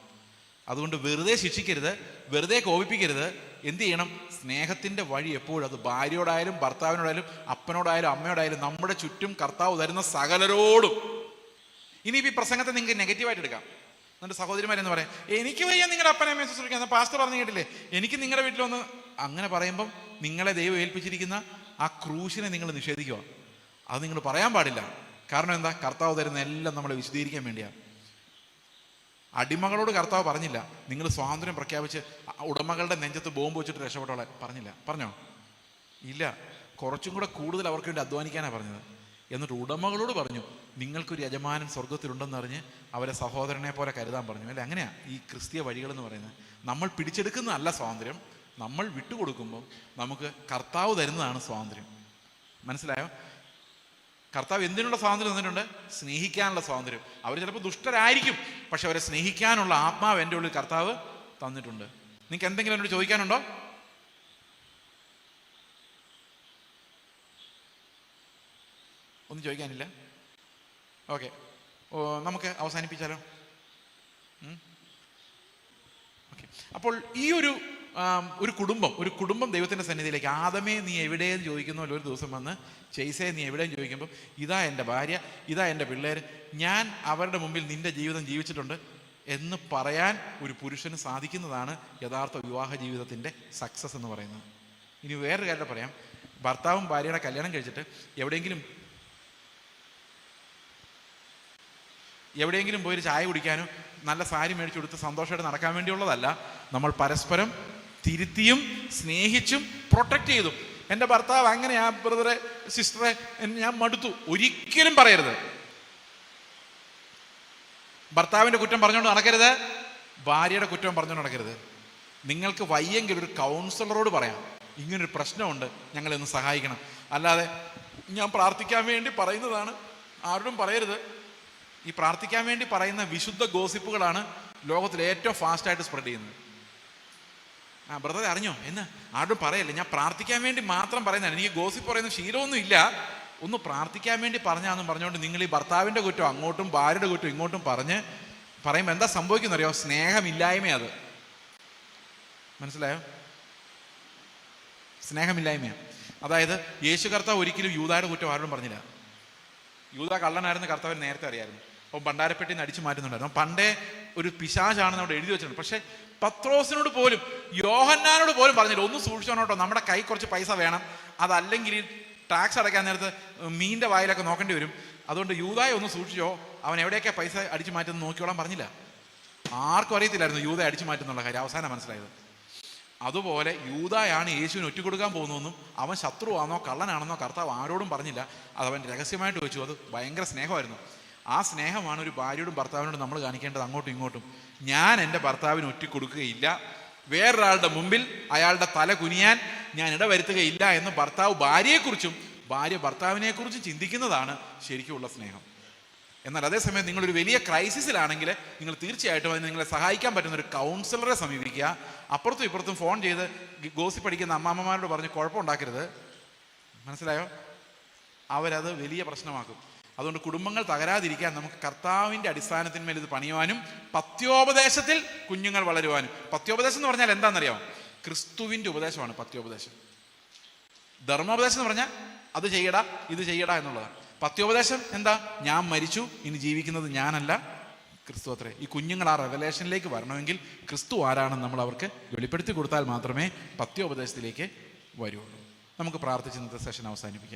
അതുകൊണ്ട് വെറുതെ ശിക്ഷിക്കരുത്, വെറുതെ കോപിപ്പിക്കരുത്. എന്ത് ചെയ്യണം? സ്നേഹത്തിൻ്റെ വഴി എപ്പോഴും, അത് ഭാര്യയോടായാലും ഭർത്താവിനോടായാലും അപ്പനോടായാലും അമ്മയോടായാലും നമ്മുടെ ചുറ്റും കർത്താവ് തരുന്ന സകലരോടും. ഇനിയിപ്പോൾ ഈ പ്രസംഗത്തെ നിങ്ങൾക്ക് നെഗറ്റീവായിട്ട് എടുക്കാം. എന്നിട്ട് സഹോദരിമാരെന്ന് പറയാം, എനിക്ക് വയ്യ നിങ്ങളുടെ അപ്പനെ അമ്മയെ ശുശ്രൂഷിക്കാൻ, പാസ്റ്റർ പറഞ്ഞു കേട്ടില്ലേ, എനിക്ക് നിങ്ങളുടെ വീട്ടിലൊന്ന്. അങ്ങനെ പറയുമ്പം നിങ്ങളെ ദൈവം ഏൽപ്പിച്ചിരിക്കുന്ന ആ ക്രൂശിനെ നിങ്ങൾ നിഷേധിക്കുക. അത് നിങ്ങൾ പറയാൻ പാടില്ല. കാരണം എന്താ? കർത്താവ് തരുന്ന എല്ലാം നമ്മളെ വിശദീകരിക്കാൻ വേണ്ടിയാണ്. അടിമകളോട് കർത്താവ് പറഞ്ഞില്ല നിങ്ങൾ സ്വാതന്ത്ര്യം പ്രഖ്യാപിച്ച് ഉടമകളുടെ നെഞ്ചത്ത് ബോംബ് വെച്ചിട്ട് രക്ഷപ്പെട്ടോളെ പറഞ്ഞില്ല. പറഞ്ഞോ? ഇല്ല. കുറച്ചും കൂടെ കൂടുതൽ അവർക്ക് വേണ്ടി അധ്വാനിക്കാനാണ് പറഞ്ഞത്. എന്നിട്ട് ഉടമകളോട് പറഞ്ഞു നിങ്ങൾക്കൊരു യജമാനൻ സ്വർഗത്തിലുണ്ടെന്നറിഞ്ഞ് അവരെ സഹോദരനെ പോലെ കരുതാൻ പറഞ്ഞു. അല്ലേ? അങ്ങനെയാ ഈ ക്രിസ്തീയ വഴികളെന്ന് പറയുന്നത്. നമ്മൾ പിടിച്ചെടുക്കുന്നതല്ല സ്വാതന്ത്ര്യം, നമ്മൾ വിട്ടുകൊടുക്കുമ്പോൾ നമുക്ക് കർത്താവ് തരുന്നതാണ് സ്വാതന്ത്ര്യം. മനസ്സിലായോ? കർത്താവ് എന്തിനുള്ള സ്വാതന്ത്ര്യം തന്നിട്ടുണ്ട്? സ്നേഹിക്കാനുള്ള സ്വാതന്ത്ര്യം. അവർ ചിലപ്പോൾ ദുഷ്ടരായിരിക്കും, പക്ഷെ അവരെ സ്നേഹിക്കാനുള്ള ആത്മാവ് എൻ്റെ ഉള്ളിൽ കർത്താവ് തന്നിട്ടുണ്ട്. നിങ്ങൾക്ക് എന്തെങ്കിലും എന്നോട് ചോദിക്കാനുണ്ടോ? ഒന്നും ചോദിക്കാനില്ല? ഓക്കെ, നമുക്ക് അവസാനിപ്പിച്ചാലോ? ഓക്കെ. അപ്പോൾ ഈ ഒരു കുടുംബം ദൈവത്തിൻ്റെ സന്നിധിയിലേക്ക്, ആദമേ നീ എവിടെയെന്ന് ചോദിക്കുന്നല്ലോ ഒരു ദിവസം വന്ന്, ചെയ്സേ നീ എവിടെയെന്ന് ചോദിക്കുമ്പോൾ, ഇതാ എൻ്റെ ഭാര്യ, ഇതാ എൻ്റെ പിള്ളേർ, ഞാൻ അവരുടെ മുമ്പിൽ നിൻ്റെ ജീവിതം ജീവിച്ചിട്ടുണ്ട് എന്ന് പറയാൻ ഒരു പുരുഷന് സാധിക്കുന്നതാണ് യഥാർത്ഥ വിവാഹ ജീവിതത്തിൻ്റെ സക്സസ് എന്ന് പറയുന്നത്. ഇനി വേറൊരു കാര്യം പറയാം. ഭർത്താവും ഭാര്യയുടെ കല്യാണം കഴിച്ചിട്ട് എവിടെയെങ്കിലും പോയി ഒരു ചായ കുടിക്കാനോ നല്ല സാരി മേടിച്ചു കൊടുത്ത് സന്തോഷമായിട്ട് നടക്കാൻ വേണ്ടിയുള്ളതല്ല. നമ്മൾ പരസ്പരം തിരുത്തിയും സ്നേഹിച്ചും പ്രൊട്ടക്റ്റ് ചെയ്തും. എൻ്റെ ഭർത്താവ് അങ്ങനെയാ ബ്രദറെ, സിസ്റ്ററെ, ഞാൻ മടുത്തു, ഒരിക്കലും പറയരുത്. ഭർത്താവിൻ്റെ കുറ്റം പറഞ്ഞുകൊണ്ട് നടക്കരുത്, ഭാര്യയുടെ കുറ്റം പറഞ്ഞുകൊണ്ട് നടക്കരുത്. നിങ്ങൾക്ക് വയ്യെങ്കിൽ ഒരു കൗൺസിലറോട് പറയാം, ഇങ്ങനൊരു പ്രശ്നമുണ്ട്, ഞങ്ങളെയൊന്ന് സഹായിക്കണം. അല്ലാതെ ഞാൻ പ്രാർത്ഥിക്കാൻ വേണ്ടി പറയുന്നതാണ് ആരോടും പറയരുത്. ഈ പ്രാർത്ഥിക്കാൻ വേണ്ടി പറയുന്ന വിശുദ്ധ ഗോസിപ്പുകളാണ് ലോകത്തിൽ ഏറ്റവും ഫാസ്റ്റായിട്ട് സ്പ്രെഡ് ചെയ്യുന്നത്. ബ്രദർ അറിഞ്ഞോ എന്ന് ആരോടും പറയല്ലേ, ഞാൻ പ്രാർത്ഥിക്കാൻ വേണ്ടി മാത്രം പറയുന്നതാണ്, എനിക്ക് ഗോസിപ്പ് പറയുന്ന ശീലമൊന്നും ഇല്ല, ഒന്ന് പ്രാർത്ഥിക്കാൻ വേണ്ടി പറഞ്ഞാന്നും പറഞ്ഞുകൊണ്ട് നിങ്ങൾ ഈ ഭർത്താവിൻ്റെ കുറ്റം അങ്ങോട്ടും ഭാര്യയുടെ കുറ്റം ഇങ്ങോട്ടും പറയുമ്പോൾ എന്താ സംഭവിക്കുന്നറിയോ? സ്നേഹമില്ലായ്മയത്. മനസ്സിലായോ? സ്നേഹമില്ലായ്മയാണ്. അതായത് യേശു കർത്താവ് ഒരിക്കലും യൂദായുടെ കുറ്റം ആരോടും പറഞ്ഞില്ല. യൂദാ കള്ളനായിരുന്നു, കർത്താവിന് നേരത്തെ അറിയായിരുന്നു. അപ്പം ഭണ്ഡാരപ്പെട്ടിന്ന് അടിച്ചു മാറ്റുന്നുണ്ടായിരുന്നു. പണ്ടേ ഒരു പിശാചാണെന്ന് അവിടെ എഴുതി വെച്ചിട്ടുണ്ട്. പക്ഷെ പത്രോസിനോട് പോലും യോഹന്നാനോട് പോലും പറഞ്ഞില്ല, ഒന്ന് സൂക്ഷിച്ചോട്ടോ, നമ്മുടെ കൈ കുറച്ച് പൈസ വേണം, അതല്ലെങ്കിൽ ടാക്സ് അടയ്ക്കാൻ നേരത്ത് മീൻ്റെ വായിലൊക്കെ നോക്കേണ്ടി വരും, അതുകൊണ്ട് യൂദായെ ഒന്ന് സൂക്ഷിച്ചോ, അവൻ എവിടെയൊക്കെ പൈസ അടിച്ചു മാറ്റുന്നത് നോക്കിയോളാൻ പറഞ്ഞില്ല. ആർക്കും അറിയത്തില്ലായിരുന്നു യൂദ അടിച്ചു മാറ്റുന്നുള്ള കാര്യം, അവസാനം മനസ്സിലായത്. അതുപോലെ യൂദായാണ് യേശുവിന് ഒറ്റുകൊടുക്കാൻ പോകുന്നതെന്നും അവൻ ശത്രുവാണെന്നോ കള്ളനാണെന്നോ കർത്താവ് ആരോടും പറഞ്ഞില്ല. അതവൻ രഹസ്യമായിട്ട് വെച്ചു. അത് ഭയങ്കര സ്നേഹമായിരുന്നു. ആ സ്നേഹമാണ് ഒരു ഭാര്യയോടും ഭർത്താവിനോടും നമ്മൾ കാണിക്കേണ്ടത്, അങ്ങോട്ടും ഇങ്ങോട്ടും. ഞാൻ എൻ്റെ ഭർത്താവിന് ഒറ്റിക്കൊടുക്കുകയില്ല, വേറൊരാളുടെ മുമ്പിൽ അയാളുടെ തല കുനിയാൻ ഞാൻ ഇടവരുത്തുകയില്ല എന്ന് ഭർത്താവ് ഭാര്യയെക്കുറിച്ചും ഭാര്യ ഭർത്താവിനെക്കുറിച്ചും ചിന്തിക്കുന്നതാണ് ശരിക്കുമുള്ള സ്നേഹം. എന്നാൽ അതേസമയം നിങ്ങളൊരു വലിയ ക്രൈസിസിലാണെങ്കിൽ നിങ്ങൾ തീർച്ചയായിട്ടും അതിന് നിങ്ങളെ സഹായിക്കാൻ പറ്റുന്ന ഒരു കൗൺസിലറെ സമീപിക്കുക. അപ്പുറത്തും ഇപ്പുറത്തും ഫോൺ ചെയ്ത് ഗോസി പഠിക്കുന്ന അമ്മാമ്മമാരോട് പറഞ്ഞ് കുഴപ്പമുണ്ടാക്കരുത്. മനസ്സിലായോ? അവരത് വലിയ പ്രശ്നമാക്കും. അതുകൊണ്ട് കുടുംബങ്ങൾ തകരാതിരിക്കാൻ നമുക്ക് കർത്താവിൻ്റെ അടിസ്ഥാനത്തിന്മേൽ ഇത് പണിയുവാനും പത്യോപദേശത്തിൽ കുഞ്ഞുങ്ങൾ വളരുവാനും. പത്യോപദേശം എന്ന് പറഞ്ഞാൽ എന്താണെന്നറിയാമോ? ക്രിസ്തുവിൻ്റെ ഉപദേശമാണ് പത്യോപദേശം. ധർമ്മോപദേശം എന്ന് പറഞ്ഞാൽ അത് ചെയ്യടാ ഇത് ചെയ്യടാ എന്നുള്ളതാണ്. പത്യോപദേശം എന്താ? ഞാൻ മരിച്ചു, ഇനി ജീവിക്കുന്നത് ഞാനല്ല, ക്രിസ്തു അത്രേ. ഈ കുഞ്ഞുങ്ങൾ ആ റെവലേഷനിലേക്ക് വരണമെങ്കിൽ ക്രിസ്തു ആരാണെന്ന് നമ്മൾ അവർക്ക് വെളിപ്പെടുത്തി കൊടുത്താൽ മാത്രമേ പത്യോപദേശത്തിലേക്ക് വരുള്ളൂ. നമുക്ക് പ്രാർത്ഥിച്ച് ഇന്നത്തെ സെഷൻ അവസാനിപ്പിക്കാം.